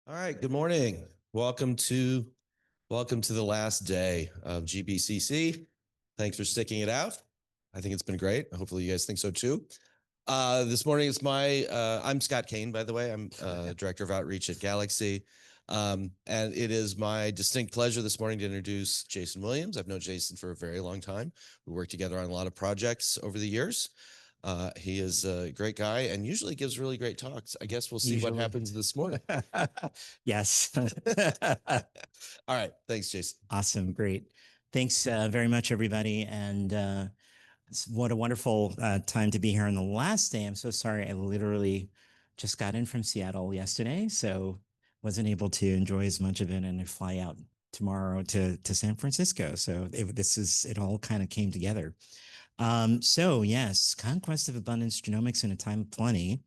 All right, good morning. Welcome to the last day of GBCC. Thanks for sticking it out. I think it's been great. Hopefully you guys think so too. This morning it's I'm Scott Kane, by the way. I'm Director of Outreach at Galaxy. And it is my distinct pleasure this morning to introduce Jason Williams. I've known Jason for a very long time. We worked together on a lot of projects over the years. He is a great guy and usually gives really great talks. I guess we'll see what happens this morning. Yes. All right. Thanks, Jason. Awesome. Great. Thanks very much, everybody. And what a wonderful time to be here on the last day. I'm so sorry. I literally just got in from Seattle yesterday, so wasn't able to enjoy as much of it, and I fly out tomorrow to San Francisco. So it all kind of came together. So yes, Conquest of Abundance Genomics in a Time of Plenty.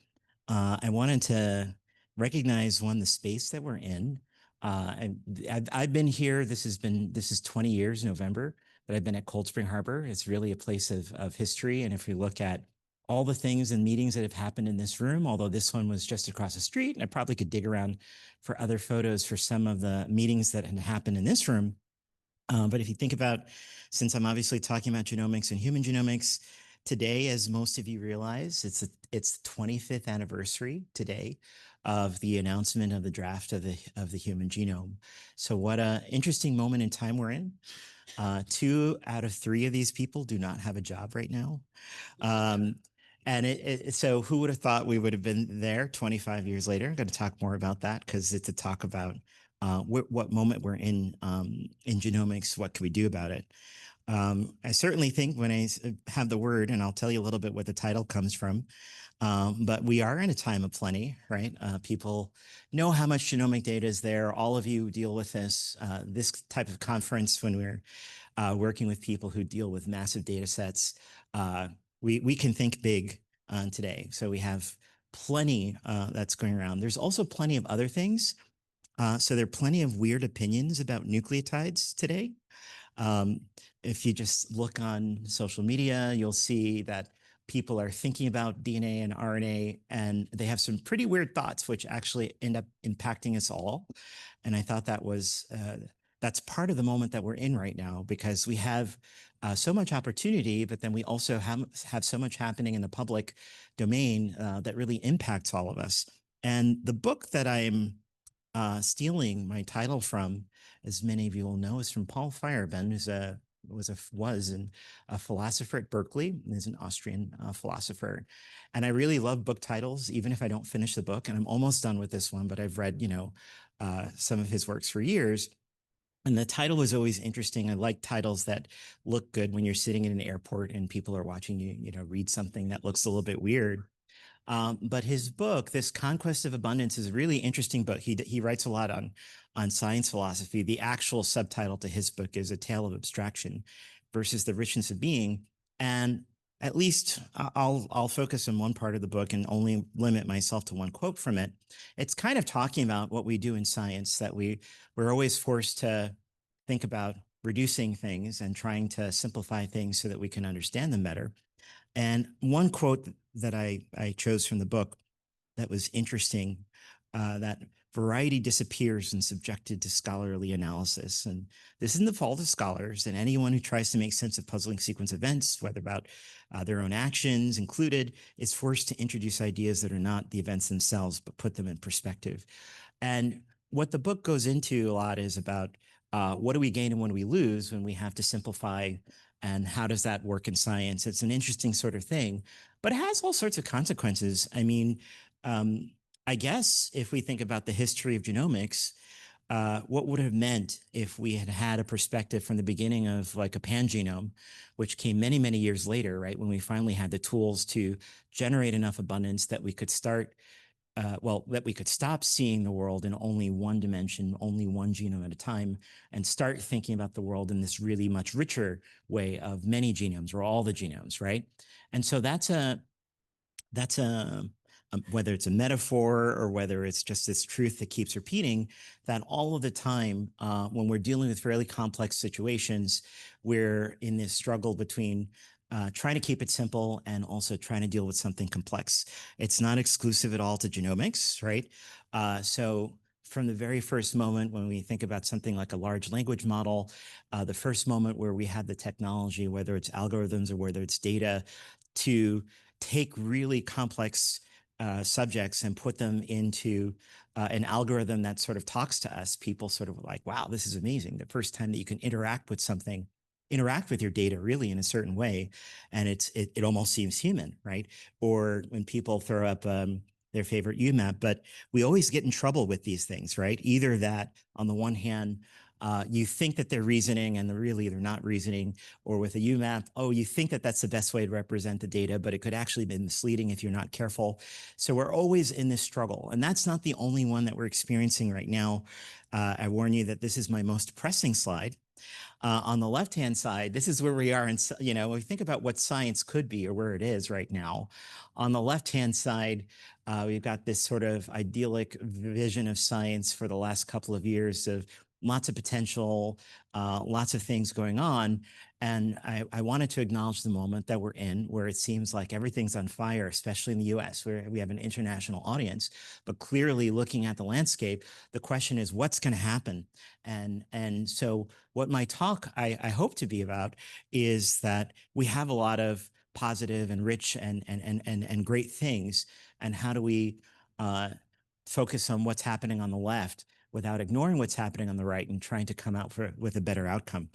I wanted to recognize the space that we're in. And I've been here. This is 20 years, November, that I've been at Cold Spring Harbor. It's really a place of history. And if we look at all the things and meetings that have happened in this room, although this one was just across the street, and I probably could dig around for other photos for some of the meetings that had happened in this room. But if you think about, since I'm obviously talking about genomics and human genomics, today, as most of you realize, it's the 25th anniversary today of the announcement of the draft of the human genome. So what an interesting moment in time we're in. 2 out of 3 of these people do not have a job right now. And so who would have thought we would have been there 25 years later? I'm going to talk more about that because it's a talk about what moment we're in genomics. What can we do about it? I certainly think when I have the word, and I'll tell you a little bit what the title comes from, but we are in a time of plenty, right? People know how much genomic data is there. All of you deal with this type of conference when we're working with people who deal with massive data sets. We can think big today. So we have plenty that's going around. There's also plenty of other things. So there are plenty of weird opinions about nucleotides today. If you just look on social media, you'll see that people are thinking about DNA and RNA, and they have some pretty weird thoughts, which actually end up impacting us all. And I thought that's part of the moment that we're in right now, because we have so much opportunity, but then we also have so much happening in the public domain that really impacts all of us. And the book that I'm stealing my title from, as many of you will know, is from Paul Feyerabend, who's a philosopher at Berkeley, and is an Austrian philosopher. And I really love book titles, even if I don't finish the book. And I'm almost done with this one, but I've read, some of his works for years. And the title was always interesting. I like titles that look good when you're sitting in an airport and people are watching you, read something that looks a little bit weird. But his book, this Conquest of Abundance, is a really interesting book. He writes a lot on science philosophy. The actual subtitle to his book is A Tale of Abstraction versus the Richness of Being. And at least I'll focus on one part of the book and only limit myself to one quote from it. It's kind of talking about what we do in science, that we're always forced to think about reducing things and trying to simplify things so that we can understand them better. And one quote that I chose from the book that was interesting, that variety disappears when subjected to scholarly analysis. And this isn't the fault of scholars, and anyone who tries to make sense of puzzling sequence events, whether about their own actions included, is forced to introduce ideas that are not the events themselves, but put them in perspective. And what the book goes into a lot is about what do we gain and what do we lose when we have to simplify, and how does that work in science? It's an interesting sort of thing, but it has all sorts of consequences. I mean, I guess if we think about the history of genomics, what would have meant if we had had a perspective from the beginning of like a pangenome, which came many, many years later, right? When we finally had the tools to generate enough abundance that we could that we could stop seeing the world in only one dimension, only one genome at a time, and start thinking about the world in this really much richer way of many genomes, or all the genomes, right? And so that's whether it's a metaphor or whether it's just this truth that keeps repeating, that all of the time, when we're dealing with fairly complex situations, we're in this struggle between trying to keep it simple and also trying to deal with something complex. It's not exclusive at all to genomics, right? So from the very first moment when we think about something like a large language model, the first moment where we have the technology, whether it's algorithms or whether it's data, to take really complex subjects and put them into an algorithm that sort of talks to us. People sort of like, wow, this is amazing. The first time that you can interact with something, interact with your data really in a certain way, and it almost seems human, right? Or when people throw up their favorite UMAP, but we always get in trouble with these things, right? Either that on the one hand, you think that they're reasoning and they're not reasoning, or with a UMAP, oh, you think that that's the best way to represent the data, but it could actually be misleading if you're not careful. So we're always in this struggle, and that's not the only one that we're experiencing right now. I warn you that this is my most pressing slide. On the left-hand side, this is where we are in, when we think about what science could be or where it is right now. On the left-hand side, we've got this sort of idyllic vision of science for the last couple of years of lots of potential, lots of things going on. And I wanted to acknowledge the moment that we're in, where it seems like everything's on fire, especially in the US, where we have an international audience. But clearly, looking at the landscape, the question is, what's going to happen? And so what my talk I hope to be about is that we have a lot of positive and rich and great things. And how do we focus on what's happening on the left without ignoring what's happening on the right and trying to come out with a better outcome?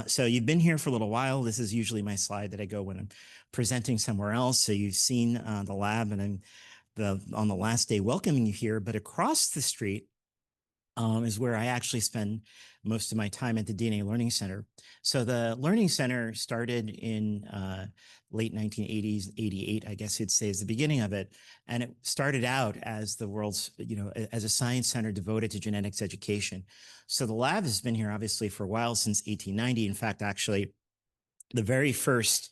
So you've been here for a little while. This is usually my slide that I go when I'm presenting somewhere else. So you've seen the lab, and I'm on the last day welcoming you here. But across the street is where I actually spend most of my time at the DNA Learning Center. So the Learning Center started in late 1980s, 88, I guess you'd say is the beginning of it. And it started out as the world's, as a science center devoted to genetics education. So the lab has been here obviously for a while, since 1890. In fact, actually, the very first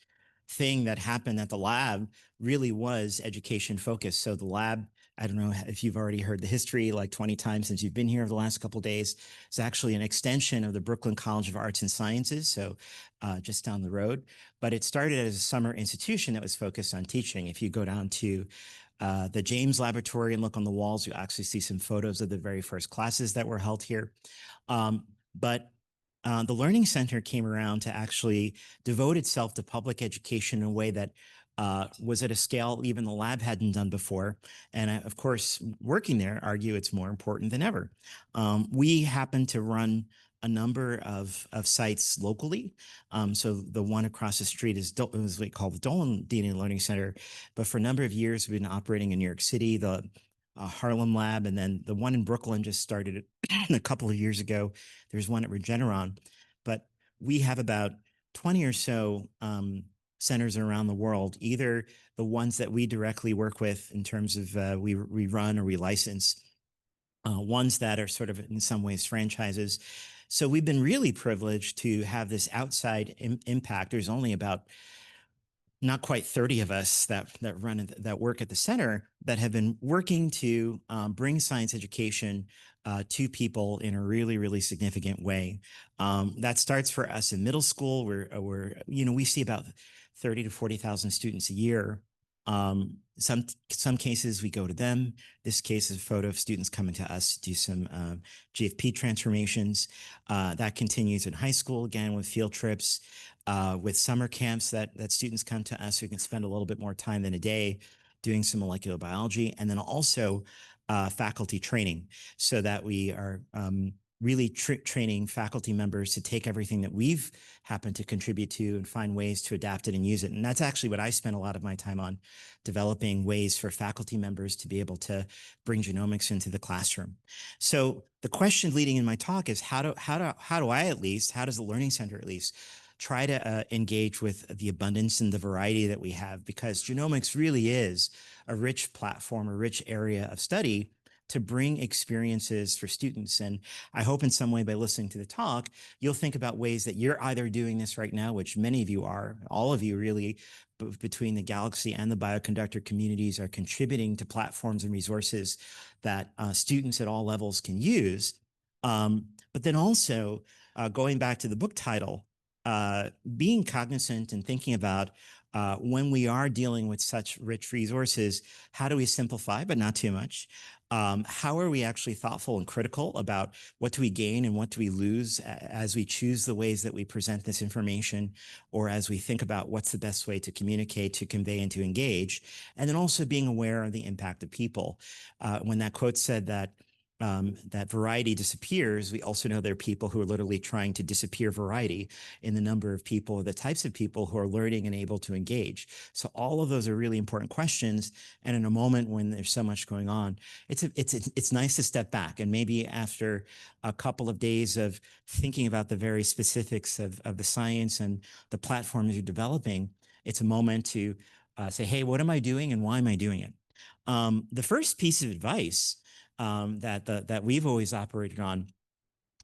thing that happened at the lab really was education focused. So the lab, I don't know if you've already heard the history like 20 times since you've been here over the last couple of days. It's actually an extension of the Brooklyn College of Arts and Sciences, so just down the road. But it started as a summer institution that was focused on teaching. If you go down to the James Laboratory and look on the walls, you actually see some photos of the very first classes that were held here. But the Learning Center came around to actually devote itself to public education in a way that was at a scale even the lab hadn't done before. And of course, working there, argue it's more important than ever. We happen to run a number of sites locally. So the one across the street is what we call the Dolan DNA Learning Center. But for a number of years, we've been operating in New York City, the Harlem lab, and then the one in Brooklyn just started a couple of years ago. There's one at Regeneron. But we have about 20 or so centers around the world, either the ones that we directly work with in terms of we run or we license, ones that are sort of in some ways franchises. So we've been really privileged to have this outside impact. There's only about not quite 30 of us that work at the center that have been working to bring science education to people in a really, really significant way. That starts for us in middle school, where we see about 30 to 40,000 students a year. Some cases we go to them. This case is a photo of students coming to us to do some GFP transformations. That continues in high school, again, with field trips, with summer camps that students come to us who can spend a little bit more time than a day doing some molecular biology, and then also faculty training, so that we are really training faculty members to take everything that we've happened to contribute to and find ways to adapt it and use it. And that's actually what I spent a lot of my time on, developing ways for faculty members to be able to bring genomics into the classroom. So the question leading in my talk is how does the Learning Center at least try to engage with the abundance and the variety that we have, because genomics really is a rich platform, a rich area of study to bring experiences for students. And I hope in some way by listening to the talk, you'll think about ways that you're either doing this right now, which many of you are, all of you really, between the Galaxy and the Bioconductor communities are contributing to platforms and resources that students at all levels can use. But then also going back to the book title, being cognizant and thinking about when we are dealing with such rich resources, how do we simplify, but not too much? How are we actually thoughtful and critical about what do we gain and what do we lose as we choose the ways that we present this information, or as we think about what's the best way to communicate, to convey, and to engage? And then also being aware of the impact of people. When that quote said that that variety disappears, we also know there are people who are literally trying to disappear variety in the number of people, the types of people who are learning and able to engage. So all of those are really important questions. And in a moment when there's so much going on, it's nice to step back, and maybe after a couple of days of thinking about the very specifics of the science and the platforms you're developing, it's a moment to say, hey, what am I doing and why am I doing it? The first piece of advice that we've always operated on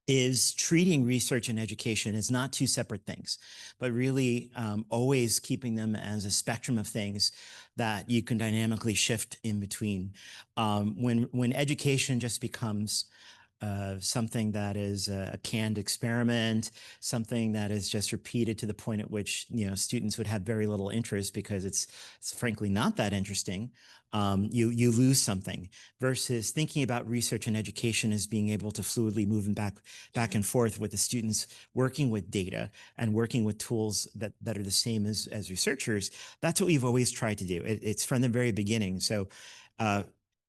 is treating research and education as not two separate things, but really always keeping them as a spectrum of things that you can dynamically shift in between. When education just becomes something that is a canned experiment, something that is just repeated to the point at which students would have very little interest because it's frankly not that interesting, you lose something. Versus thinking about research and education as being able to fluidly move back and forth with the students, working with data and working with tools that are the same as researchers. That's what we've always tried to do. It's from the very beginning. So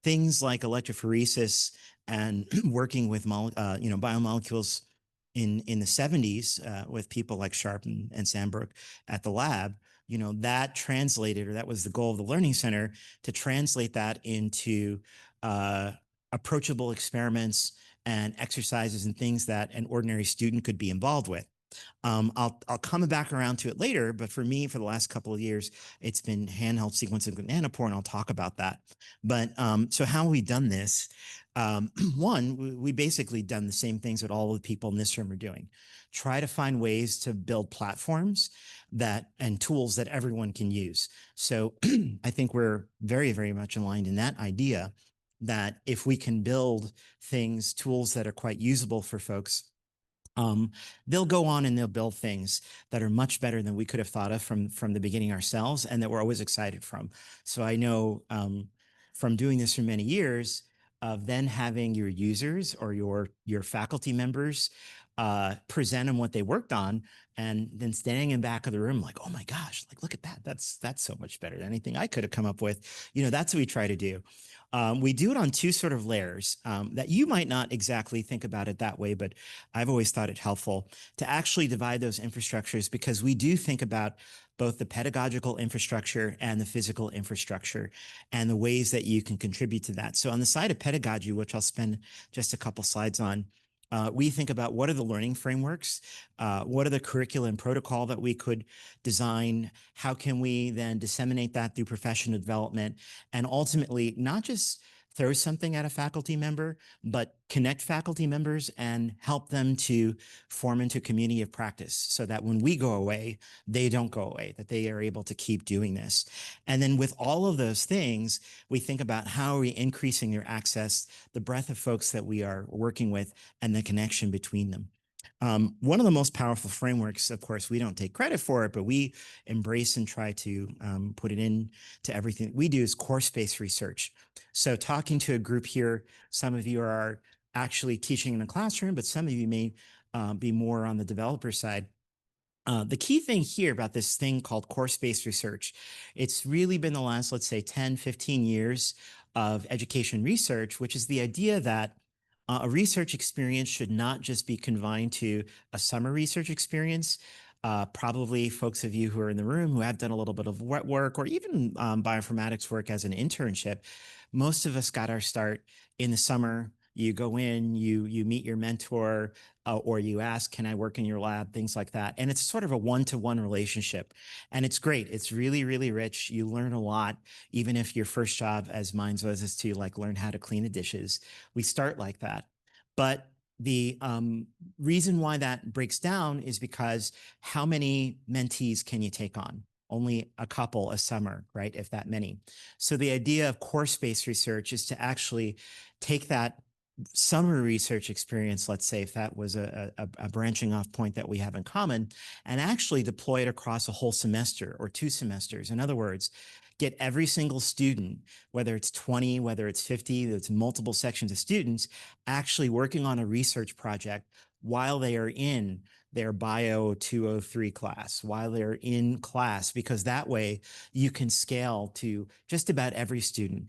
things like electrophoresis and working with biomolecules in the 70s with people like Sharp and Sandbrook at the lab, that translated, or that was the goal of the Learning Center, to translate that into approachable experiments and exercises and things that an ordinary student could be involved with. I'll come back around to it later, but for me, for the last couple of years, it's been handheld sequencing with nanopore, and I'll talk about that. But so how have we done this? One, we basically done the same things that all of the people in this room are doing. Try to find ways to build platforms and tools that everyone can use. So I think we're very, very much aligned in that idea that if we can build tools that are quite usable for folks, they'll go on and they'll build things that are much better than we could have thought of from the beginning ourselves, and that we're always excited from. So I know from doing this for many years, of then having your users or your faculty members present them what they worked on, and then standing in back of the room like, oh my gosh, like look at that, that's so much better than anything I could have come up with. That's what we try to do. We do it on two sort of layers that you might not exactly think about it that way, but I've always thought it helpful to actually divide those infrastructures, because we do think about both the pedagogical infrastructure and the physical infrastructure and the ways that you can contribute to that. So on the side of pedagogy, which I'll spend just a couple slides on, we think about what are the learning frameworks, what are the curricula and protocol that we could design, how can we then disseminate that through professional development, and ultimately not just throw something at a faculty member, but connect faculty members and help them to form into a community of practice so that when we go away, they don't go away, that they are able to keep doing this. And then with all of those things, we think about how are we increasing their access, the breadth of folks that we are working with, and the connection between them. One of the most powerful frameworks, of course, we don't take credit for it, but we embrace and try to put it into everything we do, is course-based research. So talking to a group here, some of you are actually teaching in a classroom, but some of you may be more on the developer side. The key thing here about this thing called course-based research, it's really been the last, let's say, 10, 15 years of education research, which is the idea that a research experience should not just be confined to a summer research experience. Probably folks of you who are in the room who have done a little bit of wet work or even bioinformatics work as an internship, most of us got our start in the summer. You go in, you meet your mentor, or you ask, can I work in your lab, things like that. And it's sort of a one-to-one relationship. And it's great. It's really, really rich. You learn a lot, even if your first job, as mine was, is to learn how to clean the dishes. We start like that. But the reason why that breaks down is because how many mentees can you take on? Only a couple a summer, right? If that many. So the idea of course-based research is to actually take that summer research experience, let's say, if that was a branching off point that we have in common, and actually deploy it across a whole semester or 2 semesters. In other words, get every single student, whether it's 20, whether it's 50, it's multiple sections of students, actually working on a research project while they are in their Bio 203 class, while they're in class, because that way you can scale to just about every student.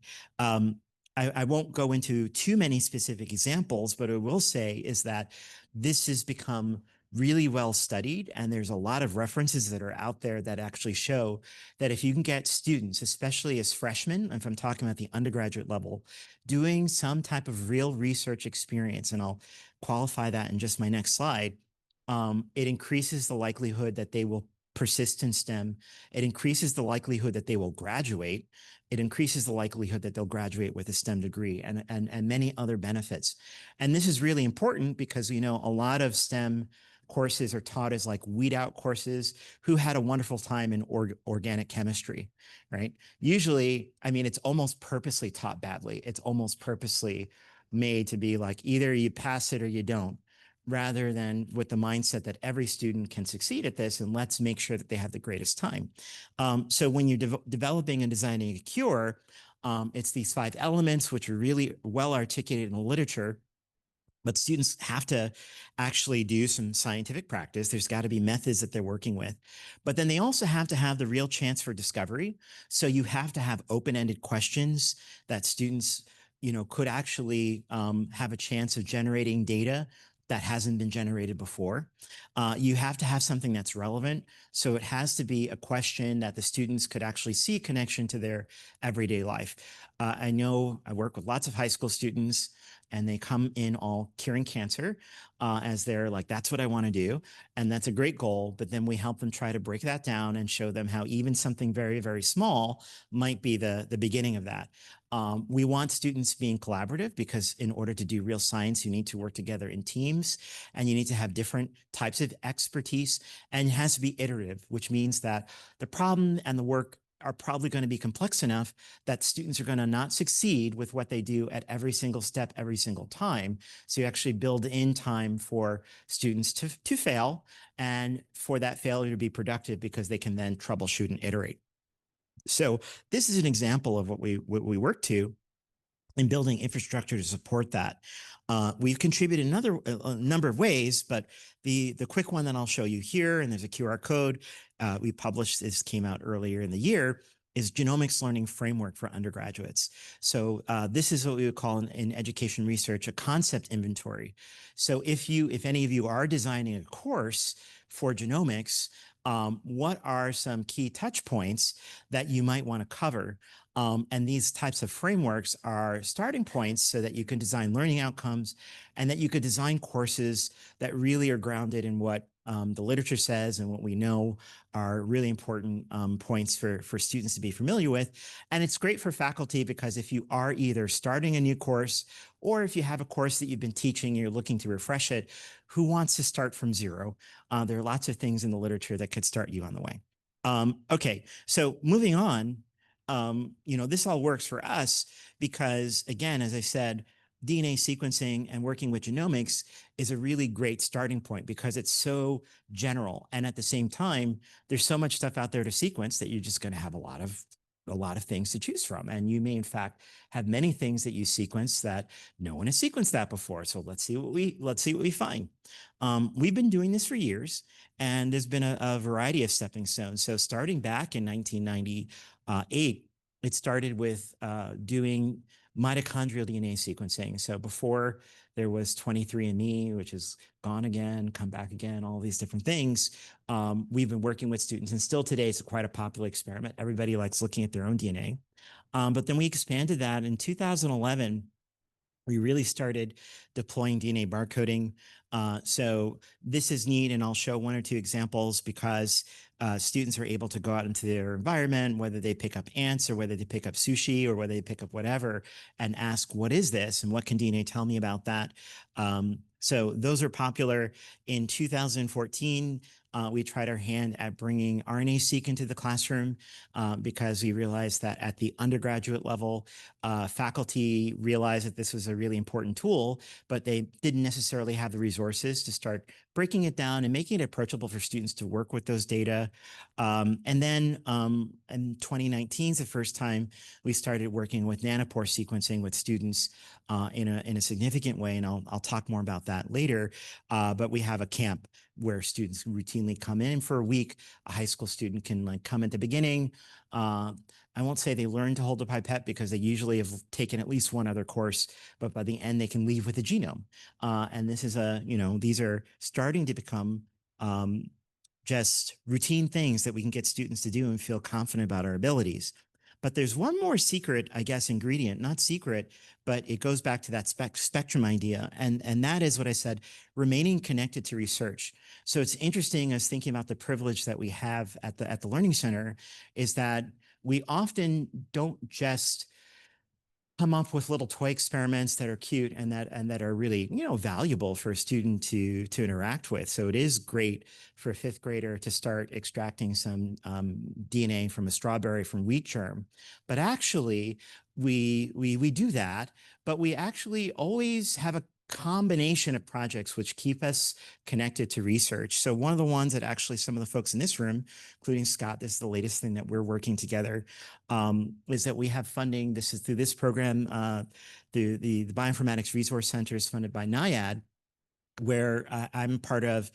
I won't go into too many specific examples, but what I will say is that this has become really well studied, and there's a lot of references that are out there that actually show that if you can get students, especially as freshmen, if I'm talking about the undergraduate level, doing some type of real research experience, and I'll qualify that in just my next slide, it increases the likelihood that they will persist in STEM. It increases the likelihood that they will graduate. It increases the likelihood that they'll graduate with a STEM degree, and many other benefits. And this is really important because, you know, a lot of STEM courses are taught as like weed out courses. Who had a wonderful time in organic chemistry, right? Usually, I mean, it's almost purposely taught badly. It's almost purposely made to be like either you pass it or you don't, rather than with the mindset that every student can succeed at this, and let's make sure that they have the greatest time. So when you're developing and designing a cure, it's these 5 elements, which are really well articulated in the literature. But students have to actually do some scientific practice. There's got to be methods that they're working with. But then they also have to have the real chance for discovery. So you have to have open-ended questions that students, you know, could actually have a chance of generating data that hasn't been generated before. You have to have something that's relevant. So it has to be a question that the students could actually see a connection to their everyday life. I know I work with lots of high school students, and they come in all curing cancer as they're like, that's what I want to do. And that's a great goal. But then we help them try to break that down and show them how even something very, very small might be the beginning of that. We want students being collaborative, because in order to do real science, you need to work together in teams, and you need to have different types of expertise, and it has to be iterative, which means that the problem and the work are probably going to be complex enough that students are going to not succeed with what they do at every single step, every single time. So you actually build in time for students to fail, and for that failure to be productive, because they can then troubleshoot and iterate. So this is an example of what we work to in building infrastructure to support that. We've contributed a number of ways, but the quick one that I'll show you here, and there's a QR code we published, this came out earlier in the year, is Genomics Learning Framework for undergraduates. So this is what we would call in education research a concept inventory. So if any of you are designing a course for genomics, what are some key touch points that you might want to cover? And these types of frameworks are starting points so that you can design learning outcomes, and that you could design courses that really are grounded in what the literature says and what we know are really important points for students to be familiar with. And it's great for faculty, because if you are either starting a new course, or if you have a course that you've been teaching and you're looking to refresh it, who wants to start from zero? There are lots of things in the literature that could start you on the way. Okay, so moving on, you know, this all works for us because, again, as I said, DNA sequencing and working with genomics is a really great starting point, because it's so general. And at the same time, there's so much stuff out there to sequence that you're just going to have a lot of things to choose from. And you may, in fact, have many things that you sequence that no one has sequenced that before. So let's see what we find. We've been doing this for years, and there's been a variety of stepping stones. So starting back in 1998, it started with doing mitochondrial DNA sequencing. So before there was 23andMe, which is gone again, come back again, all these different things. We've been working with students, and still today it's quite a popular experiment. Everybody likes looking at their own DNA. But then we expanded that in 2011. We really started deploying DNA barcoding. So this is neat, and I'll show 1 or 2 examples, because students are able to go out into their environment, whether they pick up ants or whether they pick up sushi or whether they pick up whatever, and ask, what is this? And what can DNA tell me about that? So those are popular. In 2014, We tried our hand at bringing RNA-seq into the classroom because we realized that at the undergraduate level, faculty realized that this was a really important tool, but they didn't necessarily have the resources to start breaking it down and making it approachable for students to work with those data. And then in 2019 is the first time we started working with nanopore sequencing with students in a significant way, and I'll talk more about that later. But we have a camp where students routinely come in for a week. A high school student can come at the beginning. I won't say they learn to hold a pipette because they usually have taken at least one other course, but by the end they can leave with a genome. And this is these are starting to become just routine things that we can get students to do and feel confident about our abilities. But there's one more secret, I guess, ingredient, not secret, but it goes back to that spectrum idea. And that is what I said, remaining connected to research. So it's interesting as thinking about the privilege that we have at the Learning Center is that we often don't just come up with little toy experiments that are cute and that are really, valuable for a student to interact with. So it is great for a fifth grader to start extracting some DNA from a strawberry from wheat germ. But actually, we do that, but we actually always have a combination of projects which keep us connected to research. So one of the ones that actually some of the folks in this room, including Scott, this is the latest thing that we're working together, is that we have funding. This is through this program, the Bioinformatics Resource Center is funded by NIAID, where I'm part of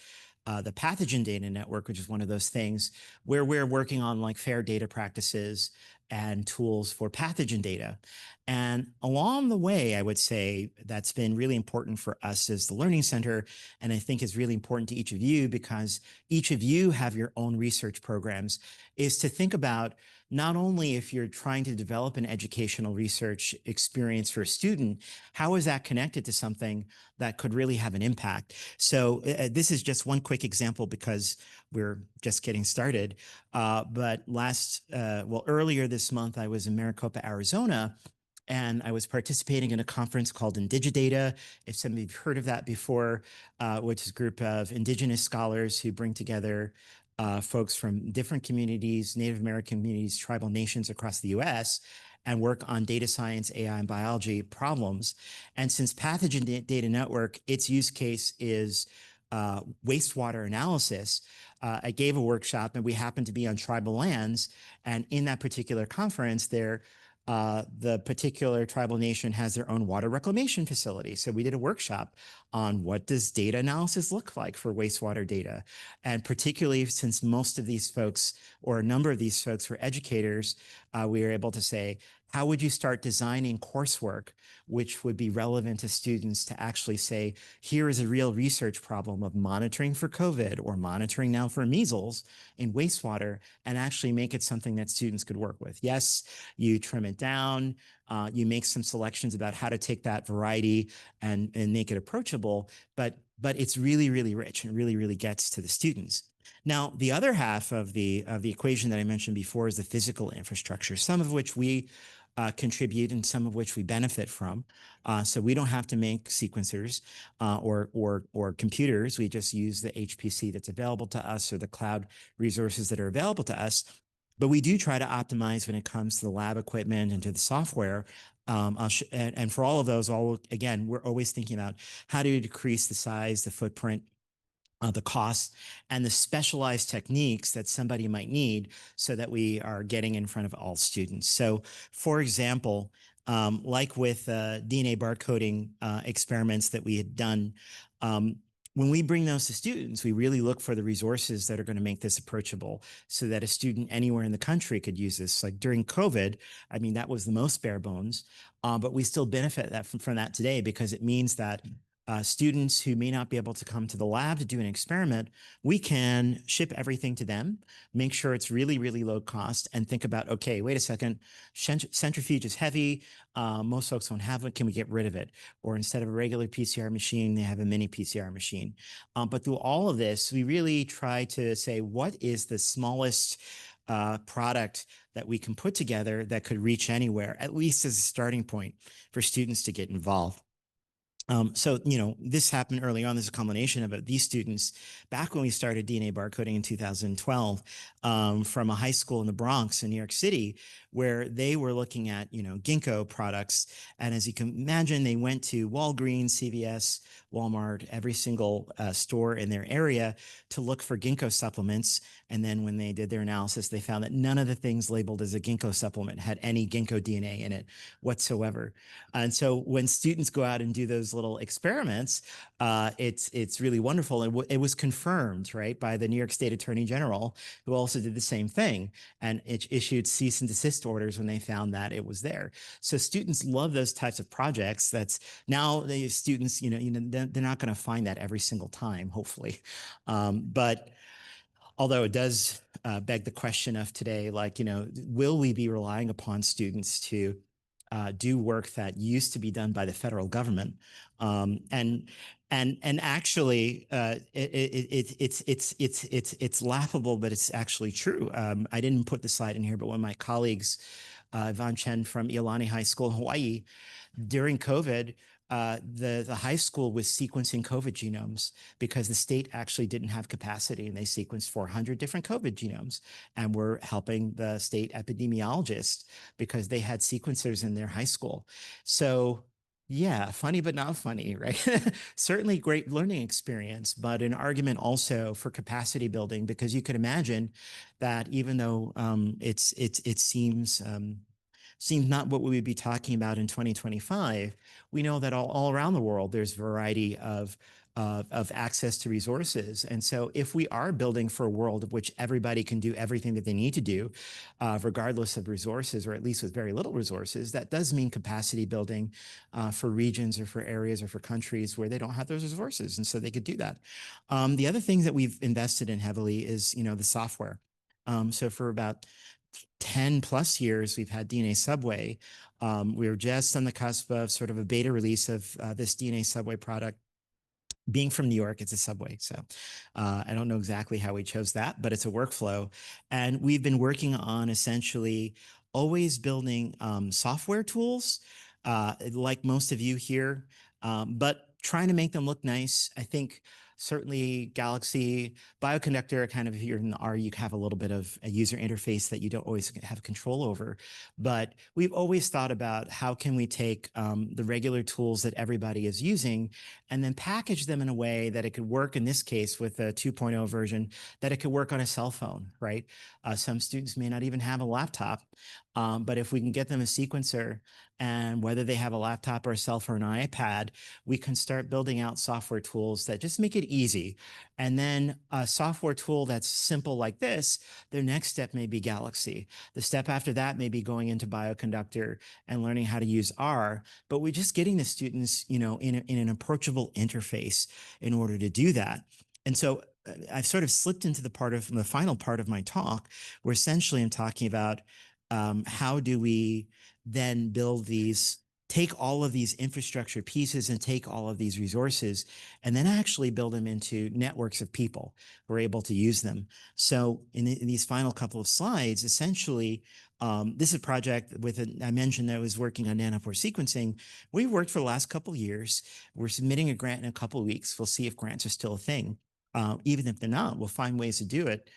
the Pathogen Data Network, which is one of those things where we're working on fair data practices and tools for pathogen data. And along the way, I would say that's been really important for us as the Learning Center. And I think is really important to each of you because each of you have your own research programs, is to think about not only if you're trying to develop an educational research experience for a student, how is that connected to something that could really have an impact? So this is just one quick example because we're just getting started. But earlier this month, I was in Maricopa, Arizona, and I was participating in a conference called Indigidata. If some of you have heard of that before, which is a group of indigenous scholars who bring together folks from different communities, Native American communities, tribal nations across the US, and work on data science, AI, and biology problems. And since Pathogen Data Network, its use case is wastewater analysis, I gave a workshop and we happened to be on tribal lands. And in that particular conference, the particular tribal nation has their own water reclamation facility. So we did a workshop on what does data analysis look like for wastewater data. And particularly since most of these folks, or a number of these folks, were educators, we were able to say, how would you start designing coursework which would be relevant to students to actually say, here is a real research problem of monitoring for COVID or monitoring now for measles in wastewater, and actually make it something that students could work with. Yes, you trim it down, you make some selections about how to take that variety and make it approachable, but it's really, really rich and really, really gets to the students. Now, the other half of the equation that I mentioned before is the physical infrastructure, some of which we contribute and some of which we benefit from. So we don't have to make sequencers or computers. We just use the HPC that's available to us or the cloud resources that are available to us. But we do try to optimize when it comes to the lab equipment and to the software. And for all of those, again, we're always thinking about how do you decrease the size, the footprint, the cost, and the specialized techniques that somebody might need so that we are getting in front of all students. So, for example, like with DNA barcoding experiments that we had done, when we bring those to students, we really look for the resources that are going to make this approachable so that a student anywhere in the country could use this. Like during COVID, I mean, that was the most bare bones, but we still benefit from that today because it means that students who may not be able to come to the lab to do an experiment, we can ship everything to them, make sure it's really, really low cost, and think about, okay, wait a second, centrifuge is heavy. Most folks don't have it. Can we get rid of it? Or instead of a regular PCR machine, they have a mini PCR machine. But through all of this, we really try to say, what is the smallest product that we can put together that could reach anywhere, at least as a starting point for students to get involved. So, you know, this happened early on. There's a combination of it. These students, back when we started DNA barcoding in 2012, from a high school in the Bronx in New York City, where they were looking at, you know, ginkgo products. And as you can imagine, they went to Walgreens, CVS, Walmart, every single store in their area to look for ginkgo supplements. And then when they did their analysis, they found that none of the things labeled as a ginkgo supplement had any ginkgo DNA in it whatsoever. And so when students go out and do those little experiments, it's really wonderful. And it was confirmed, right, by the New York State Attorney General, who also did the same thing, and it issued cease and desist orders when they found that it was there. So students love those types of projects. That's now the students, they're not going to find that every single time, hopefully, but although it does beg the question of today, like, will we be relying upon students to do work that used to be done by the federal government? And actually, it's laughable, but it's actually true. I didn't put the slide in here, but one of my colleagues, Yvonne Chen from Iolani High School in Hawaii, during COVID, the high school was sequencing COVID genomes because the state actually didn't have capacity, and they sequenced 400 different COVID genomes, and were helping the state epidemiologists because they had sequencers in their high school. So yeah, funny but not funny, right? Certainly great learning experience, but an argument also for capacity building, because you could imagine that even though it seems not what we would be talking about in 2025, we know that all around the world, there's variety of access to resources. And so if we are building for a world of which everybody can do everything that they need to do, regardless of resources, or at least with very little resources, that does mean capacity building for regions or for areas or for countries where they don't have those resources. And so they could do that. The other things that we've invested in heavily is, the software. So for about 10 plus years, we've had DNA Subway. We were just on the cusp of sort of a beta release of this DNA Subway product. Being from New York, it's a Subway. So I don't know exactly how we chose that, but it's a workflow. And we've been working on essentially always building software tools, like most of you here, but trying to make them look nice. I think certainly Galaxy, Bioconductor, kind of here in the R, you have a little bit of a user interface that you don't always have control over. But we've always thought about how can we take the regular tools that everybody is using and then package them in a way that it could work, in this case with a 2.0 version, that it could work on a cell phone, right? Some students may not even have a laptop, but if we can get them a sequencer, and whether they have a laptop or a cell phone or an iPad, we can start building out software tools that just make it easy. And then a software tool that's simple like this, their next step may be Galaxy. The step after that may be going into Bioconductor and learning how to use R, but we're just getting the students, in an approachable interface in order to do that. And so I've sort of slipped into the final part of my talk, where essentially I'm talking about how do we then take all of these infrastructure pieces and take all of these resources and then actually build them into networks of people who are able to use them. So in these final couple of slides, essentially, this is a project I mentioned that I was working on nanopore sequencing. We've worked for the last couple of years. We're submitting a grant in a couple of weeks. We'll see if grants are still a thing. Even if they're not, we'll find ways to do it,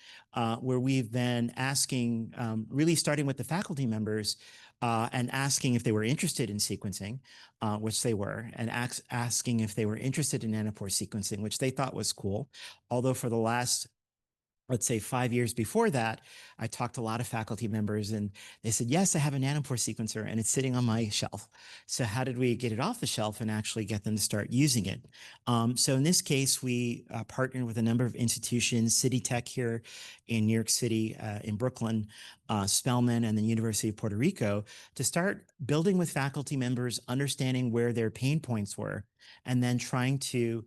where we've been asking, really starting with the faculty members, and asking if they were interested in sequencing, which they were, and asking if they were interested in nanopore sequencing, which they thought was cool. Although for the last, let's say 5 years before that, I talked to a lot of faculty members and they said, yes, I have a nanopore sequencer and it's sitting on my shelf. So how did we get it off the shelf and actually get them to start using it? So in this case, we partnered with a number of institutions, City Tech here in New York City, in Brooklyn, Spelman, and the University of Puerto Rico, to start building with faculty members, understanding where their pain points were, and then trying to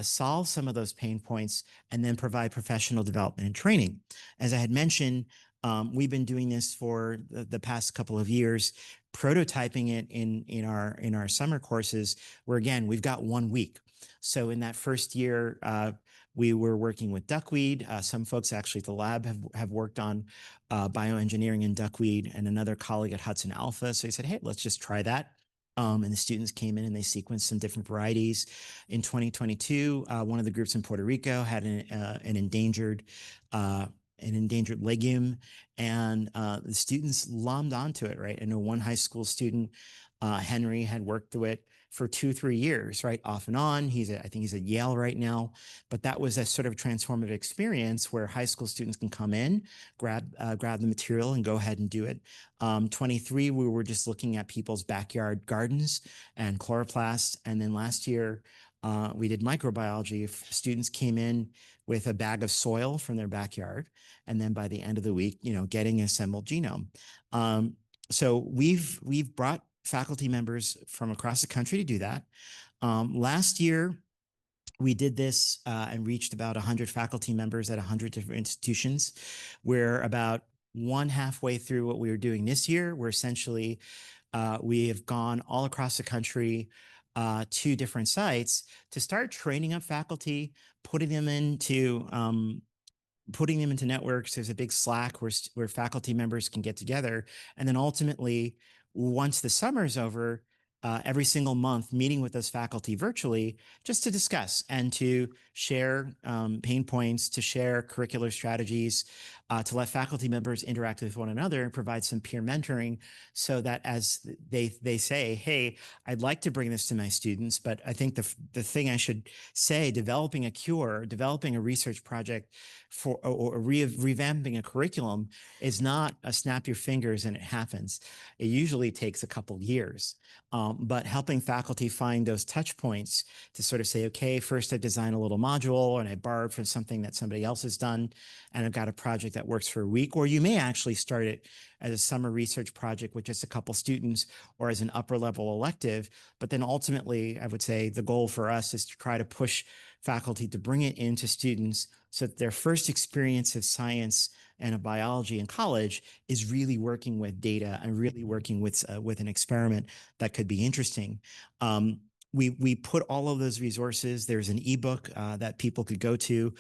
solve some of those pain points, and then provide professional development and training. As I had mentioned, we've been doing this for the past couple of years, prototyping it in our summer courses, where again, we've got 1 week. So in that first year, we were working with duckweed. Some folks actually at the lab have worked on bioengineering in duckweed, and another colleague at Hudson Alpha. So he said, hey, let's just try that. And the students came in and they sequenced some different varieties. In 2022, one of the groups in Puerto Rico had an endangered legume, and the students lommed onto it, right? I know one high school student, Henry, had worked through it for 2-3 years, right? Off and on. I think he's at Yale right now. But that was a sort of transformative experience where high school students can come in, grab the material and go ahead and do it. 23, we were just looking at people's backyard gardens and chloroplasts. And then last year, we did microbiology. Students came in with a bag of soil from their backyard, and then by the end of the week, getting an assembled genome. So we've brought faculty members from across the country to do that. Last year, we did this and reached about 100 faculty members at 100 different institutions. We're about halfway through what we were doing this year. We're essentially, we have gone all across the country to different sites to start training up faculty, putting them into networks. There's a big Slack where faculty members can get together. And then ultimately, once the summer is over, every single month, meeting with those faculty virtually just to discuss and to share pain points, to share curricular strategies, to let faculty members interact with one another and provide some peer mentoring so that as they say, hey, I'd like to bring this to my students, but I think the thing I should say, developing a cure, developing a research project or revamping a curriculum is not a snap your fingers and it happens. It usually takes a couple years. But helping faculty find those touch points to sort of say, okay, first I design a little module and I borrowed from something that somebody else has done, and I've got a project that works for a week. Or you may actually start it as a summer research project with just a couple students or as an upper level elective. But then ultimately, I would say the goal for us is to try to push faculty to bring it into students so that their first experience of science and of biology in college is really working with data and really working with an experiment that could be interesting. We put all of those resources. There's an ebook that people could go to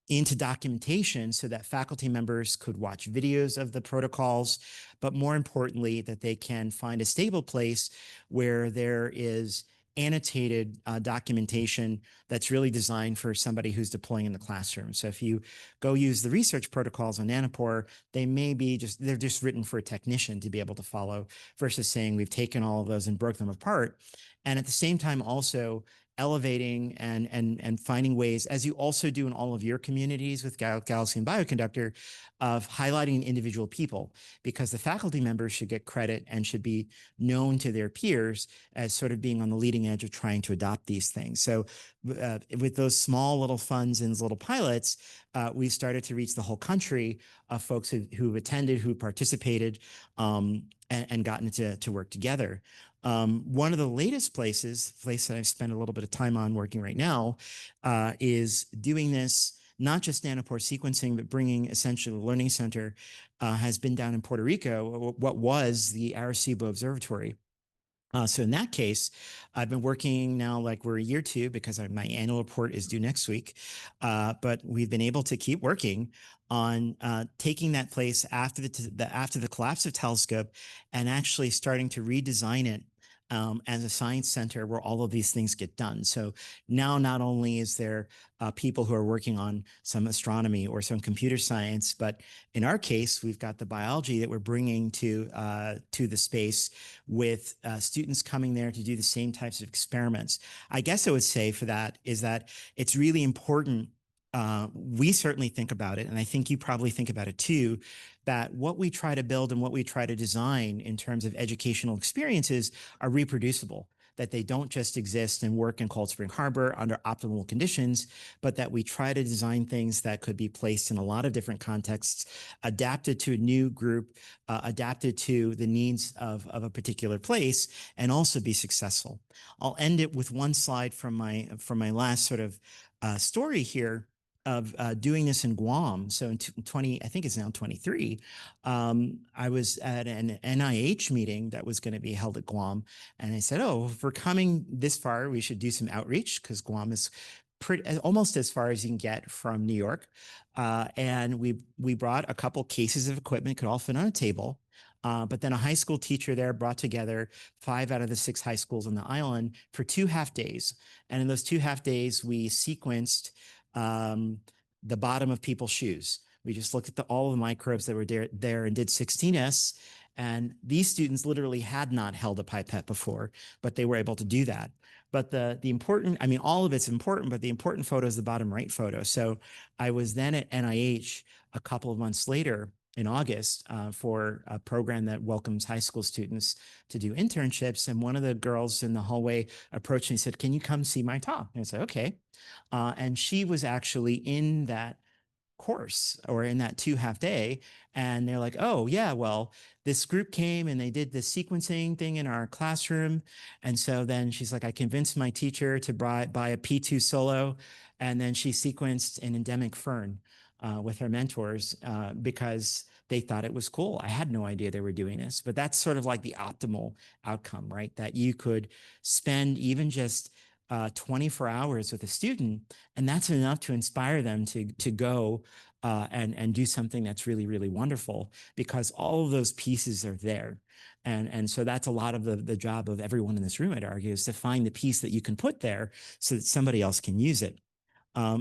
into documentation so that faculty members could watch videos of the protocols, but more importantly, that they can find a stable place where there is annotated documentation that's really designed for somebody who's deploying in the classroom. So if you go use the research protocols on nanopore, they're just written for a technician to be able to follow versus saying we've taken all of those and broke them apart. And at the same time, also elevating and finding ways, as you also do in all of your communities with Galaxy and Bioconductor, of highlighting individual people, because the faculty members should get credit and should be known to their peers as sort of being on the leading edge of trying to adopt these things. So with those small little funds and little pilots, we started to reach the whole country of folks who attended, who participated, and gotten to work together. One of the latest place that I've spent a little bit of time on working right now is doing this, not just nanopore sequencing, but bringing essentially the learning center has been down in Puerto Rico, what was the Arecibo Observatory. So in that case, I've been working now like we're a year two because my annual report is due next week. But we've been able to keep working on taking that place after the collapse of telescope and actually starting to redesign it as a science center where all of these things get done. So now not only is there people who are working on some astronomy or some computer science, but in our case, we've got the biology that we're bringing to the space with students coming there to do the same types of experiments. I guess I would say for that is that it's really important. We certainly think about it, and I think you probably think about it too, that what we try to build and what we try to design in terms of educational experiences are reproducible, that they don't just exist and work in Cold Spring Harbor under optimal conditions, but that we try to design things that could be placed in a lot of different contexts, adapted to a new group, adapted to the needs of a particular place, and also be successful. I'll end it with one slide from my last sort of story here of doing this in Guam. So in I think it's now 23, I was at an NIH meeting that was going to be held at Guam. And I said, oh, if we're coming this far, we should do some outreach because Guam is almost as far as you can get from New York. And we brought a couple cases of equipment, could all fit on a table. But then a high school teacher there brought together 5 out of the 6 high schools on the island for 2 half days. And in those 2 half days, we sequenced the bottom of people's shoes. We just looked at all the microbes that were there and did 16S. And these students literally had not held a pipette before, but they were able to do that. But the important, I mean, all of it's important, but the important photo is the bottom right photo. So I was then at NIH a couple of months later in August for a program that welcomes high school students to do internships. And one of the girls in the hallway approached me and said, "Can you come see my talk?" And I said, "Okay." And she was actually in that course or in that 2 half day. And they're like, "Oh yeah, well, this group came and they did the sequencing thing in our classroom." And so then she's like, "I convinced my teacher to buy a P2 solo." And then she sequenced an endemic fern with her mentors because they thought it was cool. I had no idea they were doing this, but that's sort of like the optimal outcome, right? That you could spend even just 24 hours with a student, and that's enough to inspire them to go and do something that's really, really wonderful, because all of those pieces are there. And so that's a lot of the job of everyone in this room, I'd argue, is to find the piece that you can put there so that somebody else can use it.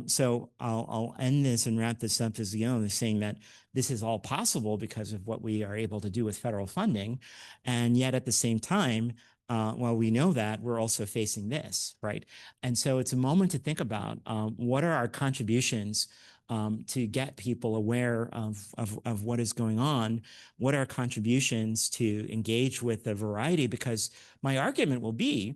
So I'll end this and wrap this up as saying that this is all possible because of what we are able to do with federal funding. And yet at the same time, while we know that, we're also facing this, right? And so it's a moment to think about what are our contributions to get people aware of what is going on, what are our contributions to engage with the variety, because my argument will be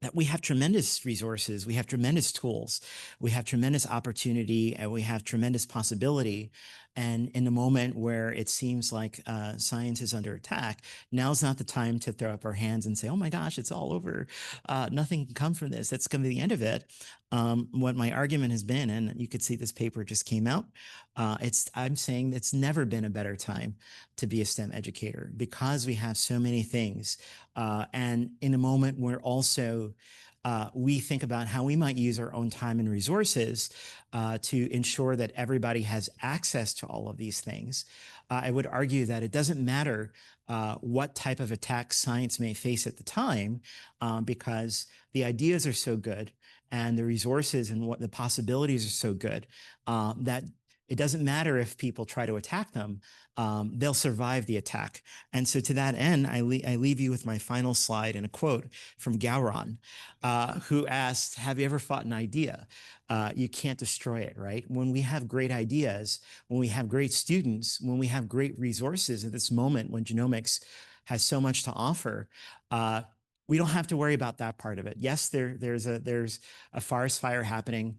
that we have tremendous resources, we have tremendous tools, we have tremendous opportunity, and we have tremendous possibility. And in a moment where it seems like science is under attack, now's not the time to throw up our hands and say, "Oh my gosh, it's all over. Nothing can come from this. That's going to be the end of it." What my argument has been, and you could see this paper just came out, I'm saying it's never been a better time to be a STEM educator because we have so many things. And in a moment where also we think about how we might use our own time and resources to ensure that everybody has access to all of these things, I would argue that it doesn't matter what type of attack science may face at the time, because the ideas are so good and the resources and what the possibilities are so good that it doesn't matter if people try to attack them, they'll survive the attack. And so to that end, I leave you with my final slide and a quote from Gowron, who asked, "Have you ever fought an idea? You can't destroy it," right? When we have great ideas, when we have great students, when we have great resources at this moment, when genomics has so much to offer, we don't have to worry about that part of it. Yes, there's a forest fire happening.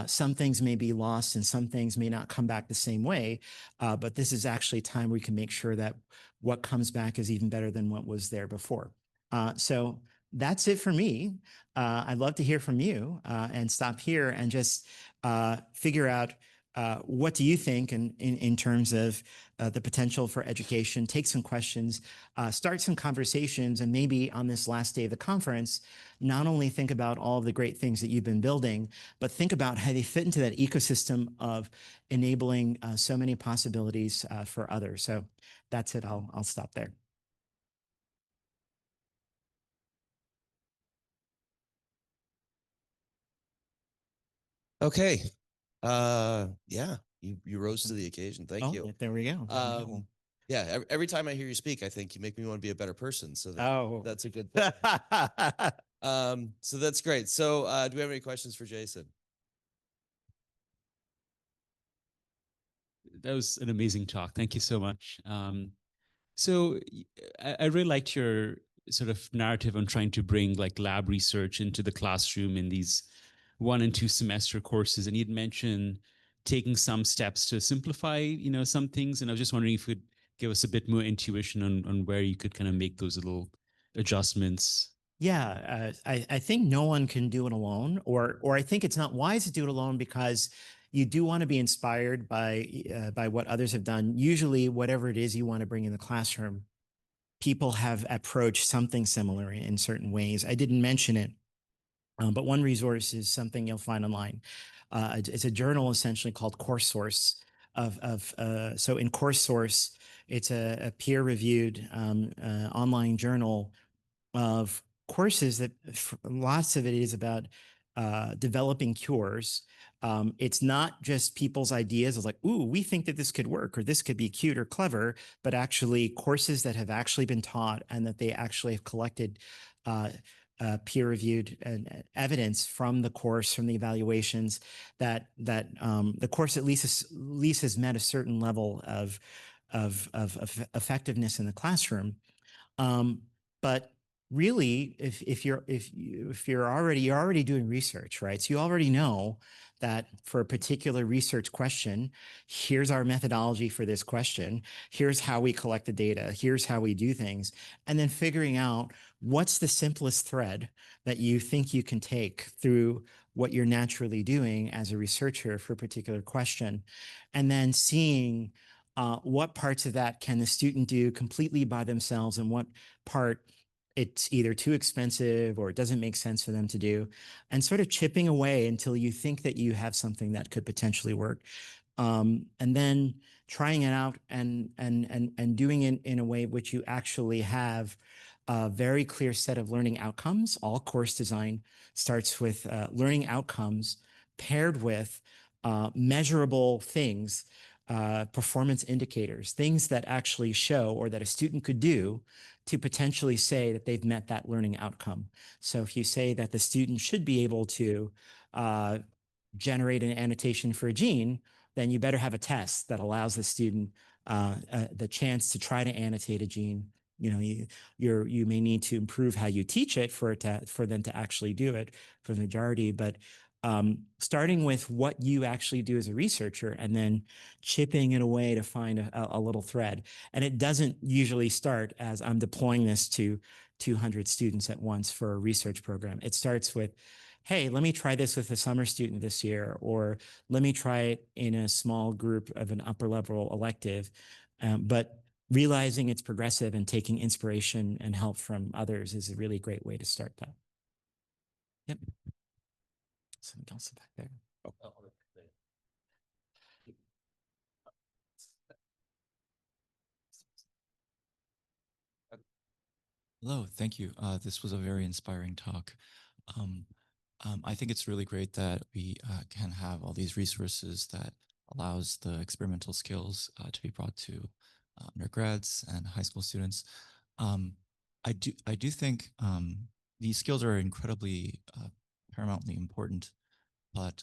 Some things may be lost and some things may not come back the same way. But this is actually time we can make sure that what comes back is even better than what was there before. So that's it for me. I'd love to hear from you and stop here and just figure out what do you think in terms of the potential for education? Take some questions, start some conversations, and maybe on this last day of the conference, not only think about all of the great things that you've been building, but think about how they fit into that ecosystem of enabling so many possibilities for others. So that's it. I'll stop there. Okay. Yeah, you rose to the occasion. Thank you. There we go. Yeah, every time I hear you speak, I think you make me want to be a better person. So that's a good thing. So that's great. So do we have any questions for Jason? That was an amazing talk. Thank you so much. So I really liked your sort of narrative on trying to bring like lab research into the classroom in these 1 and 2 semester courses. And you'd mentioned taking some steps to simplify, some things. And I was just wondering if you could give us a bit more intuition on where you could kind of make those little adjustments. Yeah, I think no one can do it alone, or I think it's not wise to do it alone, because you do want to be inspired by what others have done. Usually, whatever it is you want to bring in the classroom, people have approached something similar in certain ways. I didn't mention it, but one resource is something you'll find online. It's a journal essentially called Course Source. So in Course Source, It's a peer-reviewed online journal of courses that lots of it is about developing cures. It's not just people's ideas of like, ooh, we think that this could work or this could be cute or clever, but actually courses that have actually been taught and that they actually have collected peer-reviewed evidence from the course, from the evaluations, that the course at least has met a certain level of effectiveness in the classroom. But really, if you're already doing research, right? So you already know that for a particular research question, here's our methodology for this question. Here's how we collect the data. Here's how we do things. And then figuring out what's the simplest thread that you think you can take through what you're naturally doing as a researcher for a particular question. And then seeing what parts of that can the student do completely by themselves and what part it's either too expensive or it doesn't make sense for them to do, and sort of chipping away until you think that you have something that could potentially work. And then trying it out and doing it in a way which you actually have a very clear set of learning outcomes. All course design starts with learning outcomes paired with measurable things, performance indicators, things that actually show or that a student could do to potentially say that they've met that learning outcome. So if you say that the student should be able to generate an annotation for a gene, then you better have a test that allows the student the chance to try to annotate a gene. You know, you may need to improve how you teach it for them to actually do it for the majority, but starting with what you actually do as a researcher and then chipping it away to find a little thread. And it doesn't usually start as I'm deploying this to 200 students at once for a research program. It starts with, hey, let me try this with a summer student this year, or let me try it in a small group of an upper level elective. But realizing it's progressive and taking inspiration and help from others is a really great way to start that. Yep. Something else back there. Oh. Hello, thank you. This was a very inspiring talk. I think it's really great that we can have all these resources that allows the experimental skills to be brought to undergrads and high school students. I do think these skills are incredibly paramountly important, but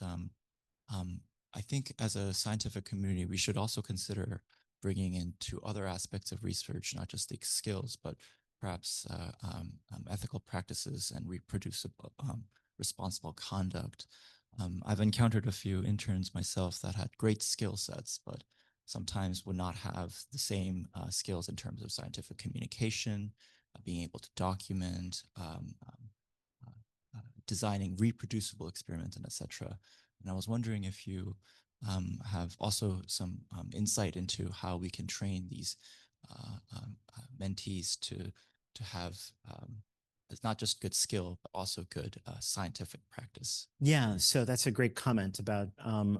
I think as a scientific community, we should also consider bringing into other aspects of research, not just the skills, but perhaps ethical practices and reproducible, responsible conduct. I've encountered a few interns myself that had great skill sets, but sometimes would not have the same skills in terms of scientific communication, being able to document, designing reproducible experiments, and etc. And I was wondering if you have also some insight into how we can train these mentees to have it's not just good skill, but also good scientific practice. Yeah, so that's a great comment about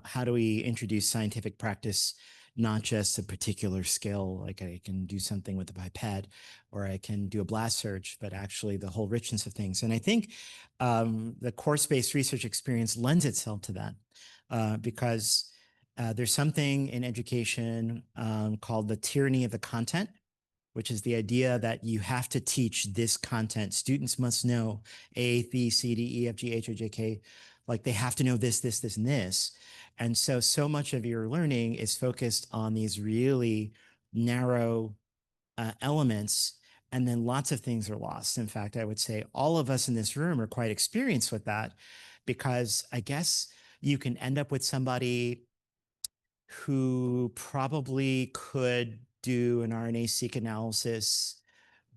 how do we introduce scientific practice, not just a particular skill, like I can do something with a pipette or I can do a blast search, but actually the whole richness of things. And I think the course-based research experience lends itself to that because there's something in education called the tyranny of the content, which is the idea that you have to teach this content. Students must know A, B, C, D, E, F, G, H, or J, K. Like they have to know this, this, this, and this. And so much of your learning is focused on these really narrow elements, and then lots of things are lost. In fact, I would say all of us in this room are quite experienced with that, because I guess you can end up with somebody who probably could do an RNA-seq analysis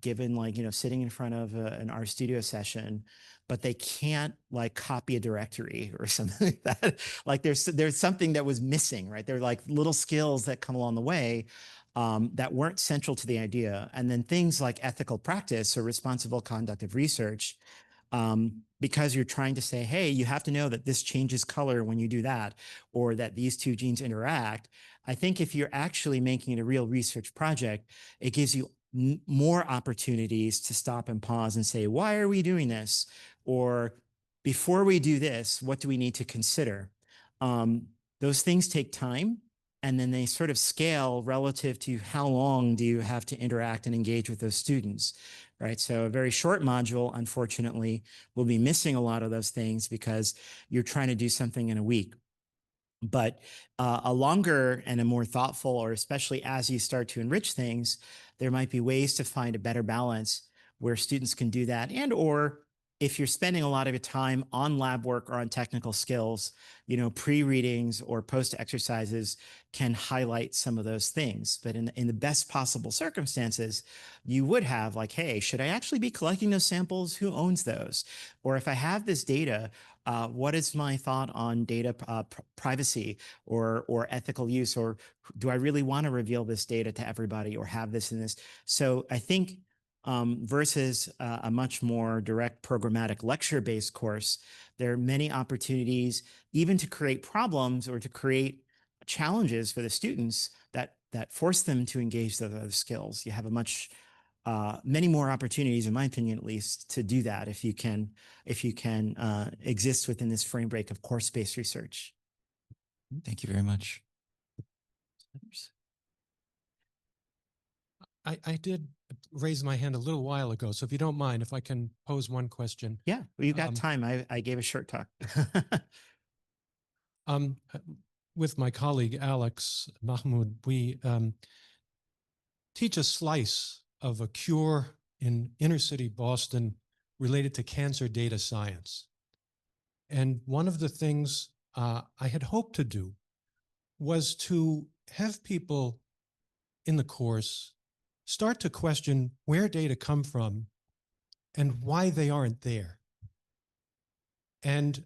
given sitting in front of an RStudio session, but they can't like copy a directory or something like that. Like there's something that was missing, right? There are like little skills that come along the way that weren't central to the idea. And then things like ethical practice or responsible conduct of research because you're trying to say, hey, you have to know that this changes color when you do that, or that these two genes interact. I think if you're actually making it a real research project, it gives you more opportunities to stop and pause and say, why are we doing this? Or before we do this, what do we need to consider? Those things take time, and then they sort of scale relative to how long do you have to interact and engage with those students, right? So a very short module, unfortunately, will be missing a lot of those things because you're trying to do something in a week. But a longer and a more thoughtful, or especially as you start to enrich things, there might be ways to find a better balance where students can do that. And or if you're spending a lot of your time on lab work or on technical skills, pre-readings or post-exercises can highlight some of those things. But in the best possible circumstances, you would have like, hey, should I actually be collecting those samples? Who owns those? Or if I have this data, what is my thought on data privacy or ethical use? Or do I really want to reveal this data to everybody or have this in this? So I think versus a much more direct programmatic lecture-based course, there are many opportunities even to create problems or to create challenges for the students that force them to engage those other skills. You have a much many more opportunities, in my opinion, at least, to do that if you can exist within this framework of course-based research. Thank you very much. I did raise my hand a little while ago, so if you don't mind, if I can pose one question. Yeah, well, you got time. I gave a short talk. With my colleague, Alex Mahmoud, we teach a slice of a cure in inner city Boston related to cancer data science. And one of the things I had hoped to do was to have people in the course start to question where data come from and why they aren't there. And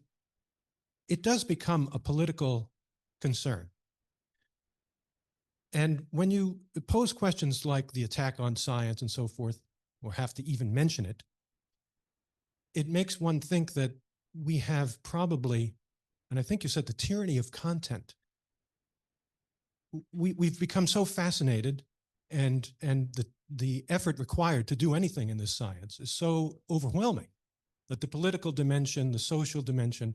it does become a political concern. And when you pose questions like the attack on science and so forth, or have to even mention it, it makes one think that we have probably, and I think you said the tyranny of content. We've become so fascinated, and the effort required to do anything in this science is so overwhelming that the political dimension, the social dimension,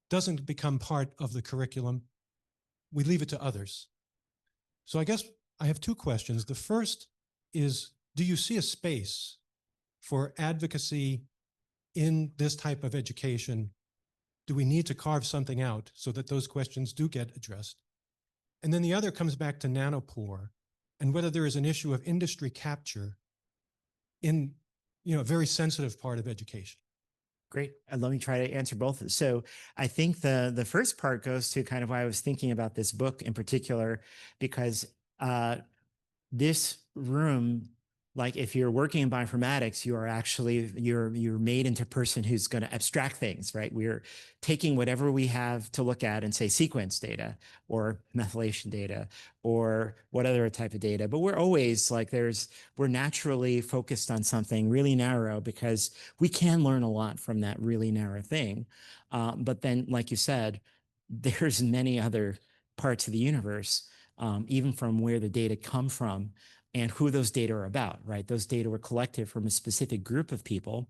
doesn't become part of the curriculum. We leave it to others. So I guess I have two questions. The first is, do you see a space for advocacy in this type of education? Do we need to carve something out so that those questions do get addressed? And then the other comes back to nanopore and whether there is an issue of industry capture in a very sensitive part of education. Great. And let me try to answer both. So I think the first part goes to kind of why I was thinking about this book in particular, because this room, like if you're working in bioinformatics, you are actually, you're made into a person who's going to abstract things, right? We're taking whatever we have to look at and say sequence data or methylation data or what other type of data. But we're always like, we're naturally focused on something really narrow because we can learn a lot from that really narrow thing. But then, like you said, there's many other parts of the universe, even from where the data come from, and who those data are about, right? Those data were collected from a specific group of people.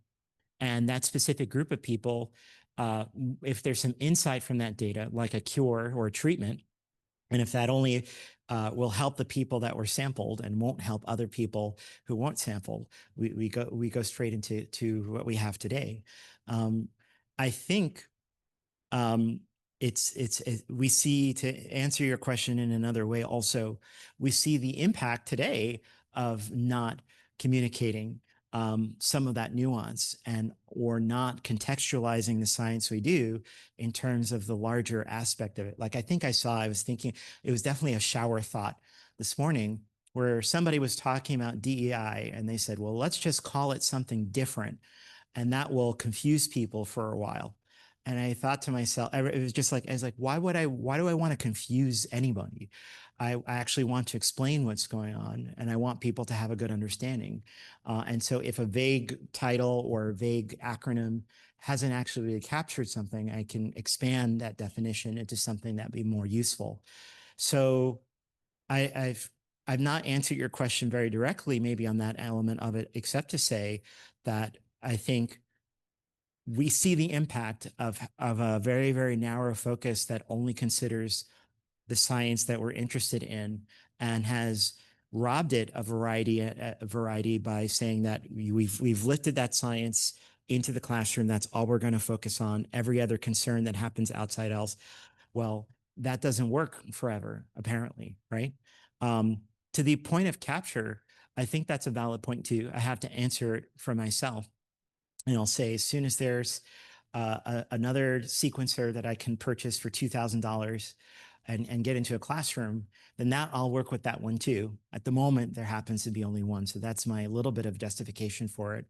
And that specific group of people, if there's some insight from that data, like a cure or a treatment, and if that only will help the people that were sampled and won't help other people who weren't sampled, we go straight into what we have today. I think we see, to answer your question in another way also, we see the impact today of not communicating some of that nuance or not contextualizing the science we do in terms of the larger aspect of it. Like I was thinking, it was definitely a shower thought this morning where somebody was talking about DEI and they said, well, let's just call it something different and that will confuse people for a while. And I thought to myself, it was just like, I was like, why do I want to confuse anybody? I actually want to explain what's going on, and I want people to have a good understanding. And so if a vague title or a vague acronym hasn't actually really captured something, I can expand that definition into something that'd be more useful. So I've not answered your question very directly, maybe on that element of it, except to say that I think we see the impact of a very, very narrow focus that only considers the science that we're interested in and has robbed it of variety by saying that we've lifted that science into the classroom. That's all we're going to focus on. Every other concern that happens outside else, well, that doesn't work forever, apparently, right? To the point of capture, I think that's a valid point too. I have to answer it for myself. And I'll say, as soon as there's another sequencer that I can purchase for $2,000 and get into a classroom, then I'll work with that one too. At the moment, there happens to be only one. So that's my little bit of justification for it.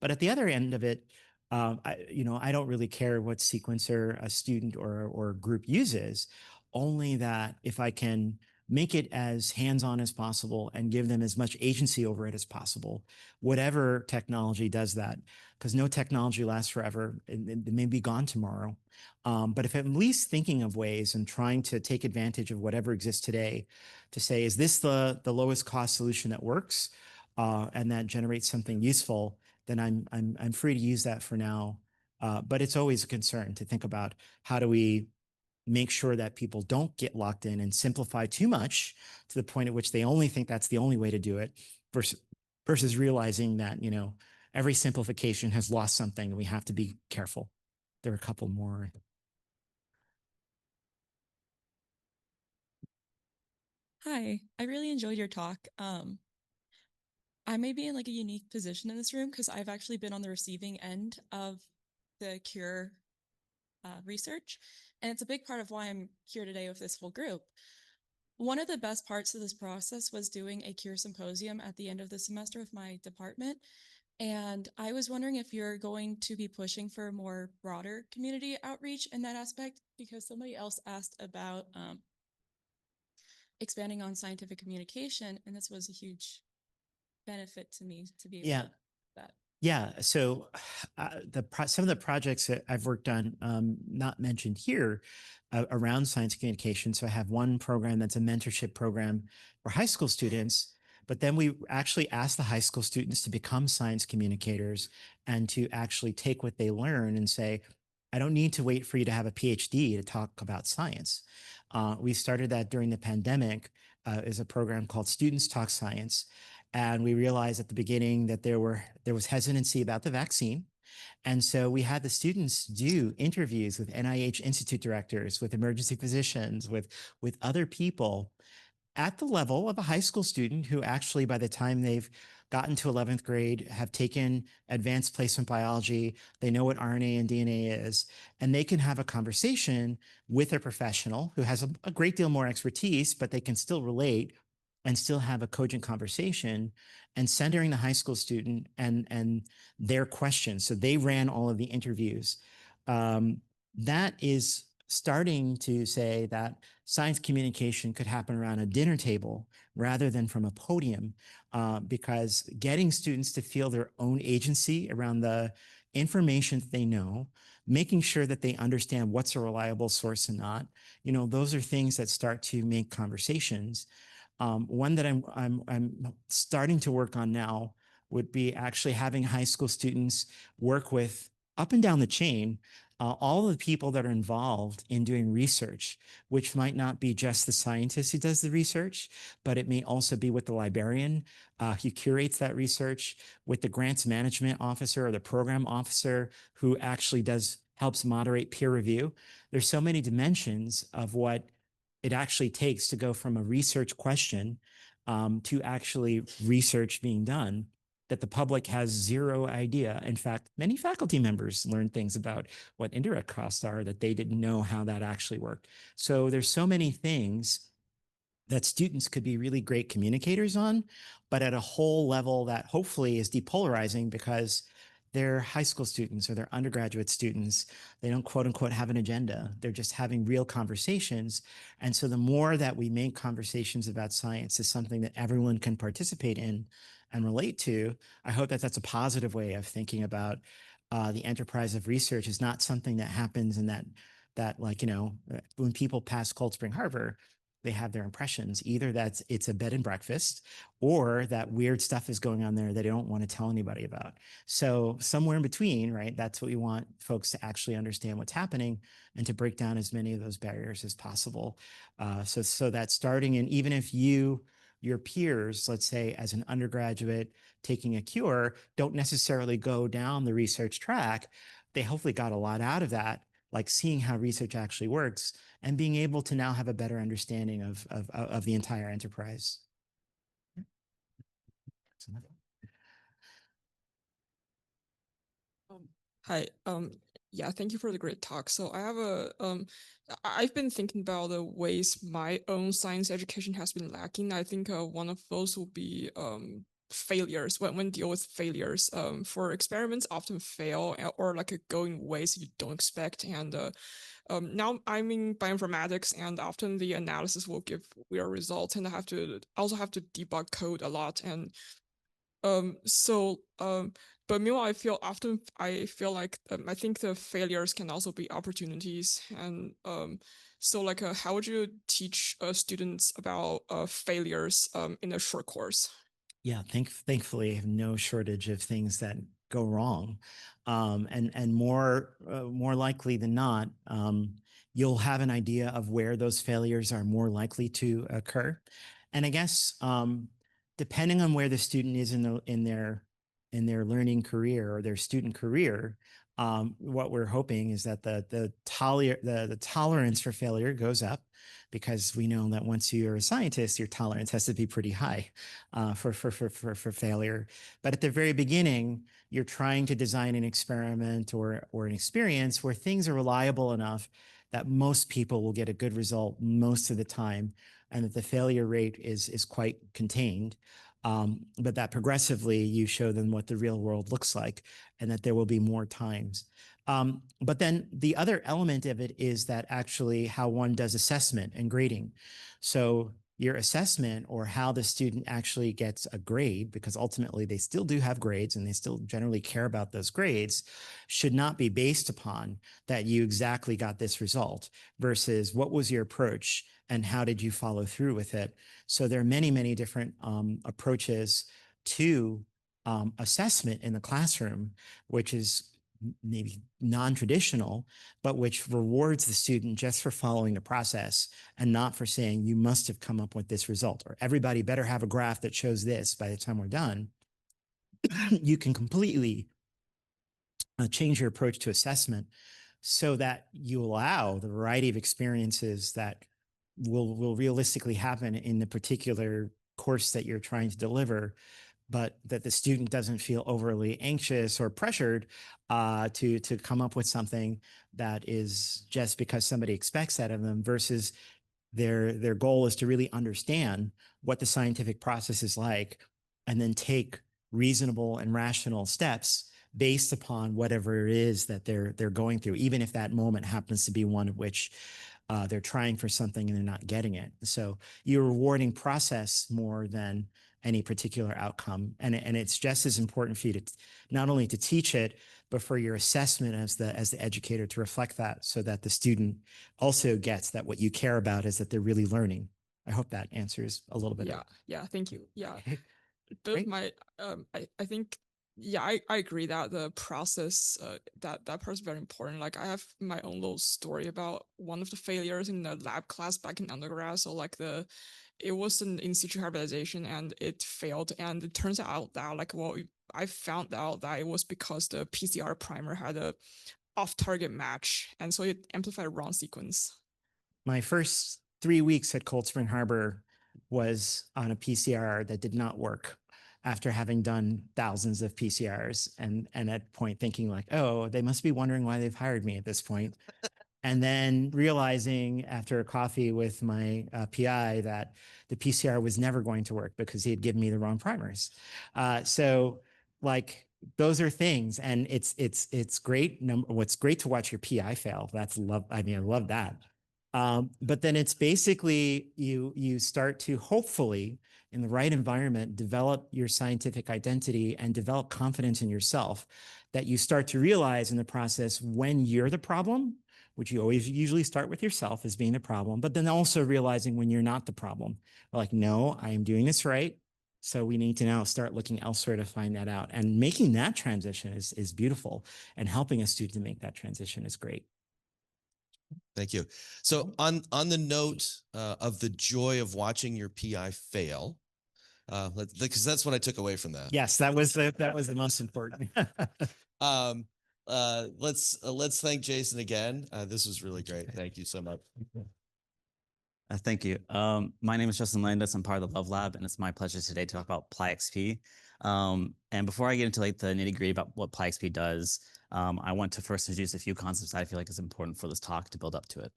But at the other end of it, I don't really care what sequencer a student or group uses, only that if I can make it as hands-on as possible and give them as much agency over it as possible, whatever technology does that, because no technology lasts forever. It may be gone tomorrow. But if I'm at least thinking of ways and trying to take advantage of whatever exists today to say, is this the lowest cost solution that works and that generates something useful, then I'm free to use that for now. But it's always a concern to think about, how do we make sure that people don't get locked in and simplify too much to the point at which they only think that's the only way to do it, versus realizing that, every simplification has lost something and we have to be careful. There are a couple more. Hi, I really enjoyed your talk. I may be in like a unique position in this room because I've actually been on the receiving end of the cure research. And it's a big part of why I'm here today with this whole group. One of the best parts of this process was doing a cure symposium at the end of the semester with my department. And I was wondering if you're going to be pushing for more broader community outreach in that aspect, because somebody else asked about expanding on scientific communication, and this was a huge benefit to me to be able to do that. Yeah, so some of the projects that I've worked on, not mentioned here, around science communication. So I have one program that's a mentorship program for high school students, but then we actually ask the high school students to become science communicators and to actually take what they learn and say, I don't need to wait for you to have a PhD to talk about science. We started that during the pandemic as a program called Students Talk Science. And we realized at the beginning that there was hesitancy about the vaccine. And so we had the students do interviews with NIH institute directors, with emergency physicians, with other people at the level of a high school student who actually, by the time they've gotten to 11th grade, have taken advanced placement biology, they know what RNA and DNA is, and they can have a conversation with a professional who has a great deal more expertise, but they can still relate and still have a cogent conversation, and centering the high school student and their questions. So they ran all of the interviews. That is starting to say that science communication could happen around a dinner table rather than from a podium, because getting students to feel their own agency around the information that they know, making sure that they understand what's a reliable source and not, those are things that start to make conversations. One that I'm starting to work on now would be actually having high school students work with, up and down the chain, all the people that are involved in doing research, which might not be just the scientist who does the research, but it may also be with the librarian who curates that research, with the grants management officer or the program officer who actually helps moderate peer review. There's so many dimensions of what it actually takes to go from a research question to actually research being done that the public has zero idea. In fact, many faculty members learn things about what indirect costs are that they didn't know how that actually worked. So there's so many things that students could be really great communicators on, but at a whole level that hopefully is depolarizing, because they're high school students or they're undergraduate students. They don't quote unquote have an agenda. They're just having real conversations. And so the more that we make conversations about science as something that everyone can participate in and relate to, I hope that that's a positive way of thinking about the enterprise of research is not something that happens in that like, when people pass Cold Spring Harbor, they have their impressions, either that it's a bed and breakfast or that weird stuff is going on there they don't want to tell anybody about. So somewhere in between, right? That's what we want folks to actually understand what's happening and to break down as many of those barriers as possible. So that starting in, even if your peers, let's say as an undergraduate taking a cure, don't necessarily go down the research track, they hopefully got a lot out of that, like seeing how research actually works and being able to now have a better understanding of the entire enterprise. Hi. Yeah, thank you for the great talk. So I have I've been thinking about the ways my own science education has been lacking. I think one of those will be failures. When deal with failures, for experiments often fail or like go in ways you don't expect. And now I'm in bioinformatics, and often the analysis will give weird results, and I also have to debug code a lot. And but meanwhile, I feel like I think the failures can also be opportunities. And so like how would you teach students about failures in a short course? Yeah, thankfully, I have no shortage of things that go wrong, and more likely than not, you'll have an idea of where those failures are more likely to occur. And I guess depending on where the student is in their learning career or their student career, what we're hoping is that the tolerance for failure goes up, because we know that once you're a scientist, your tolerance has to be pretty high for failure. But at the very beginning, you're trying to design an experiment or an experience where things are reliable enough that most people will get a good result most of the time, and that the failure rate is quite contained. But that progressively you show them what the real world looks like, and that there will be more times. But then the other element of it is that actually how one does assessment and grading. So your assessment, or how the student actually gets a grade, because ultimately they still do have grades and they still generally care about those grades, should not be based upon that you exactly got this result versus what was your approach and how did you follow through with it. So there are many, many different approaches to assessment in the classroom, which is maybe non-traditional, but which rewards the student just for following the process and not for saying you must have come up with this result, or everybody better have a graph that shows this by the time we're done. You can completely change your approach to assessment so that you allow the variety of experiences that will realistically happen in the particular course that you're trying to deliver, but that the student doesn't feel overly anxious or pressured to come up with something that is just because somebody expects that of them, versus their goal is to really understand what the scientific process is like, and then take reasonable and rational steps based upon whatever it is that they're going through, even if that moment happens to be one of which they're trying for something and they're not getting it. So you're rewarding process more than any particular outcome. And it's just as important for you to not only to teach it, but for your assessment as the educator to reflect that, so that the student also gets that what you care about is that they're really learning. I hope that answers a little bit. Yeah, thank you. Yeah. Okay. But I think, yeah, I agree that the process, that part is very important. Like I have my own little story about one of the failures in the lab class back in undergrad. So like it was an in situ hybridization and it failed. And it turns out that I found out that it was because the PCR primer had a off-target match. And so it amplified wrong sequence. My first 3 weeks at Cold Spring Harbor was on a PCR that did not work, after having done thousands of PCRs, and at point thinking like, oh, they must be wondering why they've hired me at this point. And then realizing after a coffee with my PI that the PCR was never going to work because he had given me the wrong primers. So like, those are things, and it's great. What's great to watch your PI fail. That's love. I mean, I love that. But then it's basically you start to hopefully in the right environment develop your scientific identity and develop confidence in yourself, that you start to realize in the process when you're the problem, which you always usually start with yourself as being the problem, but then also realizing when you're not the problem. Like, no, I am doing this right. So we need to now start looking elsewhere to find that out. And making that transition is beautiful, and helping a student to make that transition is great. Thank you. So on the note of the joy of watching your PI fail, because that's what I took away from that. Yes, that was the most important. Let's thank Jason again. This was really great. Thank you so much. Thank you. My name is Justin Landis. I'm part of the Love Lab, and it's my pleasure today to talk about plyxp. And before I get into like the nitty-gritty about what plyxp does, I want to first introduce a few concepts I feel like is important for this talk to build up to it.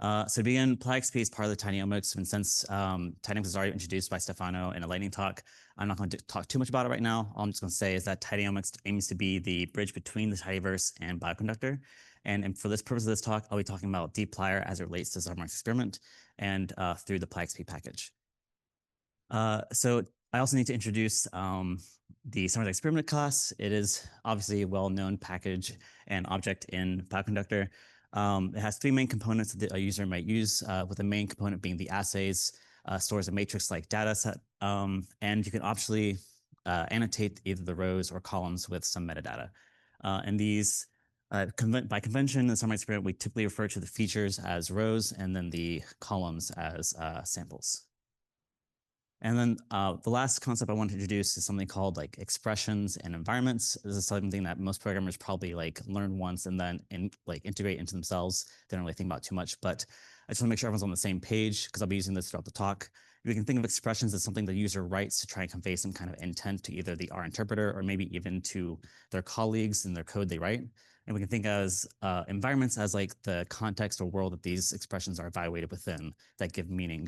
So to begin, plyxp is part of the Tinynomics, and since Tinynomics is already introduced by Stefano in a lightning talk, I'm not going to talk too much about it right now. All I'm just going to say is that Tinynomics aims to be the bridge between the tidyverse and Bioconductor. And for this purpose of this talk, I'll be talking about dplyr as it relates to SummarizedExperiment and through the plyxp package. So I also need to introduce the SummarizedExperiment class. It is obviously a well-known package and object in Bioconductor. It has three main components that a user might use, with the main component being the assays, stores a matrix-like data set, and you can optionally annotate either the rows or columns with some metadata. And these, by convention in the SummarizedExperiment, we typically refer to the features as rows and then the columns as samples. And then the last concept I want to introduce is something called like expressions and environments. This is something that most programmers probably like learn once and then integrate into themselves. They don't really think about too much, but I just want to make sure everyone's on the same page because I'll be using this throughout the talk. We can think of expressions as something the user writes to try and convey some kind of intent to either the R interpreter or maybe even to their colleagues in their code they write. And we can think as environments as like the context or world that these expressions are evaluated within that give meaning.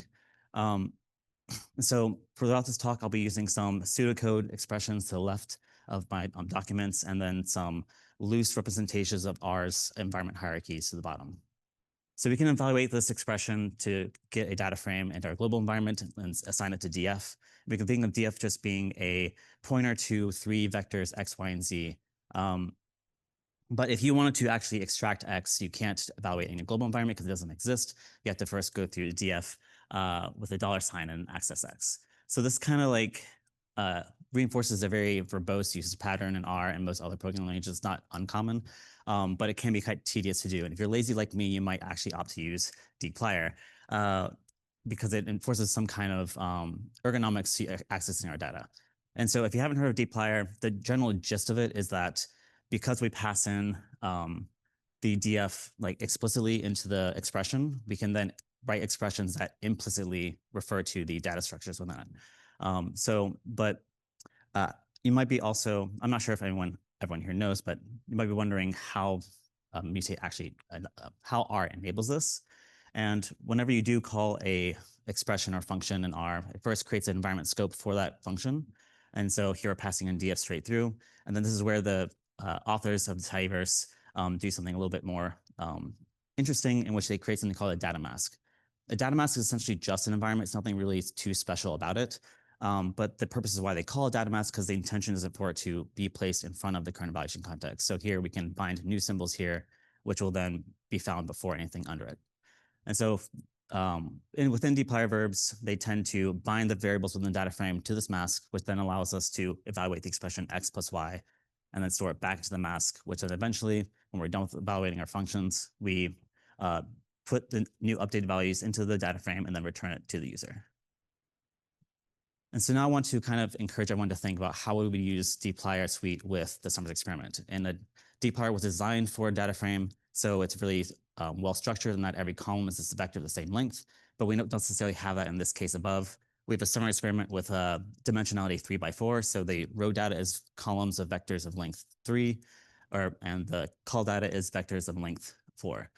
So throughout this talk, I'll be using some pseudocode expressions to the left of my documents, and then some loose representations of R's environment hierarchies to the bottom. So we can evaluate this expression to get a data frame into our global environment and assign it to df. We can think of df just being a pointer to three vectors x, y, and z. But if you wanted to actually extract x, you can't evaluate in a global environment because it doesn't exist. You have to first go through df with a $sign and access x. So this kind of like reinforces a very verbose usage pattern in R and most other programming languages. It's not uncommon, but it can be quite tedious to do. And if you're lazy like me, you might actually opt to use dplyr because it enforces some kind of ergonomics to accessing our data. And so if you haven't heard of dplyr, the general gist of it is that because we pass in the df like explicitly into the expression, we can then write expressions that implicitly refer to the data structures within it. You might be also, I'm not sure if everyone here knows, but you might be wondering how mutate actually, how R enables this. And whenever you do call a expression or function in R, it first creates an environment scope for that function. And so here we're passing in df straight through. And then this is where the authors of the tidyverse do something a little bit more interesting, in which they create something called a data mask. A data mask is essentially just an environment. It's nothing really too special about it. But the purpose is why they call it data mask, because the intention is for it to be placed in front of the current evaluation context. So here we can bind new symbols here, which will then be found before anything under it. And so within dplyr verbs, they tend to bind the variables within the data frame to this mask, which then allows us to evaluate the expression x plus y, and then store it back to the mask, which then eventually, when we're done with evaluating our functions, we put the new updated values into the data frame and then return it to the user. And so now I want to kind of encourage everyone to think about how we would use dplyr suite with the SummarizedExperiment. And the dplyr was designed for a data frame, so it's really well structured, and that every column is a vector of the same length. But we don't necessarily have that in this case above. We have a SummarizedExperiment with dimensionality 3 by 4. So the row data is columns of vectors of length 3, and the call data is vectors of length 4.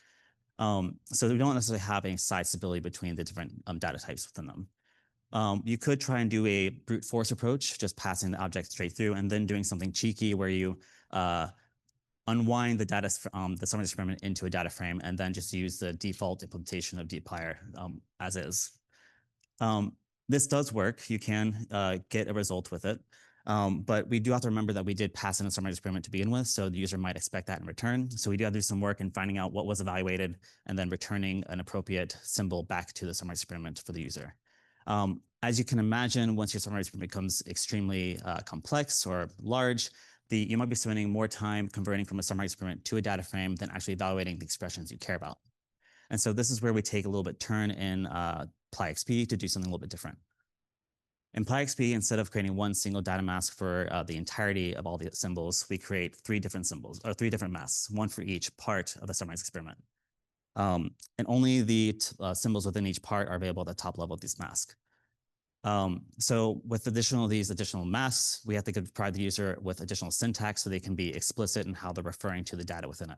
So we don't necessarily have any size stability between the different data types within them. You could try and do a brute force approach, just passing the object straight through and then doing something cheeky where you unwind the data, the summary experiment into a data frame and then just use the default implementation of dplyr as is. This does work. You can get a result with it. But we do have to remember that we did pass in a summary experiment to begin with, so the user might expect that in return. So we do have to do some work in finding out what was evaluated and then returning an appropriate symbol back to the summary experiment for the user. As you can imagine, once your summary experiment becomes extremely complex or large, you might be spending more time converting from a summary experiment to a data frame than actually evaluating the expressions you care about. And so this is where we take a little bit turn in plyxp to do something a little bit different. In plyxp, instead of creating one single data mask for the entirety of all the symbols, we create three different symbols, or three different masks, one for each part of the summarized experiment. And only the symbols within each part are available at the top level of this mask. So with these additional masks, we have to provide the user with additional syntax so they can be explicit in how they're referring to the data within it.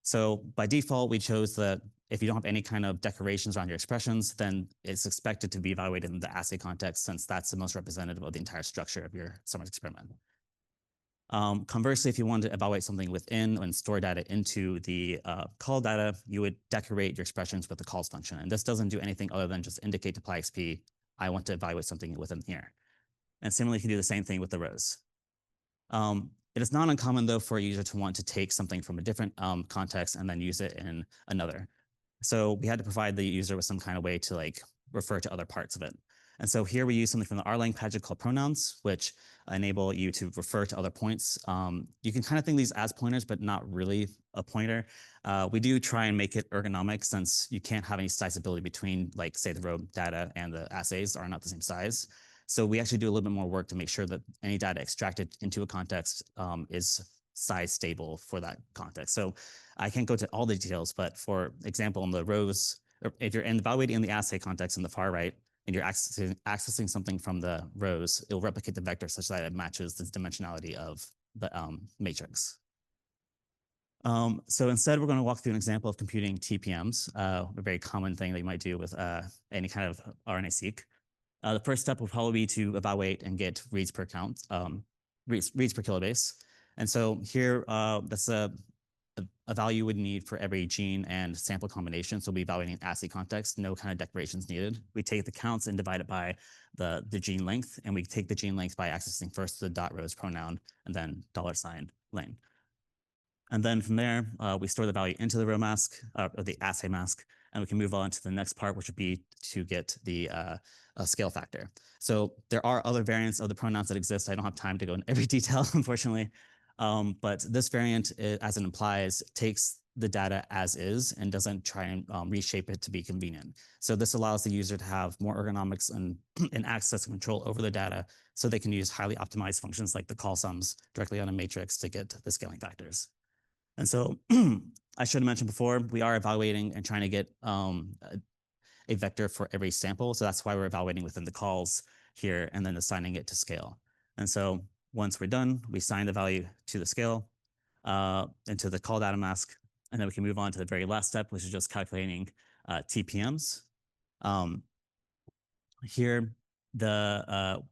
So by default, we chose that if you don't have any kind of decorations around your expressions, then it's expected to be evaluated in the assay context, since that's the most representative of the entire structure of your summarized experiment. Conversely, if you wanted to evaluate something within and store data into the call data, you would decorate your expressions with the calls function. And this doesn't do anything other than just indicate to plyxp, I want to evaluate something within here. And similarly, you can do the same thing with the rows. It is not uncommon, though, for a user to want to take something from a different context and then use it in another. So we had to provide the user with some kind of way to refer to other parts of it. And so here we use something from the R-lang package called pronouns, which enable you to refer to other points. You can kind of think of these as pointers, but not really a pointer. We do try and make it ergonomic, since you can't have any sizability between, say, the row data and the assays are not the same size. So we actually do a little bit more work to make sure that any data extracted into a context is size stable for that context. So I can't go to all the details, but for example, in the rows, or if you're evaluating in the assay context in the far right, and you're accessing something from the rows, it'll replicate the vector such that it matches the dimensionality of the matrix. So instead, we're going to walk through an example of computing TPMs, a very common thing that you might do with any kind of RNA-seq. The first step will probably be to evaluate and get reads per count, reads per kilobase. And so here, that's a value you would need for every gene and sample combination. So we'll be evaluating an assay context, no kind of declarations needed. We take the counts and divide it by the gene length, and we take the gene length by accessing first the .rows pronoun and then $lane. And then from there, we store the value into the row mask, or the assay mask, and we can move on to the next part, which would be to get the scale factor. So there are other variants of the pronouns that exist. I don't have time to go into every detail, unfortunately. But this variant, as it implies, takes the data as is and doesn't try and reshape it to be convenient. So this allows the user to have more ergonomics and access and control over the data, so they can use highly optimized functions like the call sums directly on a matrix to get the scaling factors. And so I should have mentioned before, we are evaluating and trying to get a vector for every sample. So that's why we're evaluating within the calls here and then assigning it to scale. And so once we're done, we assign the value to the scale, into the call data mask, and then we can move on to the very last step, which is just calculating TPMs. Here,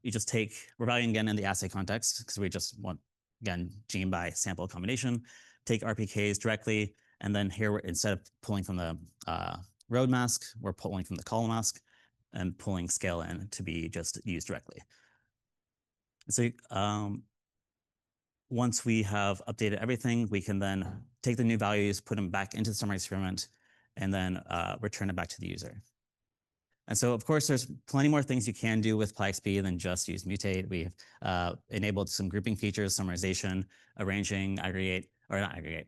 we just take, we're evaluating again in the assay context, because we just want, again, gene by sample combination, take RPKs directly, and then here, instead of pulling from the road mask, we're pulling from the call mask and pulling scale in to be just used directly. So once we have updated everything, we can then take the new values, put them back into the summary experiment, and then return it back to the user. And so, of course, there's plenty more things you can do with plyxp than just use mutate. We've enabled some grouping features, summarization, arranging, aggregate, or not aggregate.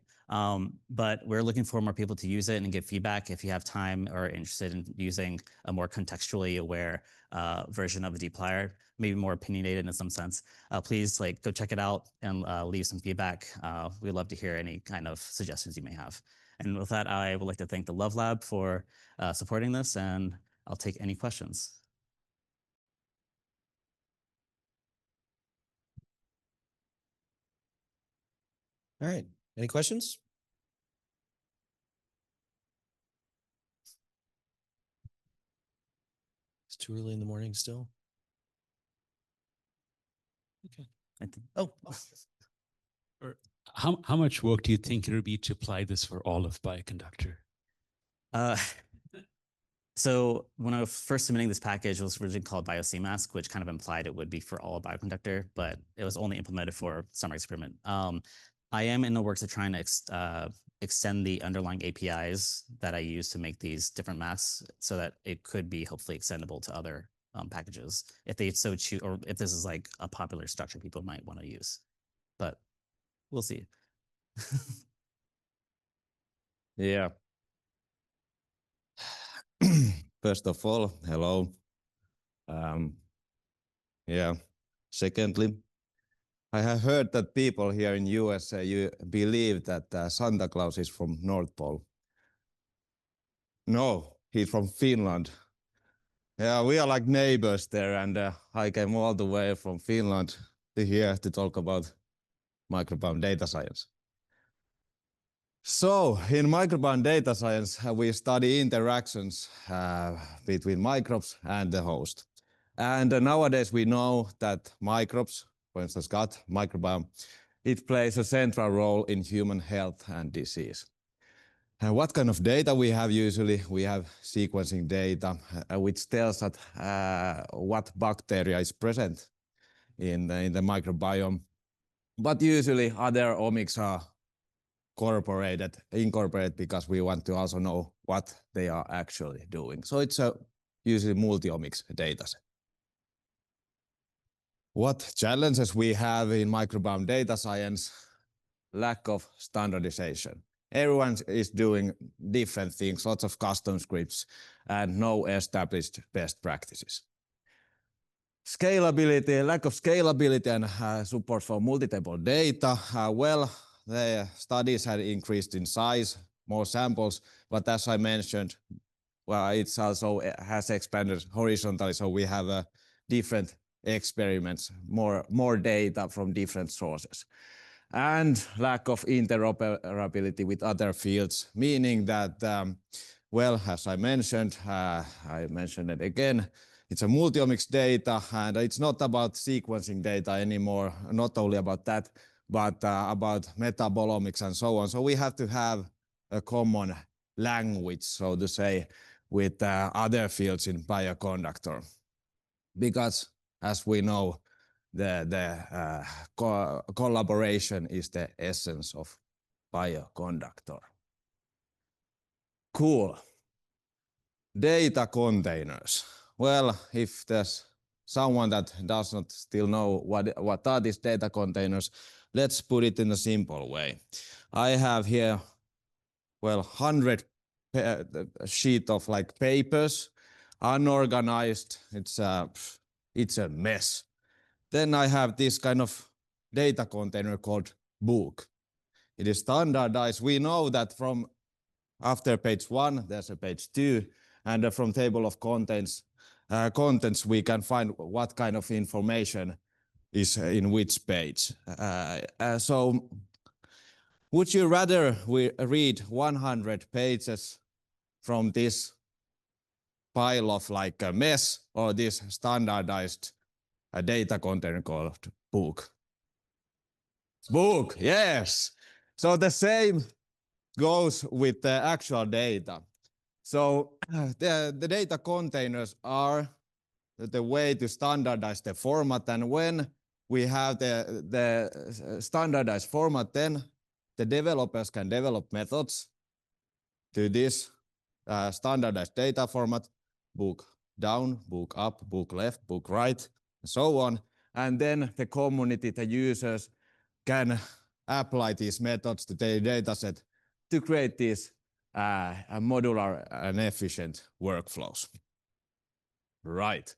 But we're looking for more people to use it and give feedback if you have time or interested in using a more contextually aware version of a dplyr, maybe more opinionated in some sense. Please go check it out and leave some feedback. We'd love to hear any kind of suggestions you may have. And with that, I would like to thank the Love Lab for supporting this, and I'll take any questions. All right. Any questions? too early in the morning still? Okay. I think, oh, How much work do you think it would be to apply this for all of Bioconductor? So when I was first submitting this package, it was originally called BioCMask, which kind of implied it would be for all of Bioconductor, but it was only implemented for SummarizedExperiment. I am in the works of trying to extend the underlying APIs that I use to make these different masks so that it could be hopefully extendable to other packages if they so choose, or if this is like a popular structure people might want to use. But we'll see. Yeah. First of all, hello. Yeah. Secondly, I have heard that people here in US you believe that Santa Claus is from North Pole. No, he's from Finland. Yeah, we are like neighbors there, and I came all the way from Finland to here to talk about microbiome data science. So in microbiome data science, we study interactions between microbes and the host. And nowadays we know that microbes, for instance, gut microbiome, it plays a central role in human health and disease. And what kind of data we have usually? We have sequencing data, which tells that what bacteria is present in the microbiome. But usually other omics are incorporated because we want to also know what they are actually doing. So it's a usually multi-omics data set. What challenges we have in microbiome data science? Lack of standardization. Everyone is doing different things, lots of custom scripts, and no established best practices. Scalability, lack of scalability and support for multi-table data. Well, the studies had increased in size, more samples, but as I mentioned, well, it's also has expanded horizontally, so we have different experiments, more data from different sources. And lack of interoperability with other fields, meaning that, well, as I mentioned it again, it's a multi-omics data, and it's not about sequencing data anymore, not only about that, but about metabolomics and so on. So we have to have a common language, so to say, with other fields in Bioconductor. Because, as we know, the collaboration is the essence of Bioconductor. Cool. Data containers. Well, if there's someone that does not still know what are these data containers, let's put it in a simple way. I have here, well, 100 sheet of like papers, unorganized. It's a mess. Then I have this kind of data container called book. It is standardized. We know that from after page 1, there's a page 2, and from table of contents we can find what kind of information is in which page. So would you rather we read 100 pages from this pile of like a mess, or this standardized data container called book? Book, yes. So the same goes with the actual data. So the data containers are the way to standardize the format, and when we have the standardized format, then the developers can develop methods to this standardized data format, book down, book up, book left, book right, and so on. And then the community, the users, can apply these methods to their dataset to create these modular and efficient workflows. Right.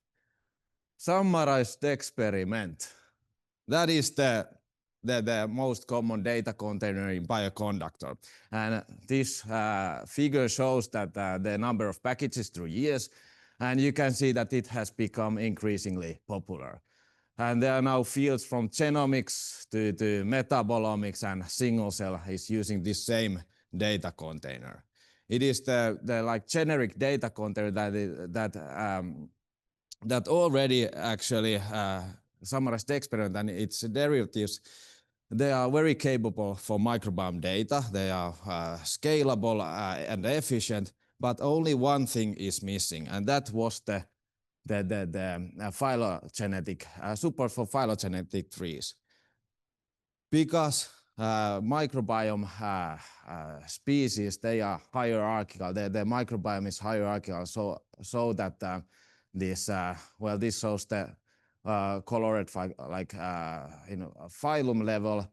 Summarized experiment. That is the most common data container in Bioconductor. And this figure shows that the number of packages through years, and you can see that it has become increasingly popular. And there are now fields from genomics to metabolomics, and single cell is using this same data container. It is the like generic data container that that already actually summarized experiment and its derivatives, they are very capable for microbiome data. They are scalable and efficient, but only one thing is missing, and that was the phylogenetic support for phylogenetic trees. Because microbiome species, they are hierarchical. The microbiome is hierarchical, so that this this shows the colored like phylum level.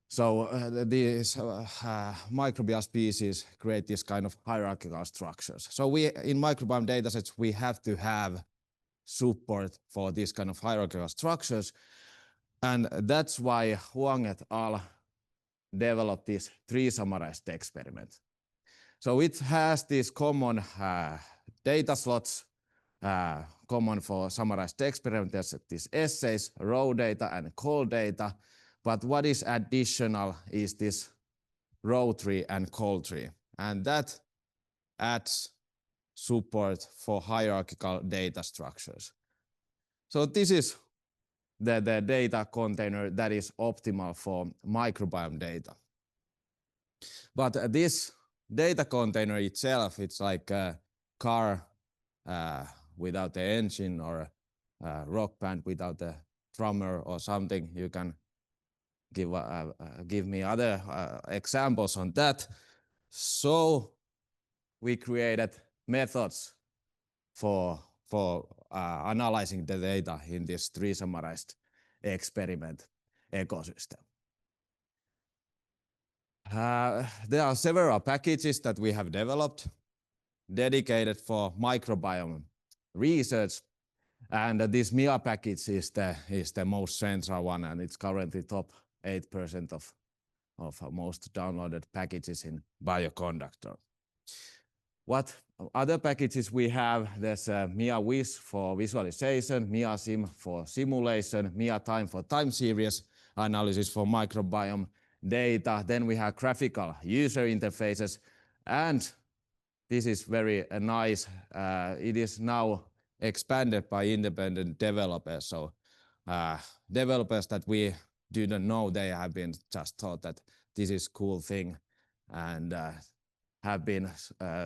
So these microbial species create this kind of hierarchical structures. So we in microbiome datasets we have to have support for this kind of hierarchical structures, and that's why Huang et al. Developed this tree summarized experiment. So it has these common data slots, common for summarized experiment. There's these essays, raw data, and cold data. But what is additional is this raw tree and cold tree, and that adds support for hierarchical data structures. So this is the data container that is optimal for microbiome data. But this data container itself, it's like a car without the engine, or a rock band without the drummer or something. You can give me other examples on that. So we created methods for analyzing the data in this tree summarized experiment ecosystem. There are several packages that we have developed dedicated for microbiome research, and this Miao package is the most central one, and it's currently top 8% of most downloaded packages in Bioconductor. What other packages we have? There's MiaVis for visualization, MiaSim for simulation, MiaTime for time series analysis for microbiome data. Then we have graphical user interfaces, and this is very nice. It is now expanded by independent developers. So developers that we didn't know, they have been just thought that this is cool thing, and have been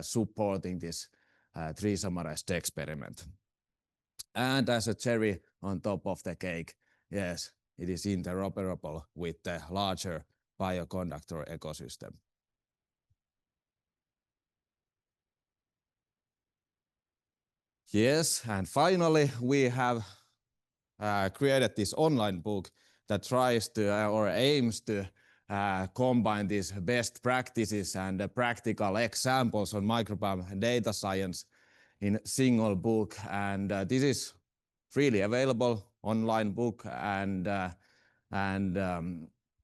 supporting this tree summarized experiment. And as a cherry on top of the cake, yes, it is interoperable with the larger Bioconductor ecosystem. Yes, and finally we have created this online book that tries to or aims to combine these best practices and practical examples on microbiome data science in a single book. And this is freely available online book, and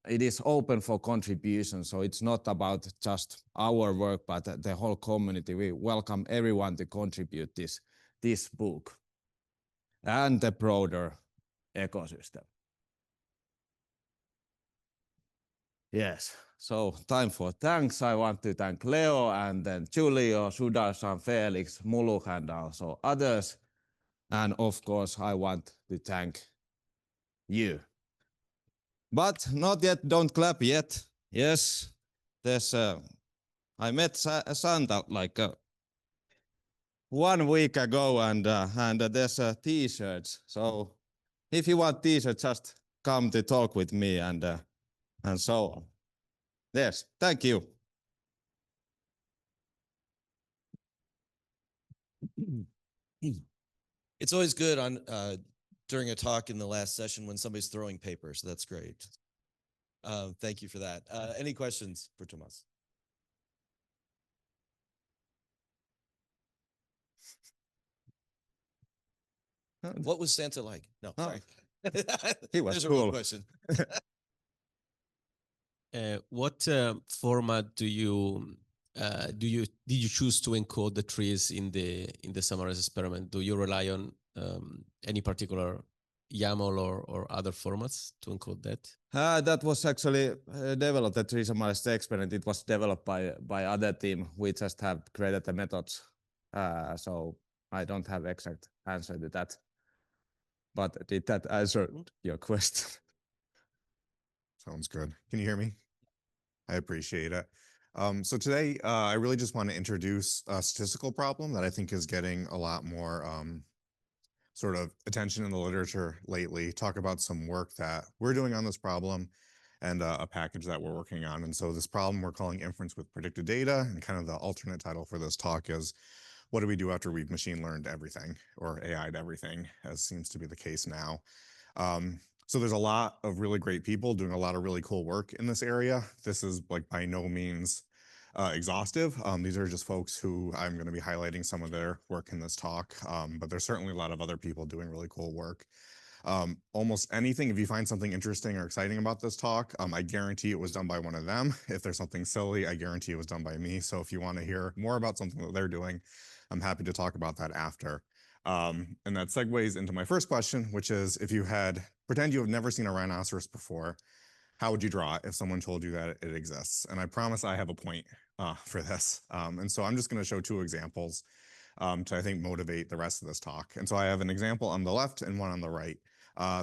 it is open for contribution. So it's not about just our work, but the whole community. We welcome everyone to contribute this book and the broader ecosystem. Yes, so time for thanks. I want to thank Leo, and then Julio, Sudarshan, Felix, Muluk, and also others. And of course, I want to thank you. But not yet, don't clap yet. Yes, there's I met Santa like 1 week ago, and there's t-shirts. So if you want t-shirts, just come to talk with me, and so on. Yes, thank you. It's always good on during a talk in the last session when somebody's throwing paper, so that's great. Thank you for that. Any questions for Tuomas? What was Santa like? No, sorry. He was There's a cool. real question. What format did you choose to encode the trees in the summarized experiment? Do you rely on any particular YAML or other formats to encode that? That was actually developed, the tree summarized experiment. It was developed by other team. We just have created the methods. So I don't have exact answer to that. But did that answer your question? Sounds good. Can you hear me? I appreciate it. So today, I really just want to introduce a statistical problem that I think is getting a lot more sort of attention in the literature lately, talk about some work that we're doing on this problem and a package that we're working on. And so this problem we're calling Inference with Predicted Data, and kind of the alternate title for this talk is, what do we do after we've machine learned everything or AI'd everything, as seems to be the case now? So there's a lot of really great people doing a lot of really cool work in this area. This is like by no means exhaustive. These are just folks who I'm going to be highlighting some of their work in this talk, but there's certainly a lot of other people doing really cool work. Almost anything, if you find something interesting or exciting about this talk, I guarantee it was done by one of them. If there's something silly, I guarantee it was done by me. So if you want to hear more about something that they're doing, I'm happy to talk about that after. And that segues into my first question, which is, if you had, pretend you have never seen a rhinoceros before, how would you draw it if someone told you that it exists? And I promise I have a point for this. And so I'm just going to show two examples to, I think, motivate the rest of this talk. And so I have an example on the left and one on the right.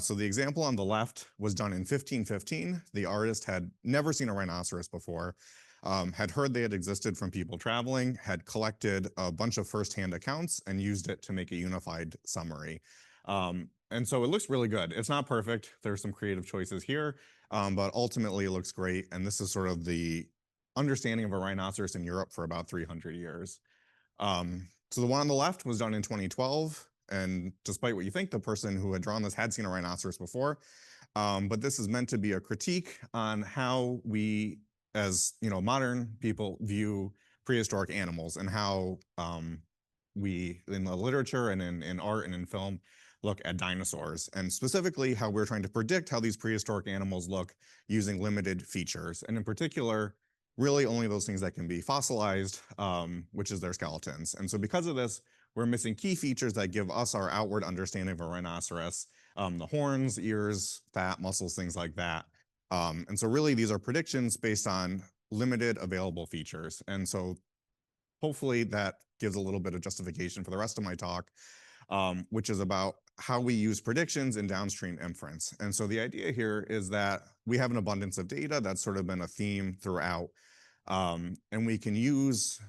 So the example on the left was done in 1515. The artist had never seen a rhinoceros before, had heard they had existed from people traveling, had collected a bunch of firsthand accounts and used it to make a unified summary. And so it looks really good. It's not perfect. There's some creative choices here, but ultimately it looks great. And this is sort of the understanding of a rhinoceros in Europe for about 300 years. So the one on the left was done in 2012. And despite what you think, the person who had drawn this had seen a rhinoceros before. But this is meant to be a critique on how we, as modern people, view prehistoric animals, and how we, in the literature and in art and in film, look at dinosaurs, and specifically how we're trying to predict how these prehistoric animals look using limited features, and in particular, really only those things that can be fossilized, which is their skeletons. And so because of this, we're missing key features that give us our outward understanding of a rhinoceros, the horns, ears, fat, muscles, things like that. And so really these are predictions based on limited available features. And so hopefully that gives a little bit of justification for the rest of my talk, which is about how we use predictions in downstream inference. And so the idea here is that we have an abundance of data. That's sort of been a theme throughout. And we can use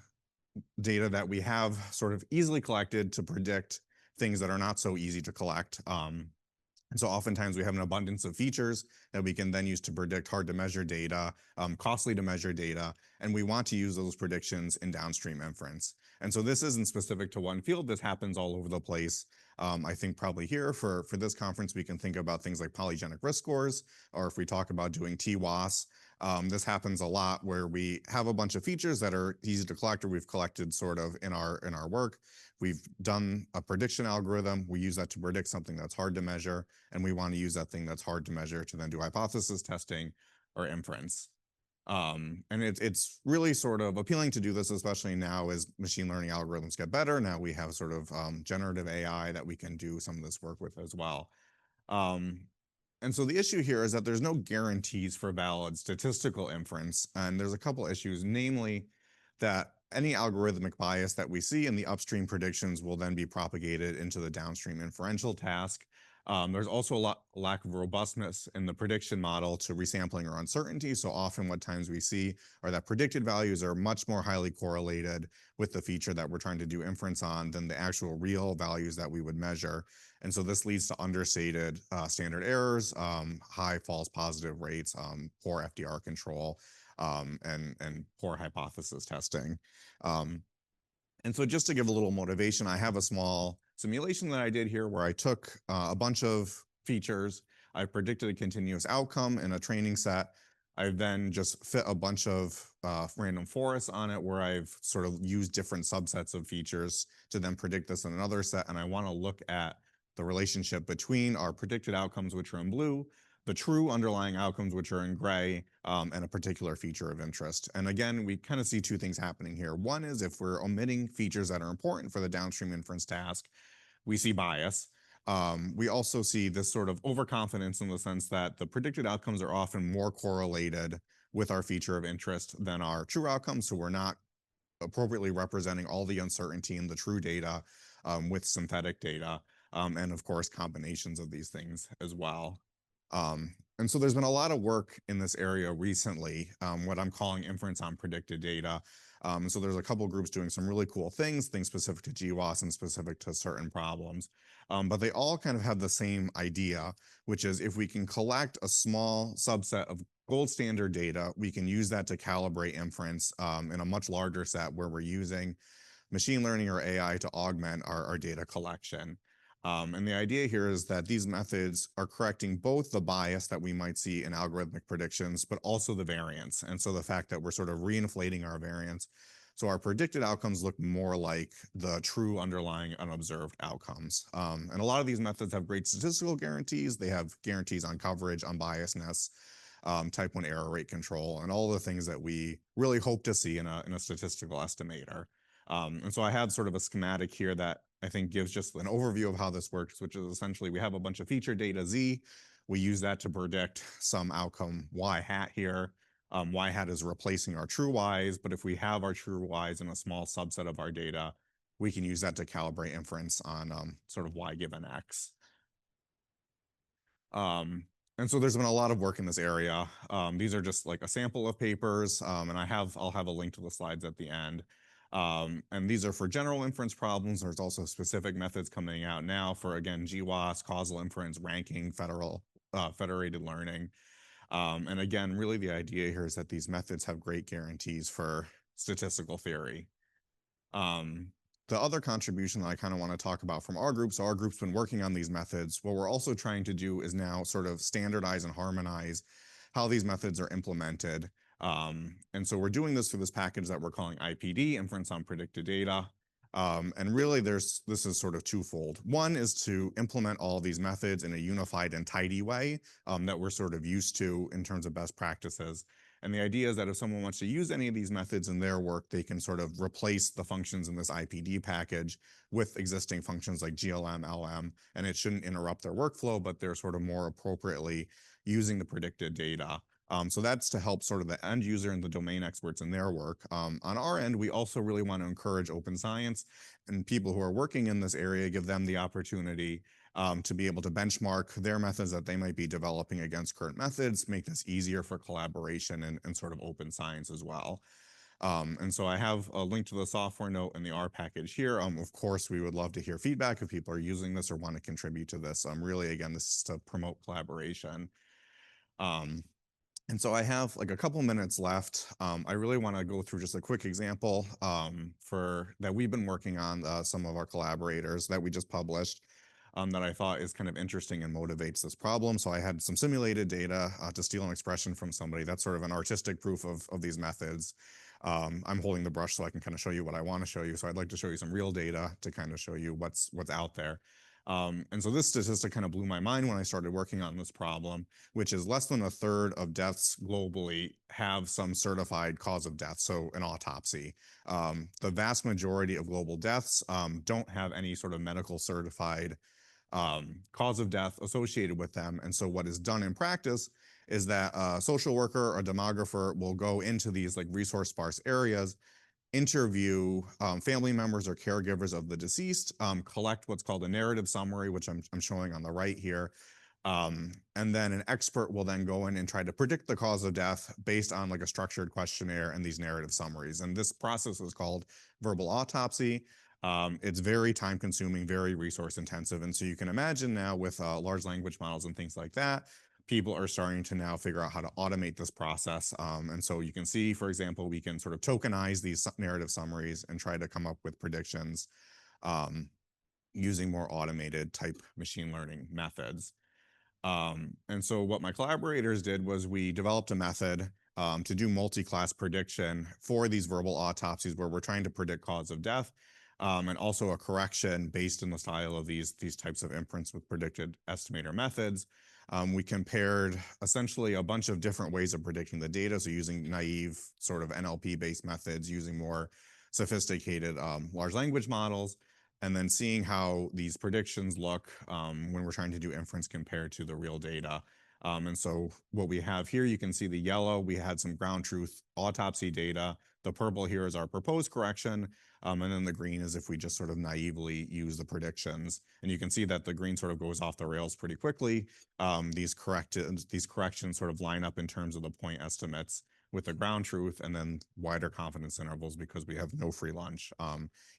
data that we have sort of easily collected to predict things that are not so easy to collect. And so oftentimes we have an abundance of features that we can then use to predict hard to measure data, costly to measure data, and we want to use those predictions in downstream inference. And so this isn't specific to one field. This happens all over the place. I think probably here for this conference, we can think about things like polygenic risk scores, or if we talk about doing TWAS, this happens a lot where we have a bunch of features that are easy to collect, or we've collected sort of in our work. We've done a prediction algorithm. We use that to predict something that's hard to measure, and we want to use that thing that's hard to measure to then do hypothesis testing or inference. And it's really sort of appealing to do this, especially now as machine learning algorithms get better. Now we have sort of generative AI that we can do some of this work with as well. And so the issue here is that there's no guarantees for valid statistical inference. And there's a couple issues, namely that any algorithmic bias that we see in the upstream predictions will then be propagated into the downstream inferential task. There's also a lack of robustness in the prediction model to resampling or uncertainty. So often what times we see are that predicted values are much more highly correlated with the feature that we're trying to do inference on than the actual real values that we would measure. And so this leads to understated standard errors, high false positive rates, poor FDR control, and poor hypothesis testing. And so just to give a little motivation, I have a small simulation that I did here where I took a bunch of features. I predicted a continuous outcome in a training set. I've then just fit a bunch of random forests on it where I've sort of used different subsets of features to then predict this in another set. And I want to look at the relationship between our predicted outcomes, which are in blue, the true underlying outcomes, which are in gray, and a particular feature of interest. And again, we kind of see two things happening here. One is if we're omitting features that are important for the downstream inference task, we see bias. We also see this sort of overconfidence in the sense that the predicted outcomes are often more correlated with our feature of interest than our true outcomes. So we're not appropriately representing all the uncertainty in the true data with synthetic data. and of course, combinations of these things as well. And so there's been a lot of work in this area recently, what I'm calling inference on predicted data. So there's a couple groups doing some really cool things specific to GWAS and specific to certain problems. But they all kind of have the same idea, which is if we can collect a small subset of gold standard data, we can use that to calibrate inference in a much larger set where we're using machine learning or AI to augment our data collection. And the idea here is that these methods are correcting both the bias that we might see in algorithmic predictions, but also the variance. And so the fact that we're sort of reinflating our variance. So our predicted outcomes look more like the true underlying unobserved outcomes. And a lot of these methods have great statistical guarantees. They have guarantees on coverage, unbiasedness, type 1 error rate control, and all the things that we really hope to see in a statistical estimator. And so I have sort of a schematic here that I think gives just an overview of how this works, which is essentially we have a bunch of feature data Z. We use that to predict some outcome Y hat here. Y hat is replacing our true Ys, but if we have our true Ys in a small subset of our data, we can use that to calibrate inference on sort of Y given X. And so there's been a lot of work in this area. These are just like a sample of papers, and I'll have a link to the slides at the end. And these are for general inference problems. There's also specific methods coming out now for, again, GWAS, causal inference, ranking, federated learning. And again, really the idea here is that these methods have great guarantees for statistical theory. The other contribution that I kind of want to talk about from our group, so our group's been working on these methods. What we're also trying to do is now sort of standardize and harmonize how these methods are implemented. And so we're doing this through this package that we're calling IPD, Inference on Predicted Data. And really this is sort of twofold. One is to implement all these methods in a unified and tidy way that we're sort of used to in terms of best practices. And the idea is that if someone wants to use any of these methods in their work, they can sort of replace the functions in this IPD package with existing functions like GLM, LM, and it shouldn't interrupt their workflow, but they're sort of more appropriately using the predicted data. So that's to help sort of the end user and the domain experts in their work. On our end, we also really want to encourage open science and people who are working in this area, give them the opportunity to be able to benchmark their methods that they might be developing against current methods, make this easier for collaboration and sort of open science as well. And so I have a link to the software note in the R package here. Of course, we would love to hear feedback if people are using this or want to contribute to this. Really, again, this is to promote collaboration. And so I have like a couple minutes left. I really want to go through just a quick example that we've been working on, some of our collaborators that we just published that I thought is kind of interesting and motivates this problem. So I had some simulated data to steal an expression from somebody. That's sort of an artistic proof of these methods. I'm holding the brush so I can kind of show you what I want to show you. So I'd like to show you some real data to kind of show you what's out there. And so this statistic kind of blew my mind when I started working on this problem, which is less than a third of deaths globally have some certified cause of death, so an autopsy. The vast majority of global deaths don't have any sort of medical certified cause of death associated with them. And so what is done in practice is that a social worker or a demographer will go into these like resource sparse areas, interview family members or caregivers of the deceased, collect what's called a narrative summary, which I'm showing on the right here. And then an expert will then go in and try to predict the cause of death based on like a structured questionnaire and these narrative summaries. And this process is called verbal autopsy. It's very time consuming, very resource intensive. And so you can imagine now with large language models and things like that, people are starting to now figure out how to automate this process. And so you can see, for example, we can sort of tokenize these narrative summaries and try to come up with predictions using more automated type machine learning methods. And so what my collaborators did was we developed a method to do multi-class prediction for these verbal autopsies where we're trying to predict cause of death. And also a correction based in the style of these types of inference with predicted estimator methods. We compared essentially a bunch of different ways of predicting the data. So using naive sort of NLP-based methods, using more sophisticated large language models, and then seeing how these predictions look when we're trying to do inference compared to the real data. And so what we have here, you can see the yellow, we had some ground truth autopsy data. The purple here is our proposed correction, and then the green is if we just sort of naively use the predictions. And you can see that the green sort of goes off the rails pretty quickly. These corrections sort of line up in terms of the point estimates with the ground truth, and then wider confidence intervals because we have no free lunch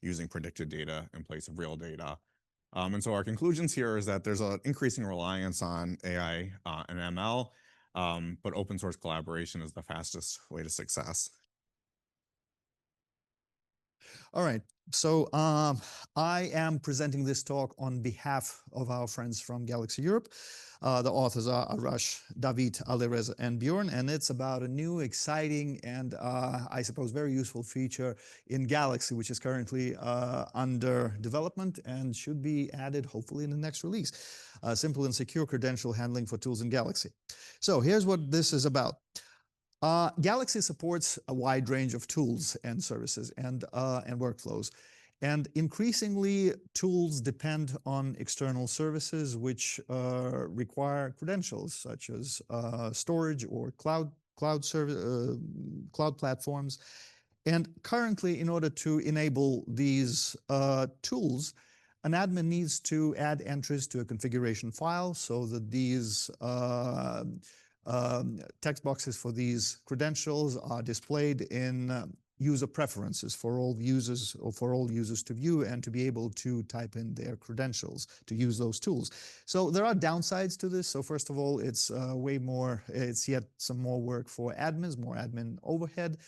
using predicted data in place of real data. And so our conclusions here is that there's an increasing reliance on AI and ML, but open source collaboration is the fastest way to success. All right, so I am presenting this talk on behalf of our friends from Galaxy Europe. The authors are Arash, David, Alireza, and Bjorn, and it's about a new, exciting, and I suppose very useful feature in Galaxy, which is currently under development and should be added hopefully in the next release. Simple and secure credential handling for tools in Galaxy. So here's what this is about. Galaxy supports a wide range of tools and services and workflows. And increasingly, tools depend on external services which require credentials, such as storage or cloud platforms. And currently, in order to enable these tools, an admin needs to add entries to a configuration file so that these text boxes for these credentials are displayed in user preferences for all users or for all users to view and to be able to type in their credentials to use those tools. So there are downsides to this. So first of all, it's it's yet some more work for admins, more admin overhead.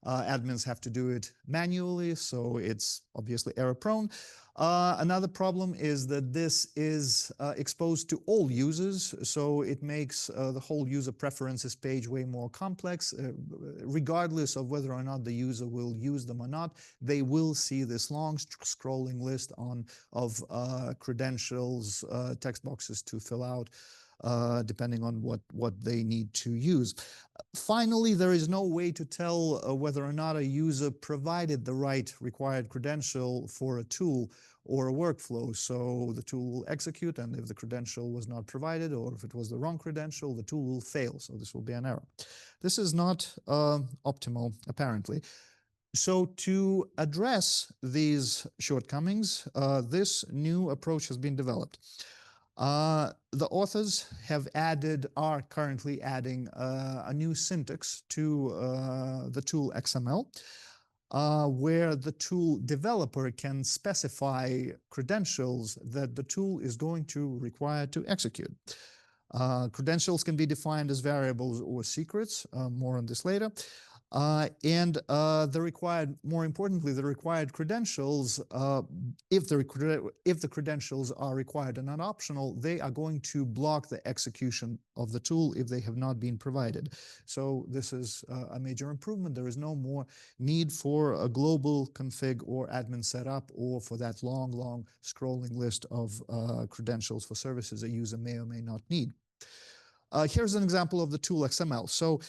Admins have to do it manually, so it's obviously error prone. Another problem is that this is exposed to all users, so it makes the whole user preferences page way more complex. Regardless of whether or not the user will use them or not, they will see this long scrolling list of credentials, text boxes to fill out, depending on what they need to use. Finally, there is no way to tell whether or not a user provided the right required credential for a tool or a workflow. So the tool will execute, and if the credential was not provided or if it was the wrong credential, the tool will fail. So this will be an error. This is not optimal, apparently. So to address these shortcomings, this new approach has been developed. The authors are currently adding a new syntax to the tool XML, where the tool developer can specify credentials that the tool is going to require to execute. Credentials can be defined as variables or secrets, more on this later. More importantly, the required credentials, if the credentials are required and not optional, they are going to block the execution of the tool if they have not been provided. So this is a major improvement. There is no more need for a global config or admin setup or for that long scrolling list of credentials for services a user may or may not need. Here's an example of the tool XML. So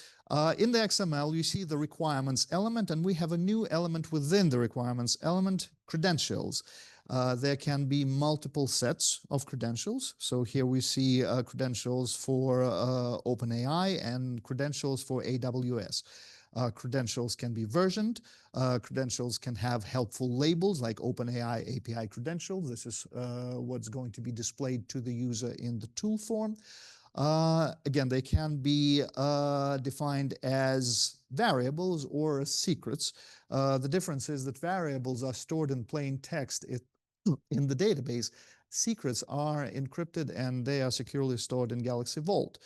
in the XML, you see the requirements element, and we have a new element within the requirements element, credentials. There can be multiple sets of credentials. So here we see credentials for OpenAI and credentials for AWS. Credentials can be versioned. Credentials can have helpful labels like OpenAI API credential. This is what's going to be displayed to the user in the tool form. Again, they can be defined as variables or as secrets. The difference is that variables are stored in plain text in the database. Secrets are encrypted and they are securely stored in Galaxy Vault.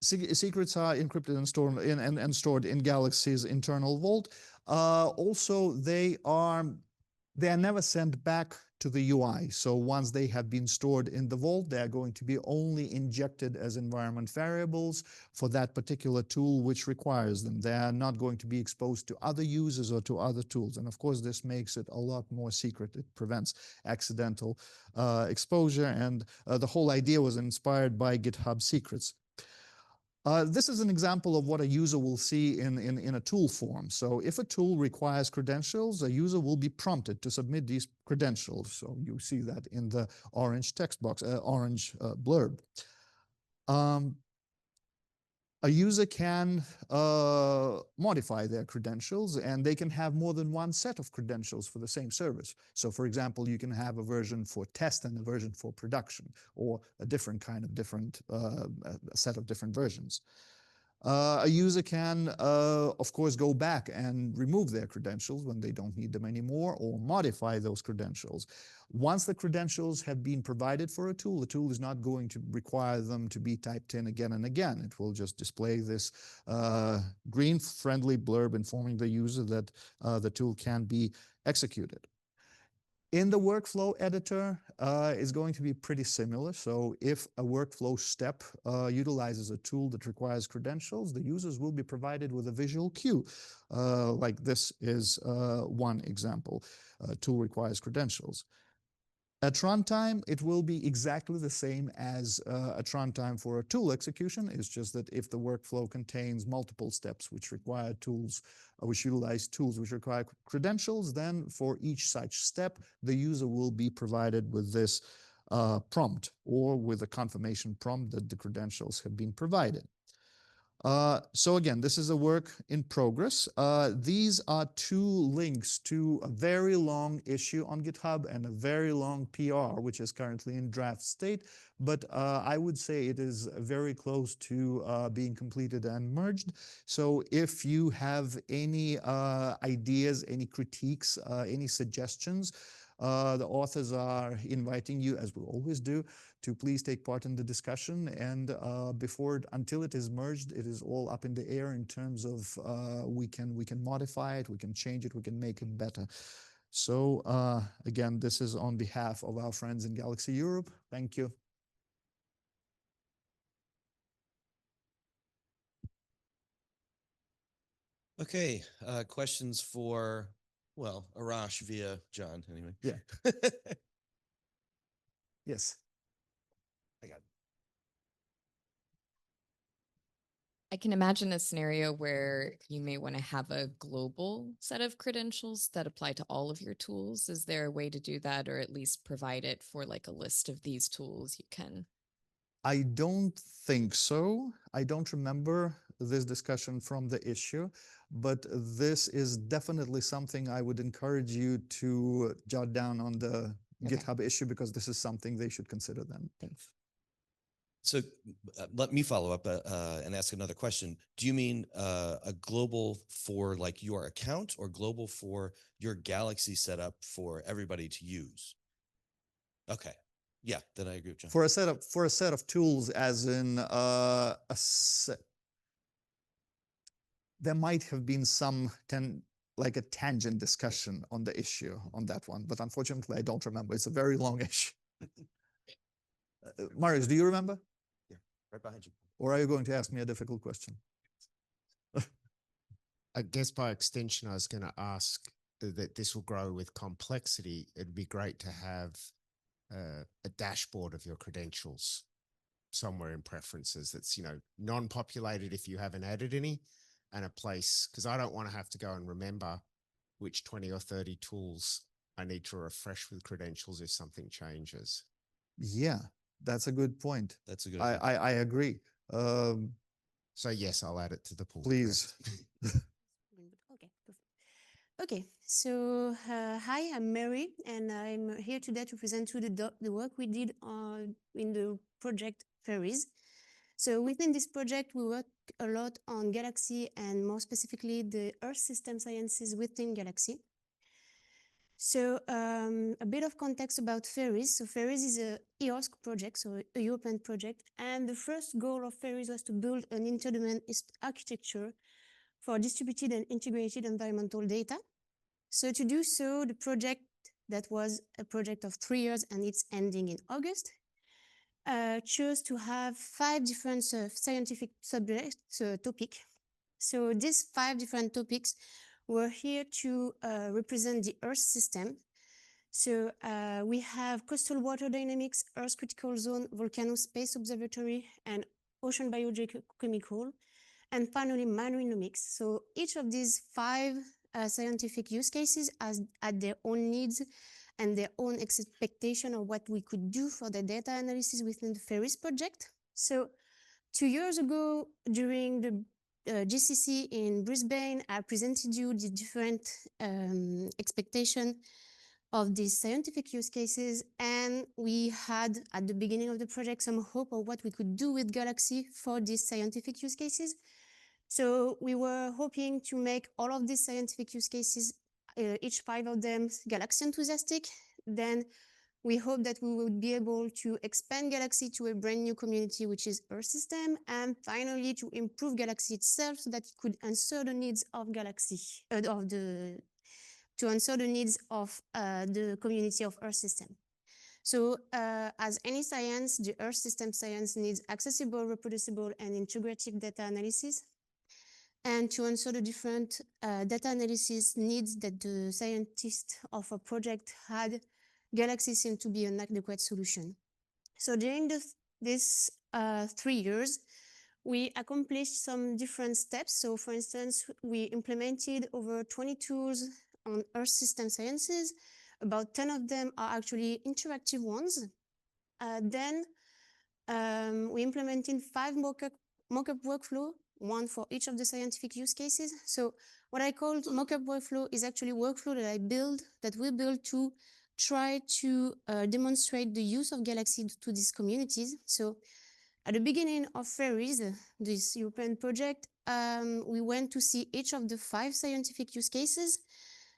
Secrets are encrypted and stored in Galaxy's internal vault. Also, they are never sent back to the UI. So once they have been stored in the vault, they are going to be only injected as environment variables for that particular tool which requires them. They are not going to be exposed to other users or to other tools. And of course, this makes it a lot more secret. It prevents accidental exposure. And the whole idea was inspired by GitHub Secrets. This is an example of what a user will see in a tool form. So if a tool requires credentials, a user will be prompted to submit these credentials. So you see that in the orange text box, orange blurb. A user can modify their credentials, and they can have more than one set of credentials for the same service. So for example, you can have a version for test and a version for production, or a different kind of a set of different versions. A user can, of course, go back and remove their credentials when they don't need them anymore, or modify those credentials. Once the credentials have been provided for a tool, the tool is not going to require them to be typed in again and again. It will just display this green friendly blurb informing the user that the tool can be executed. In the workflow editor, is going to be pretty similar. So if a workflow step utilizes a tool that requires credentials, the users will be provided with a visual cue. Like this is one example. Tool requires credentials. At runtime, it will be exactly the same as at runtime for a tool execution. It's just that if the workflow contains multiple steps which require tools, which utilize tools which require credentials, then for each such step, the user will be provided with this prompt, or with a confirmation prompt that the credentials have been provided. So again, this is a work in progress. These are two links to a very long issue on GitHub and a very long PR, which is currently in draft state. But I would say it is very close to being completed and merged. So if you have any ideas, any critiques, any suggestions, the authors are inviting you, as we always do, to please take part in the discussion. And until it is merged, it is all up in the air in terms of we can modify it, we can change it, we can make it better. So again, this is on behalf of our friends in Galaxy Europe. Thank you. Okay, questions for, well, Arash via John, anyway. Yeah. Yes. I got it. I can imagine a scenario where you may want to have a global set of credentials that apply to all of your tools. Is there a way to do that, or at least provide it for like a list of these tools you can? I don't think so. I don't remember this discussion from the issue, but this is definitely something I would encourage you to jot down on the GitHub issue, because this is something they should consider then. Thanks. So let me follow up and ask another question. Do you mean a global for like your account, or global for your Galaxy setup for everybody to use? Okay. Yeah, then I agree with John. For a set of tools, as in there might have been like a tangent discussion on the issue on that one, but unfortunately I don't remember. It's a very long issue. Marius, do you remember? Yeah, right behind you. Or are you going to ask me a difficult question? I guess by extension, I was going to ask that this will grow with complexity. It'd be great to have a dashboard of your credentials somewhere in preferences that's, non-populated if you haven't added any, and a place, because I don't want to have to go and remember which 20 or 30 tools I need to refresh with credentials if something changes. Yeah, that's a good point. That's a good idea. I agree. So yes, I'll add it to the pool. Please. Okay, so hi, I'm Mary, and I'm here today to present to the work we did in the project Ferries. So within this project, we work a lot on Galaxy, and more specifically, the Earth system sciences within Galaxy. So a bit of context about Ferries. So Ferries is a EOSC project, so a European project, and the first goal of Ferries was to build an interdomain architecture for distributed and integrated environmental data. So to do so, the project, that was a project of 3 years and it's ending in August, chose to have 5 different scientific subjects, topics. So these 5 different topics were here to represent the Earth system. So we have coastal water dynamics, Earth critical zone, volcano space observatory, and ocean biogeochemical, and finally marinomics. So each of these 5 scientific use cases had their own needs and their own expectation of what we could do for the data analysis within the Ferries project. So 2 years ago, during the GCC in Brisbane, I presented you the different expectation of these scientific use cases, and we had at the beginning of the project some hope of what we could do with Galaxy for these scientific use cases. So we were hoping to make all of these scientific use cases, each 5 of them, Galaxy enthusiastic. Then we hope that we would be able to expand Galaxy to a brand new community, which is Earth system, and finally to improve Galaxy itself so that it could answer the needs of Galaxy, to answer the needs of the community of Earth system. So as any science, the Earth system science needs accessible, reproducible, and integrative data analysis. And to answer the different data analysis needs that the scientists of a project had, Galaxy seemed to be an adequate solution. So during this 3 years, we accomplished some different steps. So for instance, we implemented over 20 tools on Earth system sciences. About 10 of them are actually interactive ones. Then we implemented 5 mock-up workflow, one for each of the scientific use cases. So what I call mock-up workflow is actually workflow that we build to try to demonstrate the use of Galaxy to these communities. So at the beginning of Fairies, this European project, we went to see each of the 5 scientific use cases,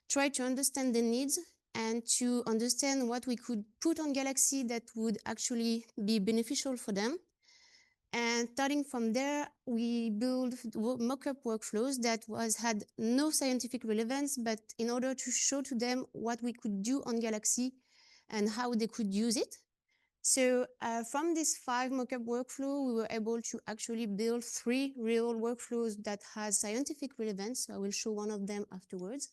try to understand the needs, and to understand what we could put on Galaxy that would actually be beneficial for them. And starting from there, we built mock-up workflows that had no scientific relevance, but in order to show to them what we could do on Galaxy and how they could use it. So from these 5 mock-up workflows, we were able to actually build 3 real workflows that has scientific relevance. So I will show one of them afterwards.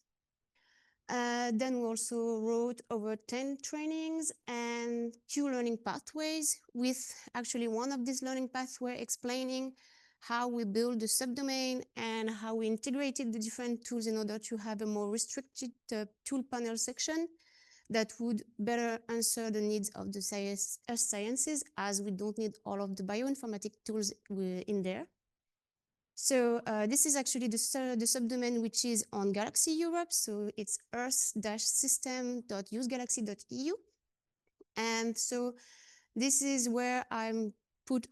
Then we also wrote over 10 trainings and 2 learning pathways, with actually one of these learning pathways explaining how we build the subdomain and how we integrated the different tools in order to have a more restricted tool panel section that would better answer the needs of the sciences, as we don't need all of the bioinformatic tools in there. So this is actually the subdomain which is on Galaxy Europe. So it's earth-system.usegalaxy.eu. And so this is where I put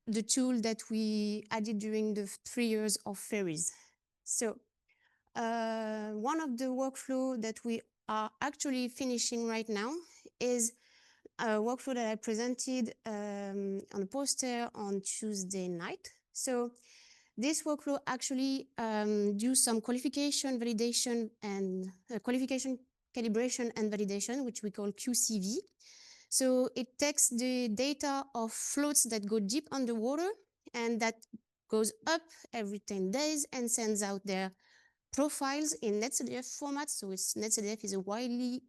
the tool that we added during the 3 years of Fairies. So one of the workflow that we are actually finishing right now is a workflow that I presented on a poster on Tuesday night. So this workflow actually do some qualification, validation, and qualification, calibration, and validation, which we call QCV. So it takes the data of floats that go deep underwater and that goes up every 10 days and sends out their profiles in NetCDF format. So NetCDF is a widely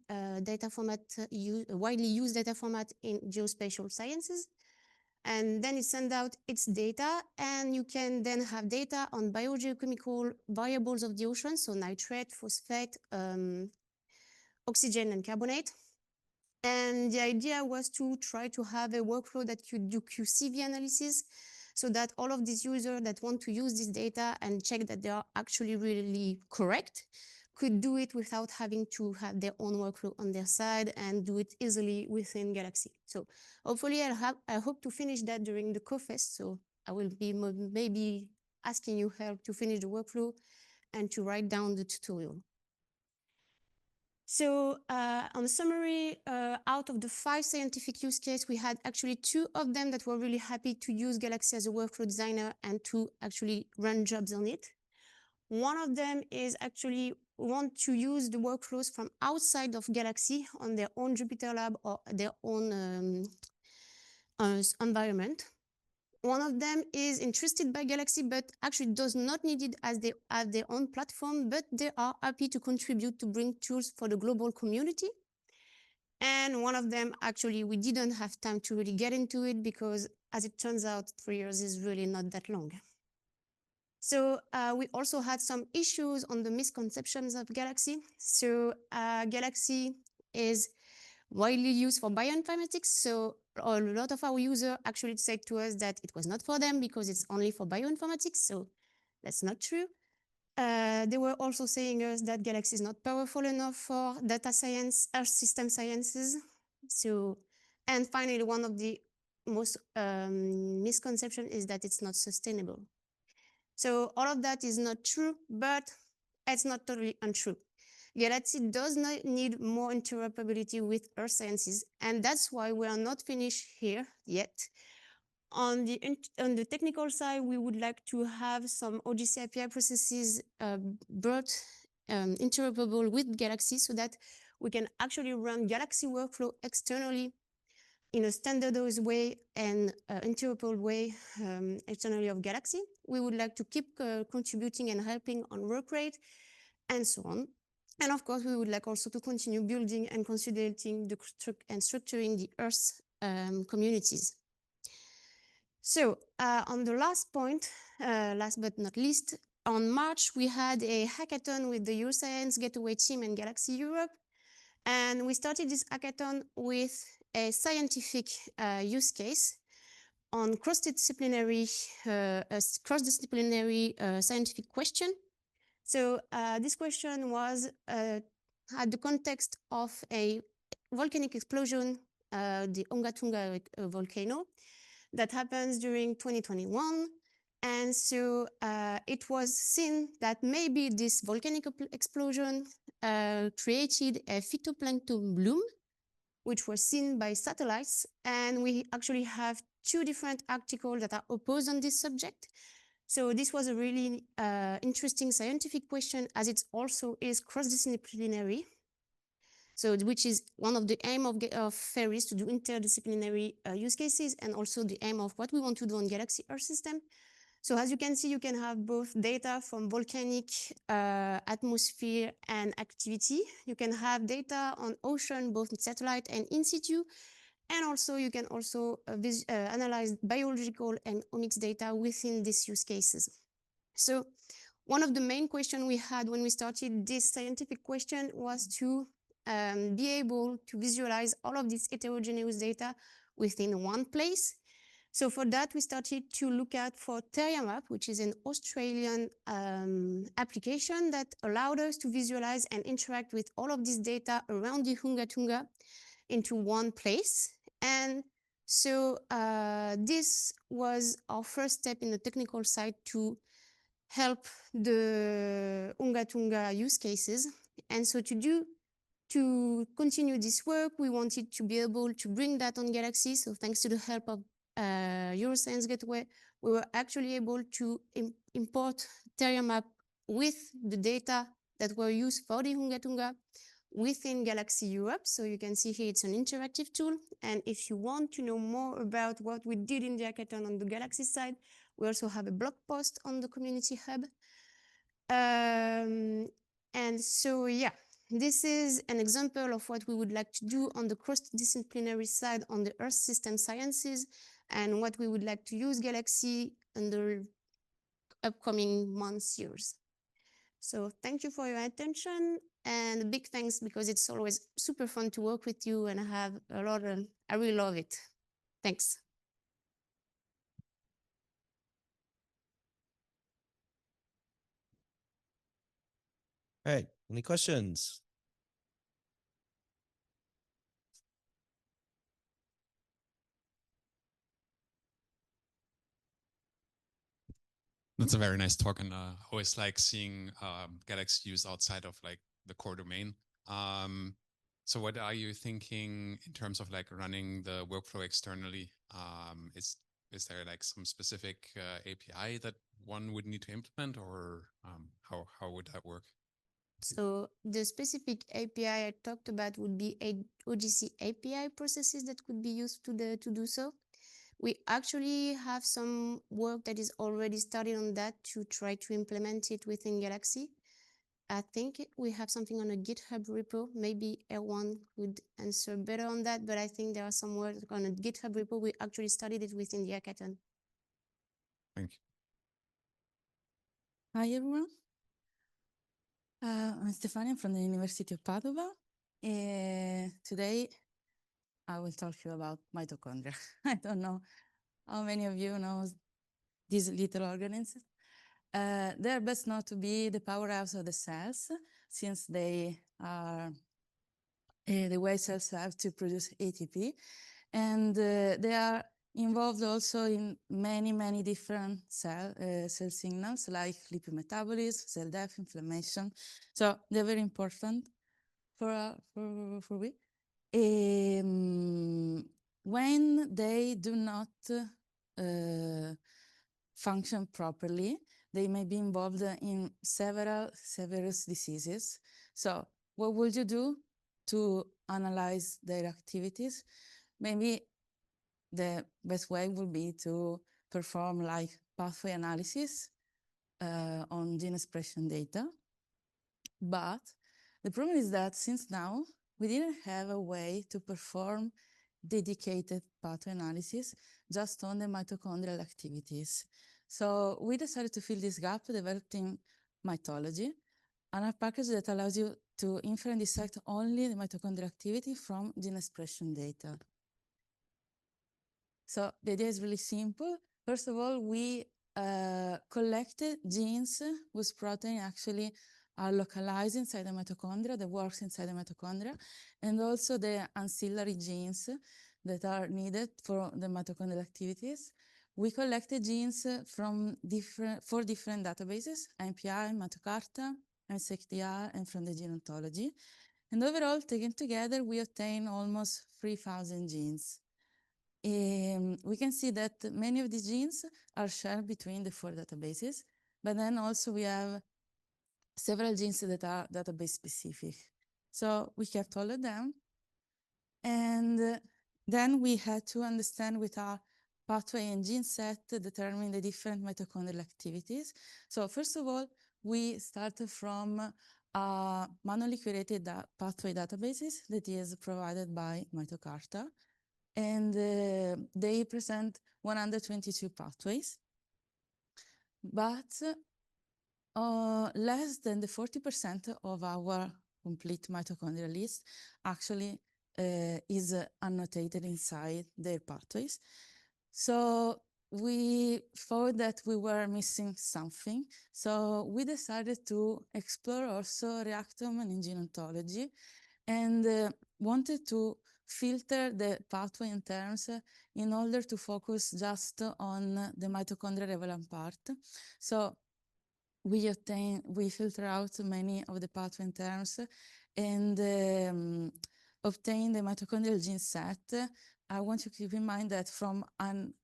widely used data format in geospatial sciences. And then it sends out its data, and you can then have data on biogeochemical variables of the ocean, so nitrate, phosphate, oxygen, and carbonate. And the idea was to try to have a workflow that could do QCV analysis, so that all of these users that want to use this data and check that they are actually really correct could do it without having to have their own workflow on their side and do it easily within Galaxy. So hopefully I hope to finish that during the CoFest. So I will be maybe asking you help to finish the workflow and to write down the tutorial. So on the summary, out of the 5 scientific use cases, we had actually 2 of them that were really happy to use Galaxy as a workflow designer and to actually run jobs on it. One of them is actually want to use the workflows from outside of Galaxy on their own Jupyter Lab or their own environment. One of them is interested by Galaxy, but actually does not need it as they have their own platform, but they are happy to contribute to bring tools for the global community. And one of them, actually, we didn't have time to really get into it because, as it turns out, 3 years is really not that long. So we also had some issues on the misconceptions of Galaxy. So Galaxy is widely used for bioinformatics. So a lot of our users actually said to us that it was not for them because it's only for bioinformatics. So that's not true. They were also saying us that Galaxy is not powerful enough for data science, Earth system sciences. So, and finally, one of the most misconception is that it's not sustainable. So all of that is not true, but it's not totally untrue. Galaxy does not need more interoperability with Earth sciences, and that's why we are not finished here yet. On the technical side, we would like to have some OGC API processes brought interoperable with Galaxy so that we can actually run Galaxy workflow externally in a standardized way and interoperable way externally of Galaxy. We would like to keep contributing and helping on work rate and so on. And of course, we would like also to continue building and consolidating and structuring the Earth communities. So on the last point, last but not least, on March, we had a hackathon with the Euroscience Gateway team and Galaxy Europe. And we started this hackathon with a scientific use case on cross-disciplinary scientific question. So this question was had the context of a volcanic explosion, the Ungatunga volcano, that happens during 2021. And so it was seen that maybe this volcanic explosion created a phytoplankton bloom, which was seen by satellites. And we actually have two different articles that are opposed on this subject. So this was a really interesting scientific question, as it also is cross-disciplinary. So which is one of the aim of FAIRIES, to do interdisciplinary use cases, and also the aim of what we want to do on Galaxy Earth system. So as you can see, you can have both data from volcanic atmosphere and activity. You can have data on ocean, both satellite and in situ. And also you can also analyze biological and omics data within these use cases. So one of the main questions we had when we started this scientific question was to be able to visualize all of this heterogeneous data within one place. So for that, we started to look at for TerraMap, which is an Australian application that allowed us to visualize and interact with all of this data around the Hungatunga into one place. And so this was our first step in the technical side to help the Hungatunga use cases. And so to continue this work, we wanted to be able to bring that on Galaxy. So thanks to the help of Euroscience Gateway, we were actually able to import TerraMap with the data that were used for the Hungatunga within Galaxy Europe. So you can see here it's an interactive tool. And if you want to know more about what we did in the hackathon on the Galaxy side, we also have a blog post on the community hub. And so, yeah, this is an example of what we would like to do on the cross-disciplinary side on the Earth system sciences, and what we would like to use Galaxy in the upcoming months, years. So thank you for your attention, and a big thanks, because it's always super fun to work with you, and I really love it. Thanks. All right, any questions? That's a very nice talk, and always like seeing Galaxy used outside of like the core domain. So what are you thinking in terms of like running the workflow externally? Is there like some specific API that one would need to implement, or how would that work? So the specific API I talked about would be OGC API processes that could be used to do so. We actually have some work that is already started on that to try to implement it within Galaxy. I think we have something on a GitHub repo. Maybe Awan could answer better on that, but I think there are some work on a GitHub repo. We actually studied it within the hackathon. Thank you. Hi, everyone. I'm Stefania from the University of Padova. Today, I will talk to you about mitochondria. I don't know how many of you know these little organisms. They're best known to be the powerhouse of the cells, since they are the way cells have to produce ATP. And they are involved also in many different cell signals like lipid metabolism, cell death, inflammation. So they're very important for we. When they do not function properly, they may be involved in several serious diseases. So what would you do to analyze their activities? Maybe the best way would be to perform like pathway analysis on gene expression data. But the problem is that since now we didn't have a way to perform dedicated pathway analysis just on the mitochondrial activities. So we decided to fill this gap developing mitology, a package that allows you to infer and dissect only the mitochondrial activity from gene expression data. So the idea is really simple. First of all, we collected genes whose protein actually are localized inside the mitochondria, that works inside the mitochondria, and also the ancillary genes that are needed for the mitochondrial activities. We collected genes from four different databases, MPI, Mitocarta, MSecDR, and from the gene ontology. And overall, taken together, we obtained almost 3,000 genes. We can see that many of these genes are shared between the four databases, but then also we have several genes that are database specific. So we kept all of them. And then we had to understand with our pathway and gene set to determine the different mitochondrial activities. So first of all, we started from manually curated pathway databases that is provided by Mitocarta. And they present 122 pathways. But less than the 40% of our complete mitochondrial list actually is annotated inside their pathways. So we thought that we were missing something. So we decided to explore also reactome and gene ontology, and wanted to filter the pathway in terms in order to focus just on the mitochondrial relevant part. So we filter out many of the pathway in terms and obtain the mitochondrial gene set. I want you to keep in mind that from an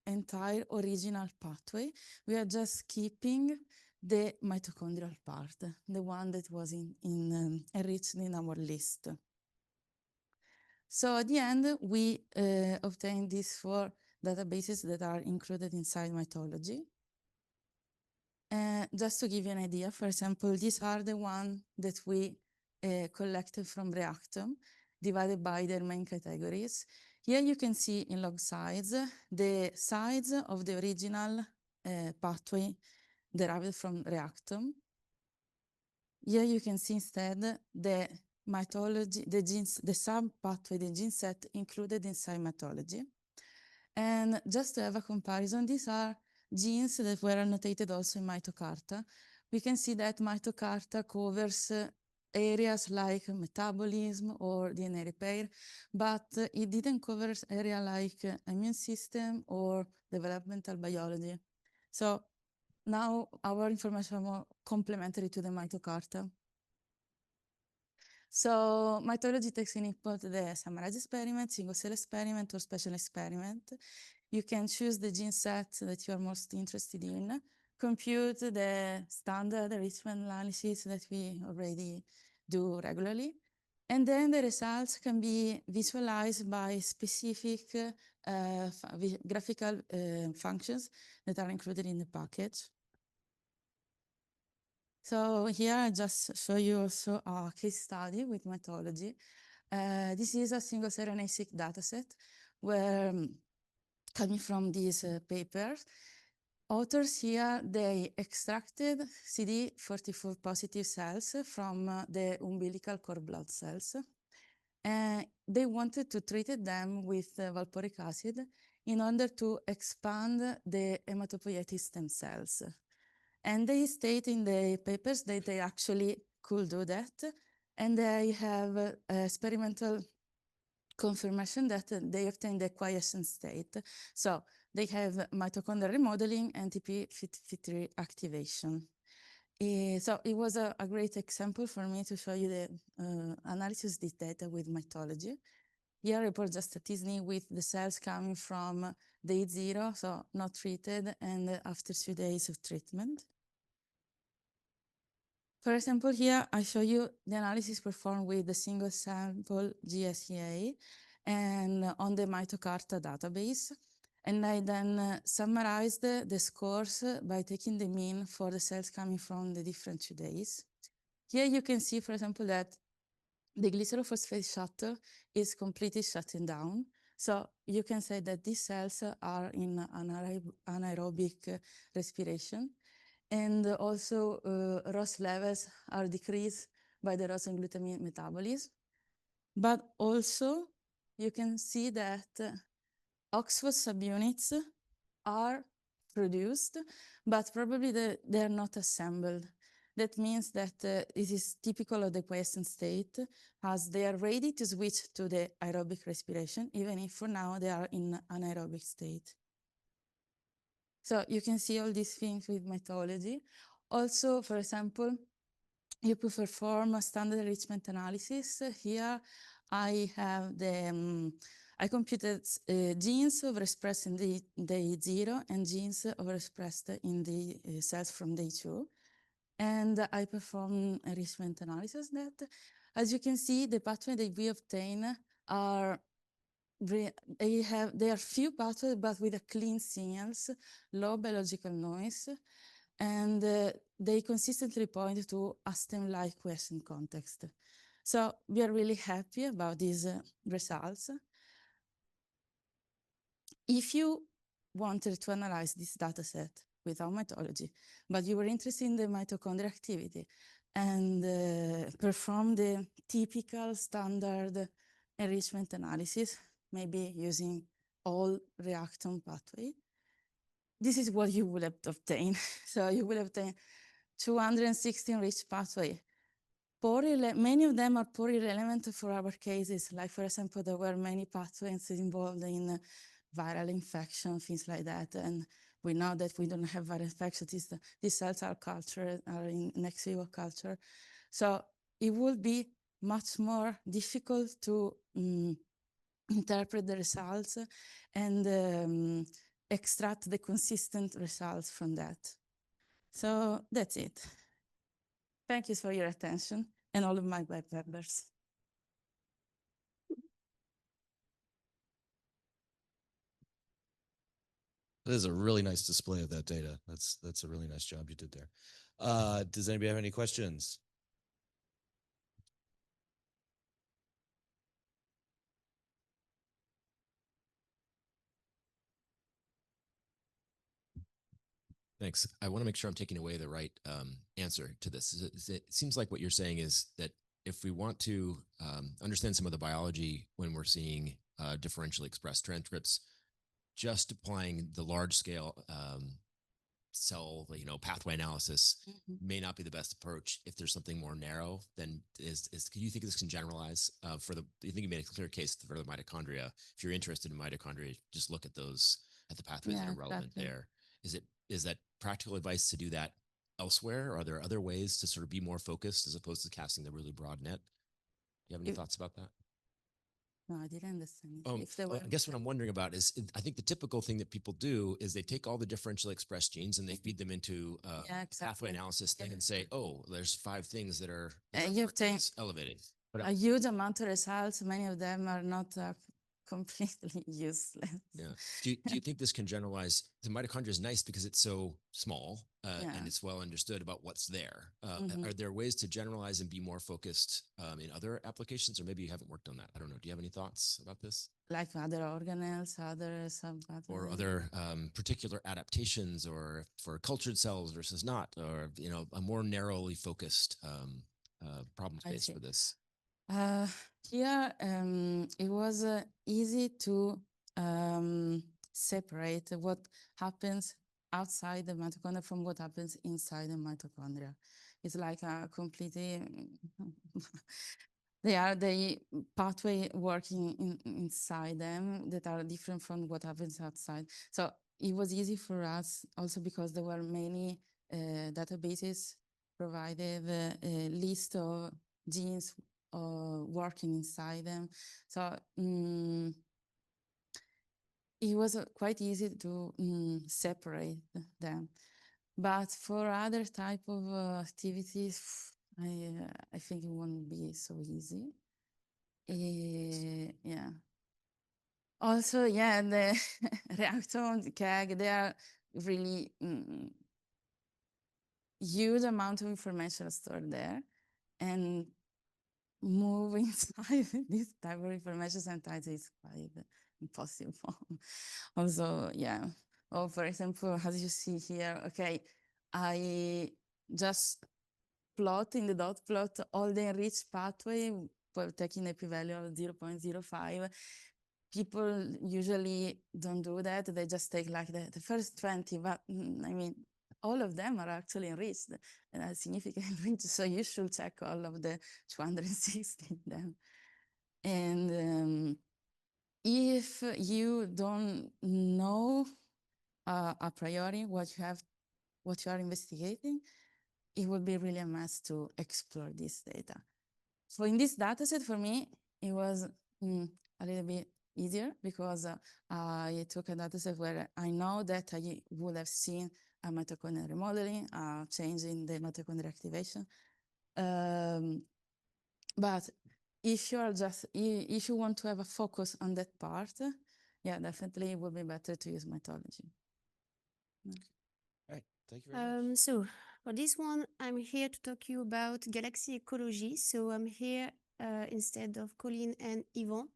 entire original pathway, we are just keeping the mitochondrial part, the one that was enriched in our list. So at the end, we obtained these four databases that are included inside mitology. Just to give you an idea, for example, these are the ones that we collected from reactome, divided by their main categories. Here you can see in log size, the size of the original pathway derived from reactome. Here you can see instead the mitology, the genes, the sub-pathway, the gene set included inside mitology. And just to have a comparison, these are genes that were annotated also in Mitocarta. We can see that Mitocarta covers areas like metabolism or DNA repair, but it didn't cover area like immune system or developmental biology. So now our information is more complementary to the Mitocarta. So mitology takes in input the summarized experiment, single cell experiment, or special experiment. You can choose the gene set that you are most interested in, compute the standard enrichment analysis that we already do regularly, and then the results can be visualized by specific graphical functions that are included in the package. So here I just show you also a case study with mitology. This is a single cell RNA-seq dataset where, coming from these papers, authors here, they extracted CD44 positive cells from the umbilical cord blood cells. And they wanted to treat them with valproic acid in order to expand the hematopoietic stem cells. And they state in the papers that they actually could do that. And they have experimental confirmation that they obtain the quiescent state. So they have mitochondrial remodeling and TP53 activation. So it was a great example for me to show you the analysis of this data with mitology. Here I report just a t-SNE with the cells coming from day 0, so not treated, and after 2 days of treatment. For example, here I show you the analysis performed with the single sample GSEA and on the MitoCarta database. And I then summarized the scores by taking the mean for the cells coming from the different 2 days. Here you can see, for example, that the glycerophosphate shuttle is completely shutting down. So you can say that these cells are in anaerobic respiration. And also ROS levels are decreased by the ROS and glutamine metabolism. But also you can see that OXPHOS subunits are produced, but probably they are not assembled. That means that it is typical of the quiescent state, as they are ready to switch to the aerobic respiration, even if for now they are in anaerobic state. So you can see all these things with mitology. Also, for example, you could perform a standard enrichment analysis. Here I have I computed genes overexpressed in the day 0 and genes overexpressed in the cells from day 2. And I perform enrichment analysis that, as you can see, the pathways that we obtain are they are few pathways, but with a clean signals, low biological noise, and they consistently point to a stem-like quiescent context. So we are really happy about these results. If you wanted to analyze this data set without mitology, but you were interested in the mitochondrial activity and perform the typical standard enrichment analysis, maybe using all reactome pathway, this is what you will have obtained. So you will obtain 260 enriched pathway. Many of them are poorly relevant for our cases. Like, for example, there were many pathways involved in viral infection, things like that. And we know that we don't have viral infection. These cells are cultured, are in ex vivo culture. So it would be much more difficult to interpret the results and extract the consistent results from that. So that's it. Thank you for your attention and all of my web members. That is a really nice display of that data. That's a really nice job you did there. Does anybody have any questions? Thanks. I want to make sure I'm taking away the right answer to this. It seems like what you're saying is that if we want to understand some of the biology when we're seeing differentially expressed transcripts, just applying the large scale cell, pathway analysis may not be the best approach. If there's something more narrow, then do you think this can generalize do you think you made a clear case for the mitochondria? If you're interested in mitochondria, just look at the pathways that are relevant there. Is that practical advice to do that elsewhere? Or are there other ways to sort of be more focused as opposed to casting the really broad net? Do you have any thoughts about that? No, I didn't understand. I guess what I'm wondering about is, I think the typical thing that people do is they take all the differentially expressed genes and they feed them into pathway analysis thing and say, oh, there's 5 things that are elevated. But a huge amount of results. Many of them are not completely useless. Yeah. Do you think this can generalize? The mitochondria is nice because it's so small and it's well understood about what's there. Are there ways to generalize and be more focused in other applications, or maybe you haven't worked on that? I don't know. Do you have any thoughts about this? Like other organelles, other or other particular adaptations, or for cultured cells versus not, or a more narrowly focused problem space for this? Here, it was easy to separate what happens outside the mitochondria from what happens inside the mitochondria. It's like a completely, they are the pathway working inside them that are different from what happens outside. So it was easy for us also because there were many databases provided a list of genes working inside them. So it was quite easy to separate them. But for other type of activities, I think it won't be so easy. Yeah. Also, yeah, the reactor, the keg, they are really huge amount of information stored there, and move inside this type of information sometimes is quite impossible. Also, yeah. Or for example, as you see here, okay, I just plot in the dot plot all the enriched pathway for taking a p-value of 0.05. People usually don't do that. They just take like the first 20, but I mean, all of them are actually enriched and are significantly enriched. So you should check all of the 260 then. And if you don't know a priori what you are investigating, it would be really a mess to explore this data. So in this dataset, for me, it was a little bit easier because I took a dataset where I know that I would have seen a mitochondrial remodeling, a change in the mitochondrial activation. But if you want to have a focus on that part, yeah, definitely it would be better to use mitology. All right, thank you very much. So for this one, I'm here to talk to you about galaxy ecology. So I'm here instead of Colin and Yvon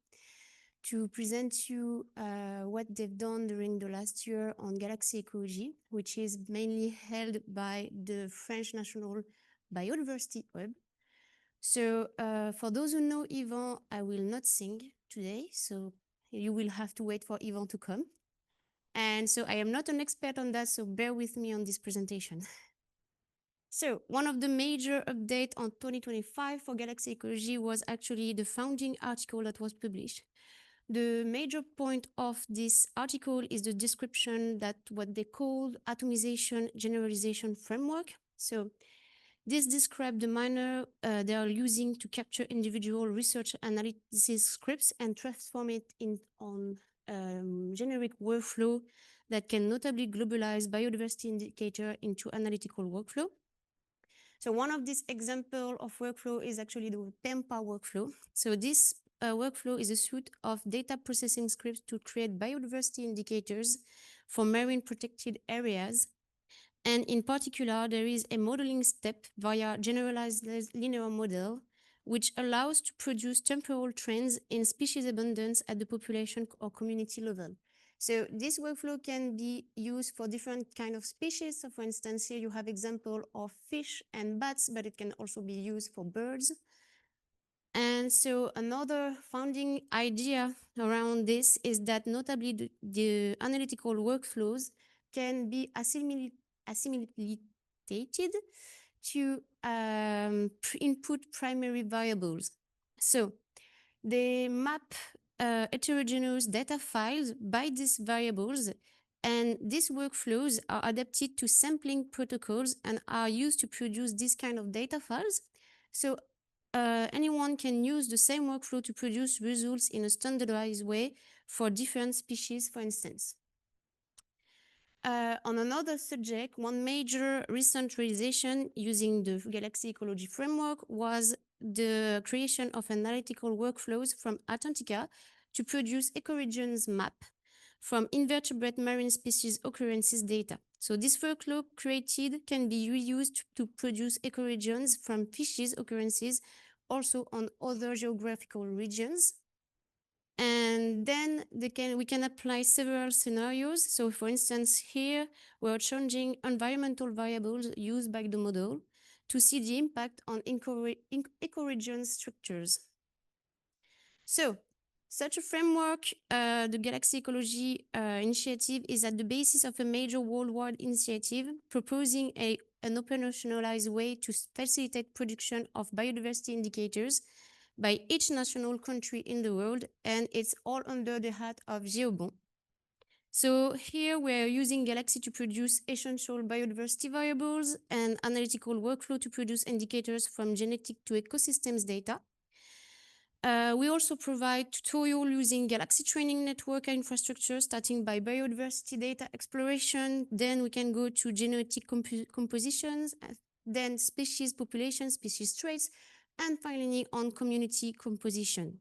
to present you what they've done during the last year on galaxy ecology, which is mainly held by the French National Biodiversity Hub. So for those who know Yvon, I will not sing today, so you will have to wait for Yvon to come. And so I am not an expert on that, so bear with me on this presentation. So one of the major updates on 2025 for galaxy ecology was actually the founding article that was published. The major point of this article is the description that what they call atomization generalization framework. So this describes the manner they are using to capture individual research analysis scripts and transform it on generic workflow that can notably globalize biodiversity indicator into analytical workflow. So one of these example of workflow is actually the PEMPA workflow. So this workflow is a suite of data processing scripts to create biodiversity indicators for marine protected areas. And in particular, there is a modeling step via generalized linear model, which allows to produce temporal trends in species abundance at the population or community level. So this workflow can be used for different kind of species. So for instance, here you have example of fish and bats, but it can also be used for birds. And so another founding idea around this is that notably the analytical workflows can be assimilated to input primary variables. So they map heterogeneous data files by these variables, and these workflows are adapted to sampling protocols and are used to produce this kind of data files. So anyone can use the same workflow to produce results in a standardized way for different species, for instance. On another subject, one major recent realization using the Galaxy Ecology Framework was the creation of analytical workflows from Atlantica to produce ecoregions map from invertebrate marine species occurrences data. So this workflow created can be reused to produce ecoregions from fishes occurrences also on other geographical regions. And then we can apply several scenarios. So for instance, here we're changing environmental variables used by the model to see the impact on ecoregion structures. So such a framework, the Galaxy Ecology Initiative, is at the basis of a major worldwide initiative proposing an operationalized way to facilitate production of biodiversity indicators by each national country in the world, and it's all under the hat of GeoBon. So here we're using Galaxy to produce essential biodiversity variables and analytical workflow to produce indicators from genetic to ecosystems data. We also provide tutorial using Galaxy training network infrastructure, starting by biodiversity data exploration. Then we can go to genetic compositions, then species population, species traits, and finally on community composition.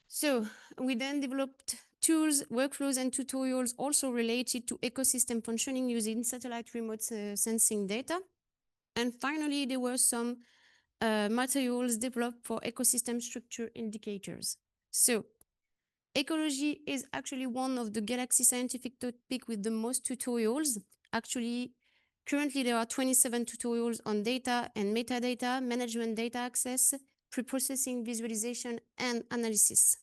So we then developed tools, workflows, and tutorials also related to ecosystem functioning using satellite remote sensing data. And finally, there were some materials developed for ecosystem structure indicators. So ecology is actually one of the Galaxy scientific topic with the most tutorials. Actually, currently there are 27 tutorials on data and metadata, management data access, preprocessing, visualization, and analysis.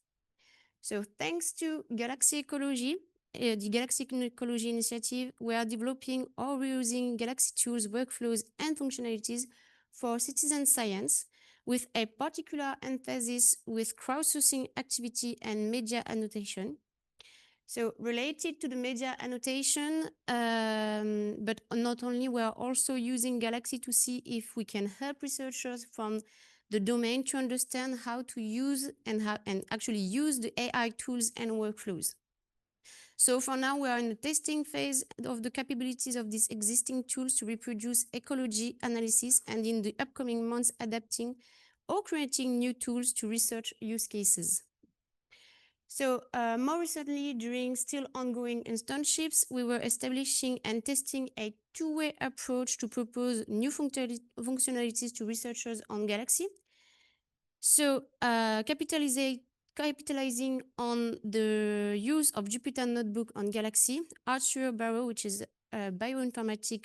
So thanks to Galaxy Ecology, the Galaxy Ecology Initiative, we are developing or reusing Galaxy tools, workflows, and functionalities for citizen science, with a particular emphasis with crowdsourcing activity and media annotation. So related to the media annotation, but not only, we are also using Galaxy to see if we can help researchers from the domain to understand how to use and actually use the AI tools and workflows. So for now, we are in the testing phase of the capabilities of these existing tools to reproduce ecology analysis, and in the upcoming months, adapting or creating new tools to research use cases. So more recently, during still ongoing internships, we were establishing and testing a two-way approach to propose new functionalities to researchers on Galaxy. So capitalizing on the use of Jupyter Notebook on Galaxy, Arthur Barrow, which is a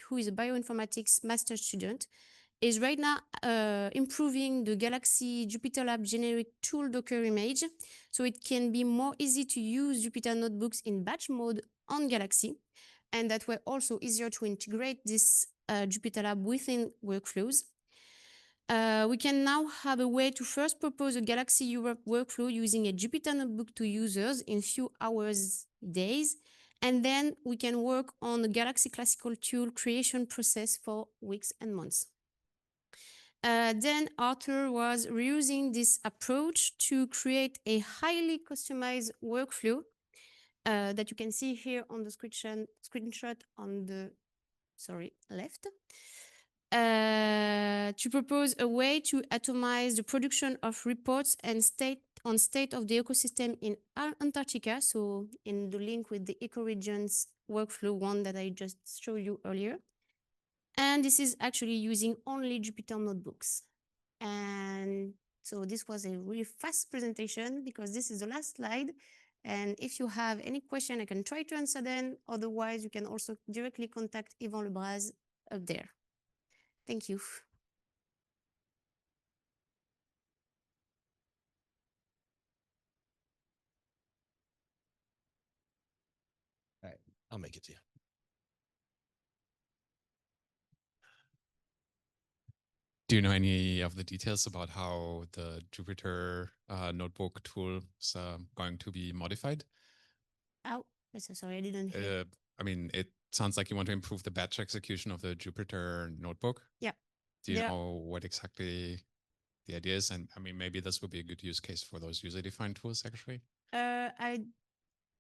who is a bioinformatics master student, is right now improving the Galaxy Jupyter Lab generic tool Docker image, so it can be more easy to use Jupyter Notebooks in batch mode on Galaxy, and that way also easier to integrate this Jupyter Lab within workflows. We can now have a way to first propose a Galaxy Europe workflow using a Jupyter Notebook to users in few hours, days, and then we can work on the Galaxy classical tool creation process for weeks and months. Then Arthur was reusing this approach to create a highly customized workflow that you can see here on the screenshot on the left. To propose a way to atomize the production of reports and state of the ecosystem in Antarctica. So in the link with the ecoregions workflow one that I just showed you earlier. And this is actually using only Jupyter Notebooks. And so this was a really fast presentation because this is the last slide. And if you have any question, I can try to answer them. Otherwise, you can also directly contact Yvan Lebras up there. Thank you. All right, I'll make it to you. Do you know any of the details about how the Jupyter notebook tool is going to be modified? Oh, so sorry, I didn't hear. I mean, it sounds like you want to improve the batch execution of the Jupyter notebook. Yeah. Do you know what exactly the idea is? And I mean, maybe this would be a good use case for those user-defined tools, actually. I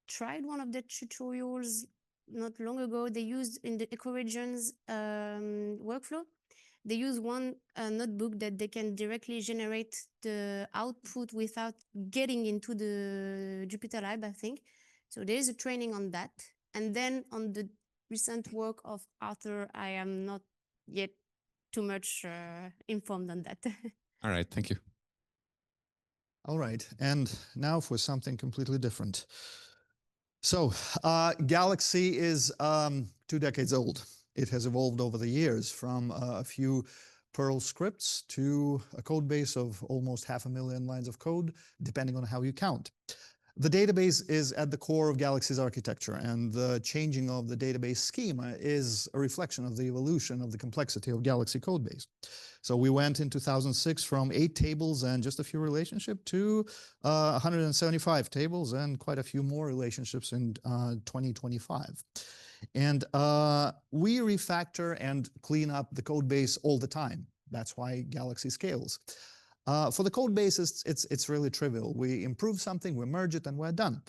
tried one of the tutorials not long ago. They used in the ecoregions workflow. They use one notebook that they can directly generate the output without getting into the Jupyter Lab, I think. So there is a training on that. And then on the recent work of Arthur, I am not yet too much informed on that. All right, thank you. All right, and now for something completely different. So Galaxy is 2 decades old. It has evolved over the years from a few Perl scripts to a code base of almost 500,000 lines of code, depending on how you count. The database is at the core of Galaxy's architecture, and the changing of the database schema is a reflection of the evolution of the complexity of Galaxy codebase. So we went in 2006 from 8 tables and just a few relationships to 175 tables and quite a few more relationships in 2025. And we refactor and clean up the code base all the time. That's why Galaxy scales. For the code base, it's really trivial. We improve something, we merge it, and we're done.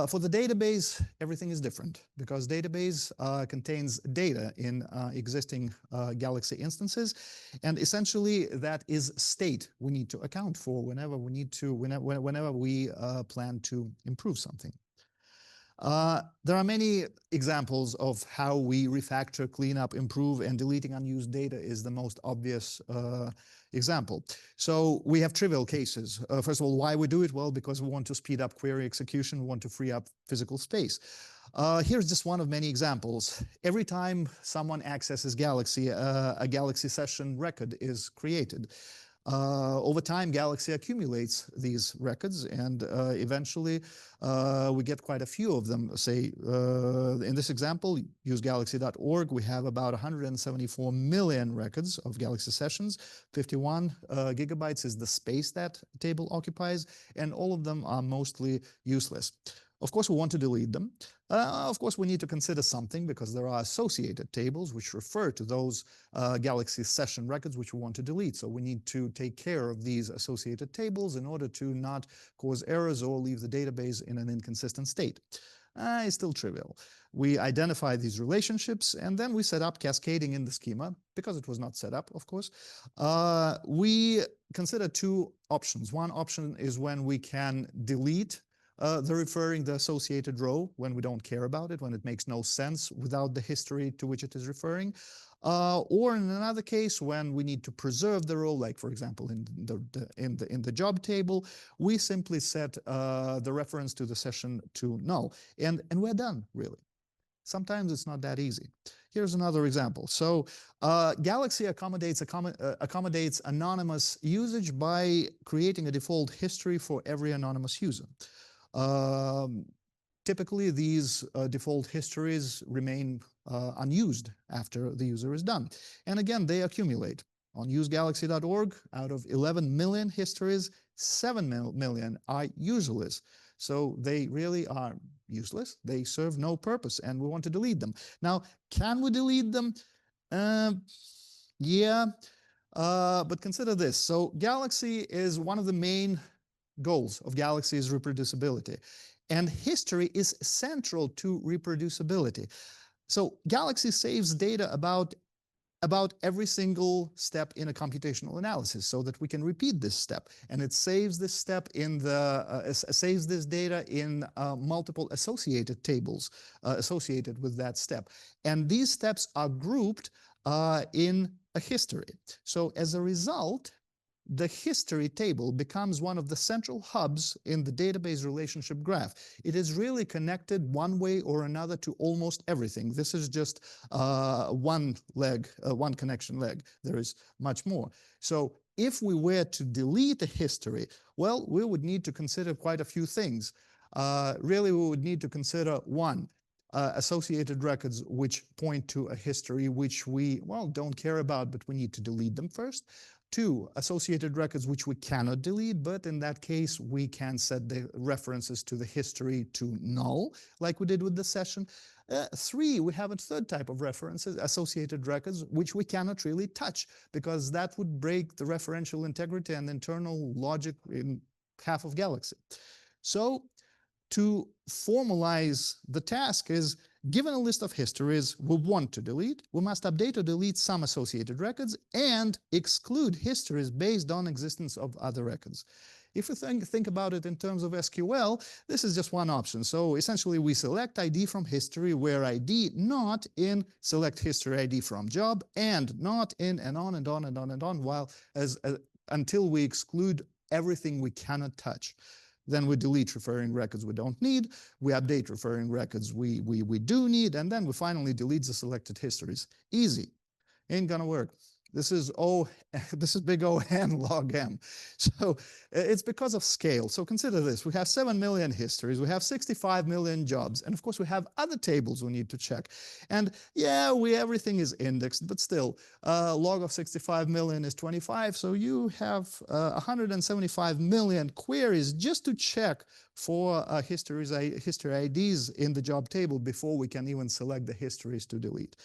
For the database, everything is different because database contains data in existing Galaxy instances, and essentially that is state we need to account for whenever we plan to improve something. There are many examples of how we refactor, clean up, improve, and deleting unused data is the most obvious example. So we have trivial cases. First of all, why we do it? Well, because we want to speed up query execution, we want to free up physical space. Here's just one of many examples. Every time someone accesses Galaxy, a Galaxy session record is created. Over time, Galaxy accumulates these records, and eventually we get quite a few of them. Say, in this example, use galaxy.org, we have about 174 million records of Galaxy sessions. 51 gigabytes is the space that table occupies, and all of them are mostly useless. Of course, we want to delete them. Of course, we need to consider something because there are associated tables which refer to those Galaxy session records which we want to delete. So we need to take care of these associated tables in order to not cause errors or leave the database in an inconsistent state. It's still trivial. We identify these relationships, and then we set up cascading in the schema, because it was not set up, of course. We consider 2 options. One option is when we can delete the associated row when we don't care about it, when it makes no sense without the history to which it is referring. Or in another case, when we need to preserve the row, like for example in the job table, we simply set the reference to the session to null, and we're done, really. Sometimes it's not that easy. Here's another example. So Galaxy accommodates anonymous usage by creating a default history for every anonymous user. Typically, these default histories remain unused after the user is done. And again, they accumulate. On usegalaxy.org, out of 11 million histories, 7 million are useless. So they really are useless. They serve no purpose, and we want to delete them. Now, can we delete them? Yeah, but consider this. So Galaxy is one of the main goals of Galaxy is reproducibility. And history is central to reproducibility. So Galaxy saves data about every single step in a computational analysis so that we can repeat this step. And it saves this step in saves this data in multiple associated tables associated with that step. And these steps are grouped in a history. So as a result, the history table becomes one of the central hubs in the database relationship graph. It is really connected one way or another to almost everything. This is just one connection leg. There is much more. So if we were to delete a history, well, we would need to consider quite a few things. Really, we would need to consider one, associated records which point to a history which we, well, don't care about, but we need to delete them first. 2, associated records which we cannot delete, but in that case, we can set the references to the history to null, like we did with the session. 3, we have a third type of references, associated records, which we cannot really touch, because that would break the referential integrity and internal logic in half of Galaxy. So to formalize the task is, given a list of histories we want to delete, we must update or delete some associated records and exclude histories based on existence of other records. If we think about it in terms of SQL, this is just one option. So essentially, we select ID from history where ID not in select history ID from job and not in and on and on and on and on until we exclude everything we cannot touch. Then we delete referring records we don't need, we update referring records we do need, and then we finally delete the selected histories. Easy. Ain't gonna work. This is this is big O n log m. So it's because of scale. So consider this. We have 7 million histories. We have 65 million jobs. And of course, we have other tables we need to check. And yeah, everything is indexed, but still, log of 65 million is 25. So you have 175 million queries just to check for history IDs in the job table before we can even select the histories to delete.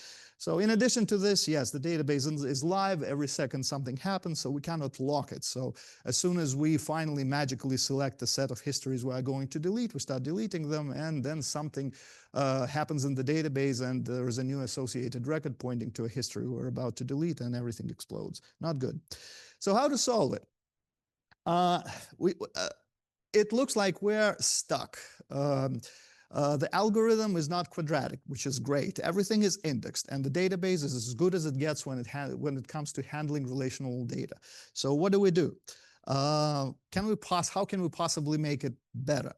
So in addition to this, yes, the database is live. Every second something happens, so we cannot lock it. So as soon as we finally magically select the set of histories we are going to delete, we start deleting them, and then something happens in the database, and there is a new associated record pointing to a history we're about to delete, and everything explodes. Not good. So how to solve it? It looks like we're stuck. The algorithm is not quadratic, which is great. Everything is indexed, and the database is as good as it gets when it comes to handling relational data. So what do? How can we possibly make it better?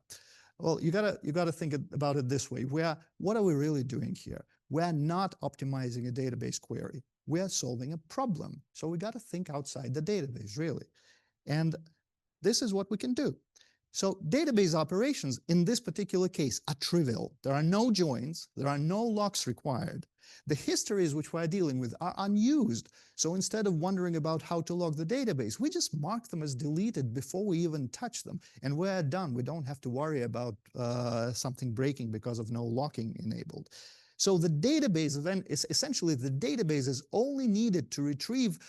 Well, you gotta think about it this way. What are we really doing here? We're not optimizing a database query. We're solving a problem. So we got to think outside the database, really. And this is what we can do. So database operations in this particular case are trivial. There are no joins. There are no locks required. The histories which we're dealing with are unused. So instead of wondering about how to log the database, we just mark them as deleted before we even touch them. And we're done. We don't have to worry about something breaking because of no locking enabled. So the database then is essentially the database is only needed to retrieve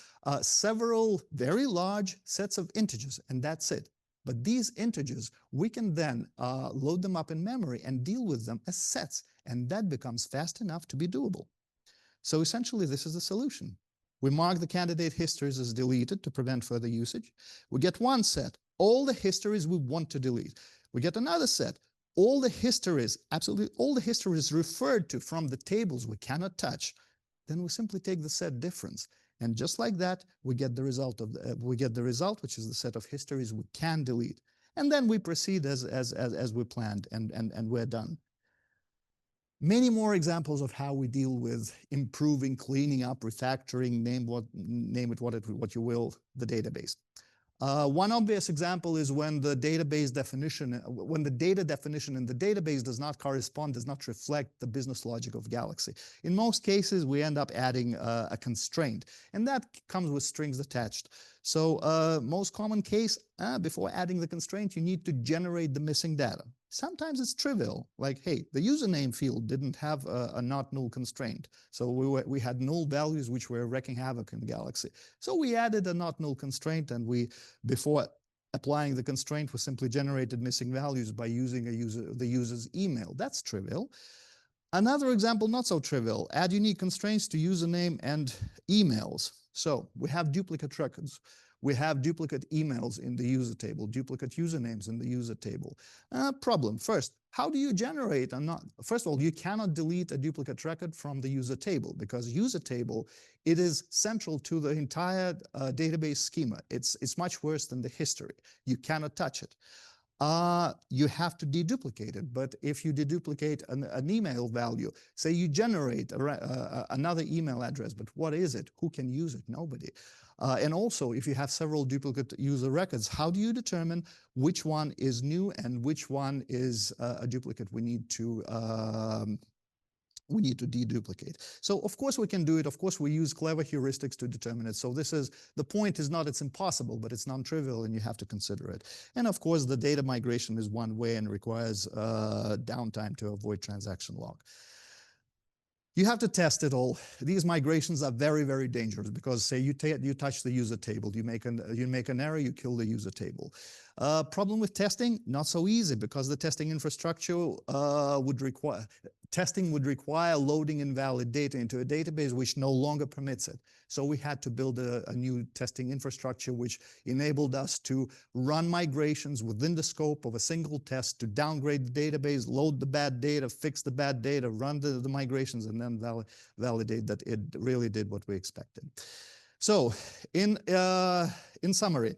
several very large sets of integers, and that's it. But these integers, we can then load them up in memory and deal with them as sets, and that becomes fast enough to be doable. So essentially, this is the solution. We mark the candidate histories as deleted to prevent further usage. We get one set, all the histories we want to delete. We get another set, all the histories, absolutely all the histories referred to from the tables we cannot touch. Then we simply take the set difference. And just like that, we get the result which is the set of histories we can delete. And then we proceed as we planned, and we're done. Many more examples of how we deal with improving, cleaning up, refactoring, name what you will, the database. One obvious example is when the database definition, when the data definition in the database does not reflect the business logic of Galaxy. In most cases, we end up adding a constraint, and that comes with strings attached. So most common case, before adding the constraint, you need to generate the missing data. Sometimes it's trivial, like, hey, the username field didn't have a not null constraint. So we had null values which were wreaking havoc in Galaxy. So we added a not null constraint, and before applying the constraint, we simply generated missing values by using the user's email. That's trivial. Another example, not so trivial, add unique constraints to username and emails. So we have duplicate records. We have duplicate emails in the user table, duplicate usernames in the user table. Problem. First, how do you generate first of all, you cannot delete a duplicate record from the user table, because user table, it is central to the entire database schema. It's much worse than the history. You cannot touch it. You have to deduplicate it, but if you deduplicate an email value, say you generate another email address, but what is it? Who can use it? Nobody. And also, if you have several duplicate user records, how do you determine which one is new and which one is a duplicate we need to deduplicate? So of course we can do it. Of course we use clever heuristics to determine it. So the point is not it's impossible, but it's non-trivial, and you have to consider it. And of course the data migration is one way and requires downtime to avoid transaction log. You have to test it all. These migrations are very, very dangerous, because say you touch the user table, you make an error, you kill the user table. Problem with testing, not so easy, because the testing infrastructure would require loading invalid data into a database which no longer permits it. So we had to build a new testing infrastructure which enabled us to run migrations within the scope of a single test, to downgrade the database, load the bad data, fix the bad data, run the migrations, and then validate that it really did what we expected. So in summary,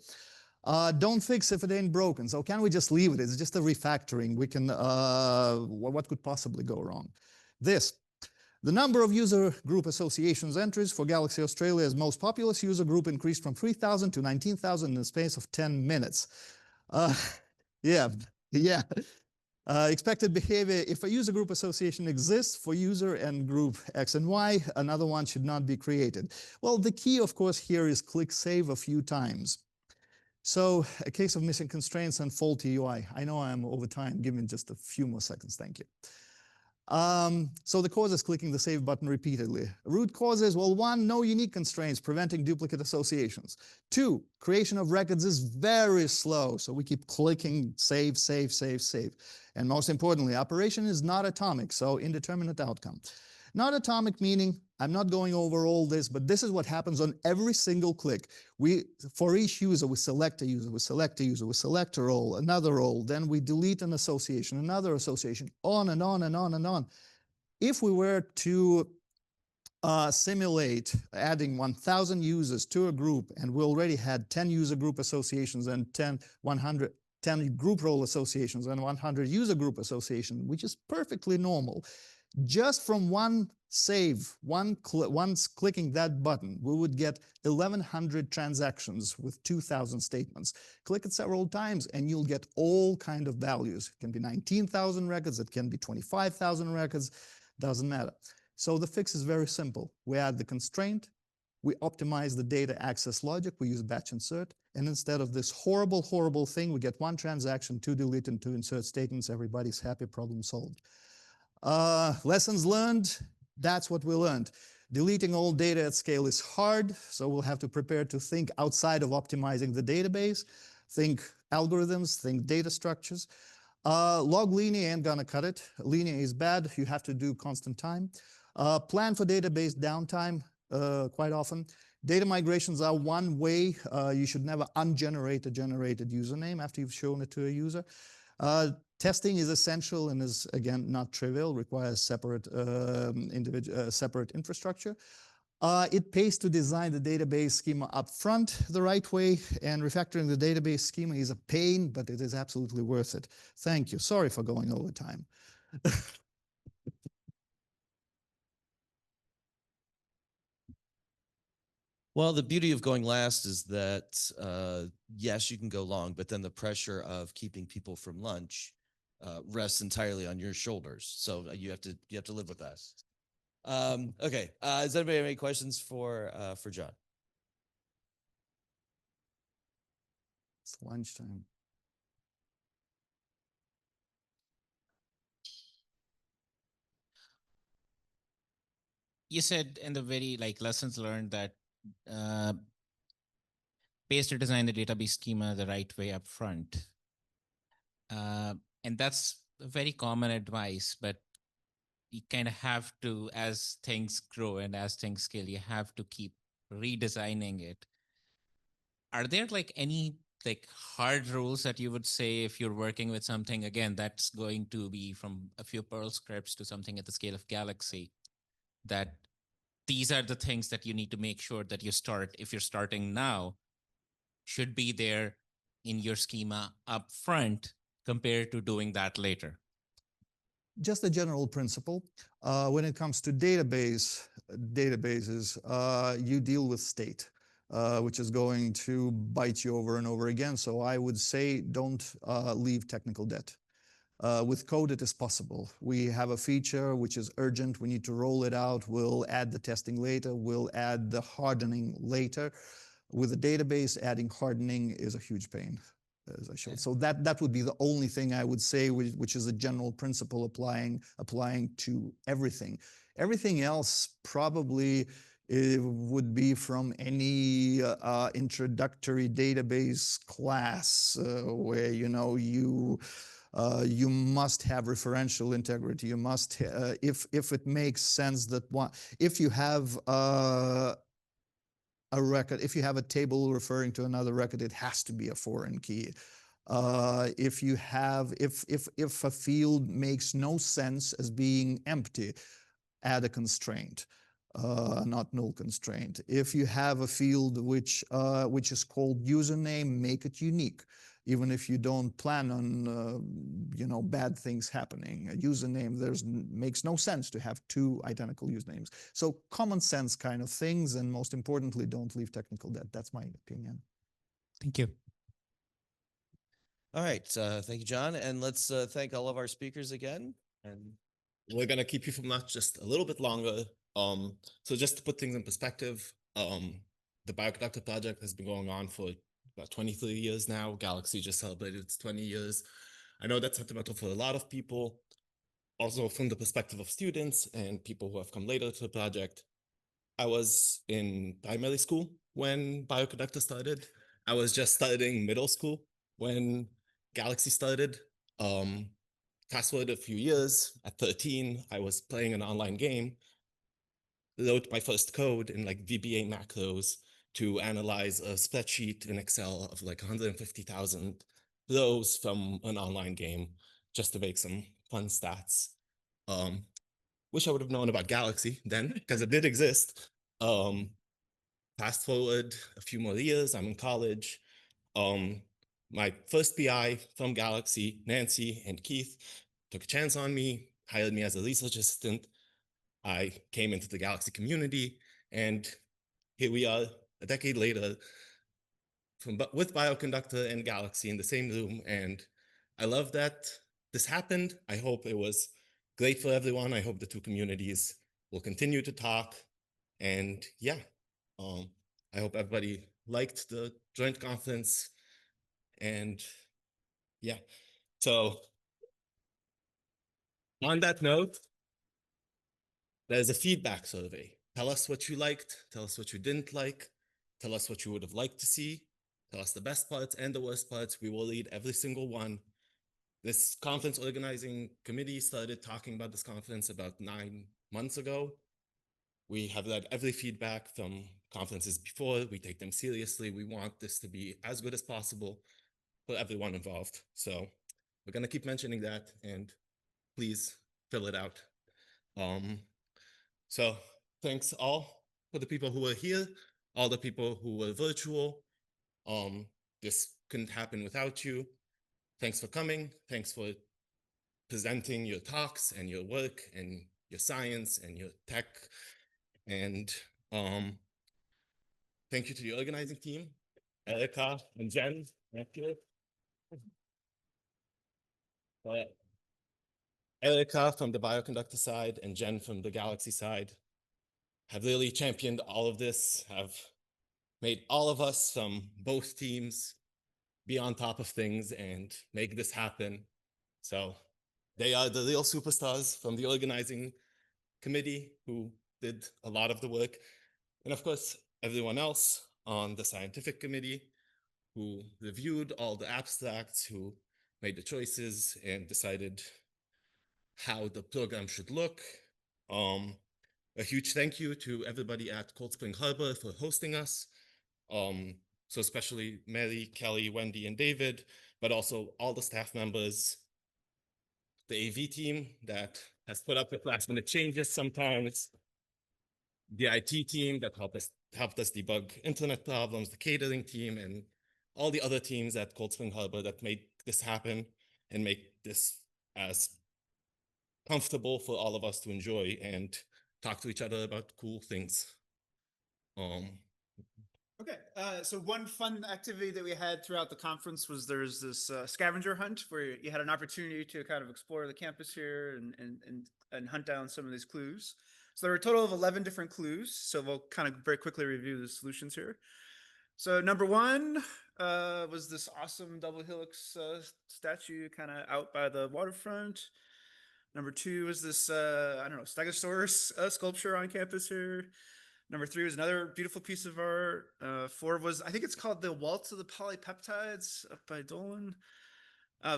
don't fix if it ain't broken. So can we just leave it? It's just a refactoring. We can, what could possibly go wrong? This, The number of user group associations entries for Galaxy Australia's most populous user group increased from 3,000 to 19,000 in the space of 10 minutes. Yeah. Expected behavior: if a user group association exists for user and group X and Y, another one should not be created. Well, the key, of course, here is click save a few times. So a case of missing constraints and faulty UI. I know I'm over time. Give me just a few more seconds. Thank you. So the cause is clicking the save button repeatedly. Root causes: well, 1, no unique constraints preventing duplicate associations. 2, creation of records is very slow, so we keep clicking save, save, save, save. And most importantly, operation is not atomic, so indeterminate outcome. Not atomic meaning, I'm not going over all this, but this is what happens on every single click. For each user, we select a user, we select a user, we select a role, another role, then we delete an association, another association, on and on and on and on. If we were to simulate adding 1,000 users to a group, and we already had 10 user group associations and 10 group role associations and 100 user group associations, which is perfectly normal. Just from one save, once clicking that button, we would get 1,100 transactions with 2,000 statements. Click it several times and you'll get all kind of values. It can be 19,000 records, it can be 25,000 records, doesn't matter. So the fix is very simple. We add the constraint, we optimize the data access logic, we use batch insert, and instead of this horrible, horrible thing, we get 1 transaction, 2 delete and 2 insert statements, everybody's happy, problem solved. Lessons learned, that's what we learned. Deleting all data at scale is hard, so we'll have to prepare to think outside of optimizing the database, think algorithms, think data structures. Log linear ain't gonna cut it. Linear is bad, you have to do constant time. Plan for database downtime quite often. Data migrations are one way. You should never ungenerate a generated username after you've shown it to a user. Testing is essential and is, again, not trivial, requires separate infrastructure. It pays to design the database schema up front the right way, and refactoring the database schema is a pain, but it is absolutely worth it. Thank you. Sorry for going over time. Well, the beauty of going last is that, yes, you can go long, but then the pressure of keeping people from lunch rests entirely on your shoulders. So you have to live with that. Okay. Does anybody have any questions for John? It's lunchtime. You said in the very lessons learned that pays to design the database schema the right way up front. And that's very common advice, but you kind of have to, as things grow and as things scale, you have to keep redesigning it. Are there any hard rules that you would say if you're working with something, again, that's going to be from a few Perl scripts to something at the scale of Galaxy, that these are the things that you need to make sure that you start, if you're starting now, should be there in your schema up front compared to doing that later? Just a general principle. When it comes to databases, you deal with state, which is going to bite you over and over again. So I would say don't leave technical debt. With code, it is possible. We have a feature which is urgent. We need to roll it out. We'll add the testing later. We'll add the hardening later. With a database, adding hardening is a huge pain, as I showed. So that would be the only thing I would say, which is a general principle applying to everything. Everything else probably would be from any introductory database class where you must have referential integrity. You must, if it makes sense that if you have a record, if you have a table referring to another record, it has to be a foreign key. If a field makes no sense as being empty, add a constraint, not null constraint. If you have a field which is called username, make it unique. even if you don't plan on, bad things happening. A username, makes no sense to have two identical usernames. So common sense kind of things, and most importantly, don't leave technical debt. That's my opinion. Thank you. All right. Thank you, John. And let's thank all of our speakers again. And we're going to keep you from that just a little bit longer. So just to put things in perspective, the Bioconductor project has been going on for about 23 years now. Galaxy just celebrated its 20 years. I know that's sentimental for a lot of people. Also from the perspective of students and people who have come later to the project. I was in primary school when Bioconductor started. I was just starting middle school when Galaxy started. Fast forward a few years, at 13, I was playing an online game, wrote my first code in like VBA macros to analyze a spreadsheet in Excel of like 150,000 rows from an online game just to make some fun stats. Wish I would have known about Galaxy then, because it did exist. Fast forward a few more years, I'm in college. My first PI from Galaxy, Nancy and Keith, took a chance on me, hired me as a research assistant. I came into the Galaxy community, and here we are a decade later with Bioconductor and Galaxy in the same room. And I love that this happened. I hope it was great for everyone. I hope the two communities will continue to talk. And yeah, I hope everybody liked the joint conference. And yeah, so on that note, there's a feedback survey. Tell us what you liked, tell us what you didn't like, tell us what you would have liked to see, tell us the best parts and the worst parts. We will read every single one. This conference organizing committee started talking about this conference about 9 months ago. We have read every feedback from conferences before. We take them seriously. We want this to be as good as possible for everyone involved. So we're going to keep mentioning that, and please fill it out. So thanks all for the people who were here, all the people who were virtual. This couldn't happen without you. Thanks for coming. Thanks for presenting your talks and your work and your science and your tech. And thank you to the organizing team, Erica and Jen. Thank you. Erica from the Bioconductor side and Jen from the Galaxy side have really championed all of this, have made all of us from both teams be on top of things and make this happen. So they are the real superstars from the organizing committee who did a lot of the work. And of course, everyone else on the scientific committee who reviewed all the abstracts, who made the choices and decided how the program should look. A huge thank you to everybody at Cold Spring Harbor for hosting us. So especially Mary, Kelly, Wendy, and David, but also all the staff members, the AV team that has put up with last-minute changes sometimes, the IT team that helped us debug internet problems, the catering team, and all the other teams at Cold Spring Harbor that made this happen and make this as comfortable for all of us to enjoy and talk to each other about cool things. Okay, so one fun activity that we had throughout the conference was there's this scavenger hunt where you had an opportunity to kind of explore the campus here and hunt down some of these clues. So there were a total of 11 different clues. So we'll kind of very quickly review the solutions here. So number one was this awesome double helix statue kind of out by the waterfront. Number two is this, I don't know, Stegosaurus sculpture on campus here. Number three was another beautiful piece of art. Four was, I think it's called the Waltz of the Polypeptides up by Dolan.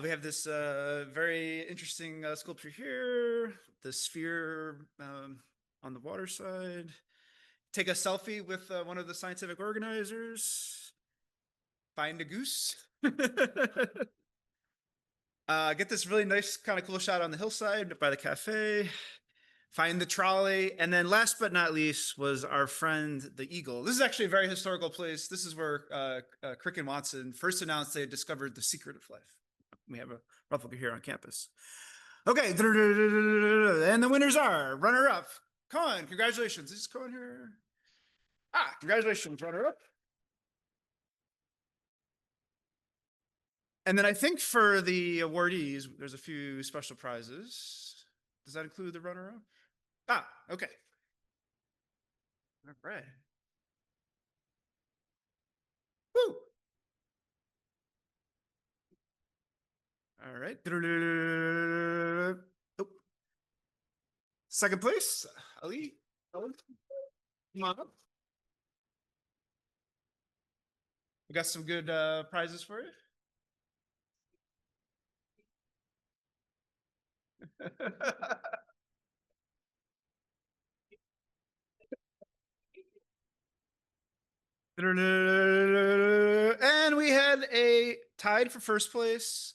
We have this very interesting sculpture here, the sphere on the water side. Take a selfie with one of the scientific organizers. Find a goose. Get this really nice, kind of cool shot on the hillside by the cafe. find the trolley. And then last but not least was our friend, the eagle. This is actually a very historical place. This is where Crick and Watson first announced they had discovered the secret of life. We have a replica here on campus. Okay, and the winners are runner-up. Cohen, congratulations. Is Cohen here? Congratulations, runner-up. And then I think for the awardees, there's a few special prizes. Does that include the runner-up? Okay. All right. Woo! All right. Oh. Second place, Ali. Come on up. We got some good prizes for you. And we had a tied for first place,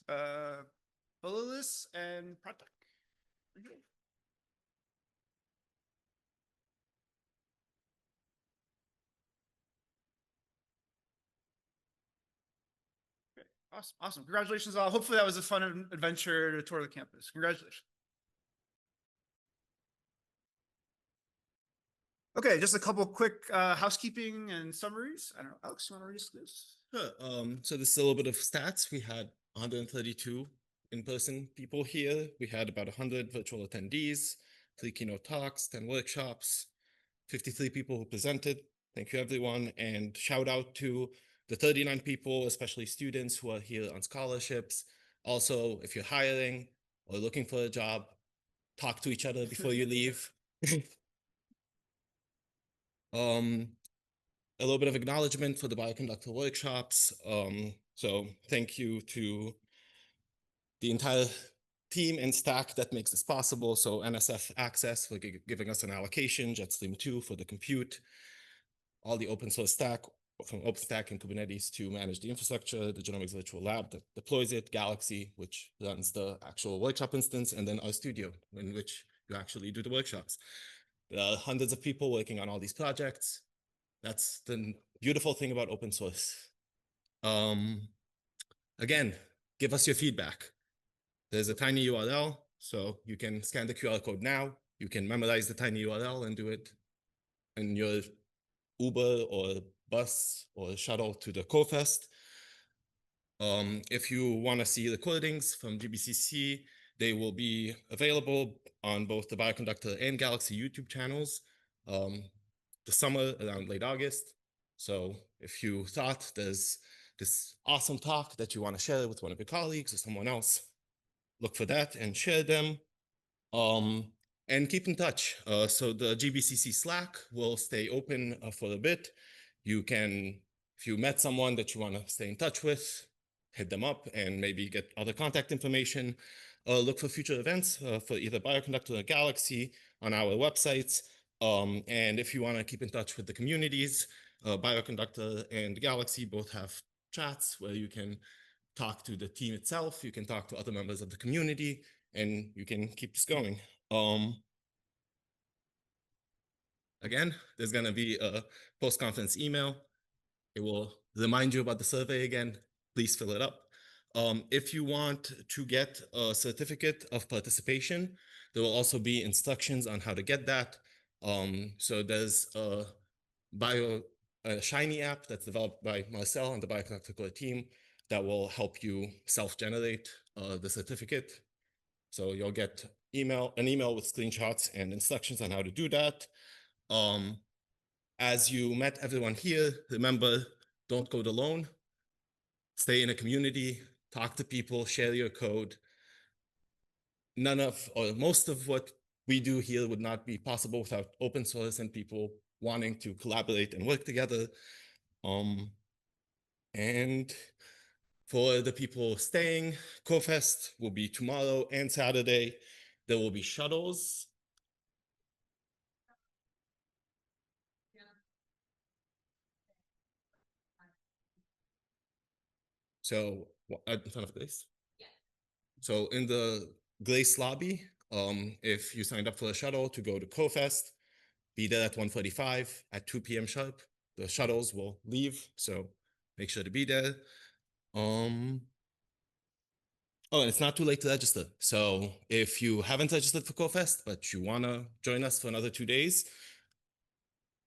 Bolilis and Pratak. Awesome, awesome. Congratulations all. Hopefully that was a fun adventure to tour the campus. Congratulations. Okay, just a couple quick housekeeping and summaries. I don't know, Alex, you want to read this? Sure. So this is a little bit of stats. We had 132 in-person people here. We had about 100 virtual attendees, 3 keynote talks, 10 workshops, 53 people who presented. Thank you, everyone. And shout out to the 39 people, especially students who are here on scholarships. Also, if you're hiring or looking for a job, talk to each other before you leave. A little bit of acknowledgement for the Bioconductor workshops. So thank you to the entire team and stack that makes this possible. So NSF Access for giving us an allocation, Jetstream 2 for the compute, all the open source stack from OpenStack and Kubernetes to manage the infrastructure, the Genomics Virtual Lab that deploys it, Galaxy, which runs the actual workshop instance, and then our studio in which you actually do the workshops. There are hundreds of people working on all these projects. That's the beautiful thing about open source. Again, give us your feedback. There's a tiny URL, so you can scan the QR code now. You can memorize the tiny URL and do it in your Uber or bus or shuttle to the CoFest. If you want to see recordings from GBCC, they will be available on both the Bioconductor and Galaxy YouTube channels the summer around late August. So if you thought there's this awesome talk that you want to share with one of your colleagues or someone else, look for that and share them. And keep in touch. So the GBCC Slack will stay open for a bit. You can, if you met someone that you want to stay in touch with, hit them up and maybe get other contact information. Look for future events for either Bioconductor or Galaxy on our websites. And if you want to keep in touch with the communities, Bioconductor and Galaxy both have chats where you can talk to the team itself, you can talk to other members of the community, and you can keep this going. Again, there's going to be a post-conference email. It will remind you about the survey again. Please fill it up. If you want to get a certificate of participation, there will also be instructions on how to get that. So there's a Shiny app that's developed by Marcel and the Bioconductor team that will help you self-generate the certificate. So you'll get an email with screenshots and instructions on how to do that. As you met everyone here, remember, don't code alone. Stay in a community, talk to people, share your code. None of, or most of what we do here would not be possible without open source and people wanting to collaborate and work together. And for the people staying, CoFest will be tomorrow and Saturday. There will be shuttles. So in front of Grace? Yeah. So in the Grace lobby, if you signed up for a shuttle to go to CoFest, be there at 1:45 at 2 p.m. sharp. The shuttles will leave, so make sure to be there. Oh, and it's not too late to register. So if you haven't registered for CoFest, but you want to join us for another 2 days,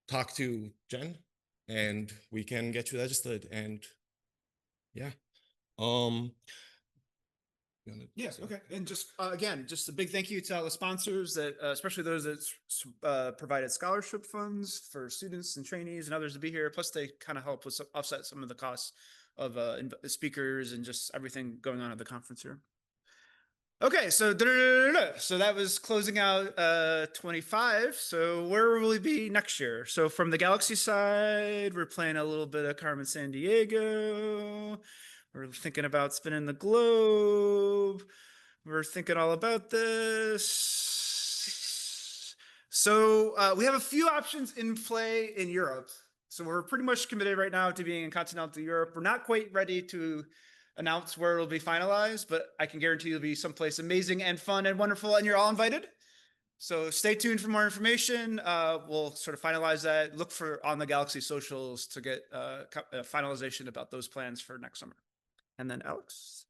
talk to Jen and we can get you registered. And yeah. Yes. Okay. And just again, just a big thank you to all the sponsors that, especially those that provided scholarship funds for students and trainees and others to be here. Plus, they kind of help with offset some of the costs of speakers and just everything going on at the conference here. Okay, so that was closing out 25. So where will we be next year? So from the Galaxy side, we're playing a little bit of Carmen San Diego. We're thinking about spinning the globe. We're thinking all about this. So we have a few options in play in Europe. So we're pretty much committed right now to being in continental Europe. We're not quite ready to announce where it'll be finalized, but I can guarantee it'll be someplace amazing and fun and wonderful, and you're all invited. So stay tuned for more information. We'll sort of finalize that. Look for on the Galaxy socials to get finalization about those plans for next summer. And then Alex.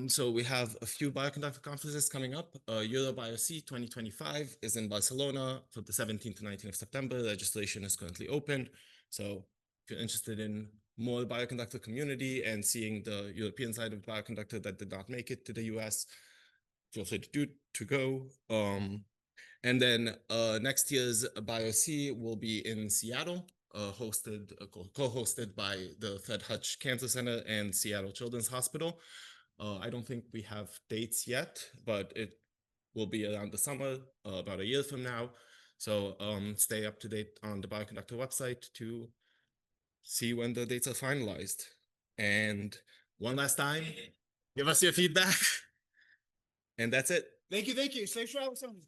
So we have a few bioconductor conferences coming up. EuroBioC 2025 is in Barcelona from the 17th to 19th of September. Registration is currently open. So if you're interested in more bioconductor community and seeing the European side of bioconductor that did not make it to the US, feel free to go. And then next year's BioC will be in Seattle, co-hosted by the Fred Hutch Cancer Center and Seattle Children's Hospital. I don't think we have dates yet, but it will be around the summer, about a year from now. So stay up to date on the Bioconductor website to see when the dates are finalized. And one last time, give us your feedback. And that's it. Thank you. Thanks for Alexander.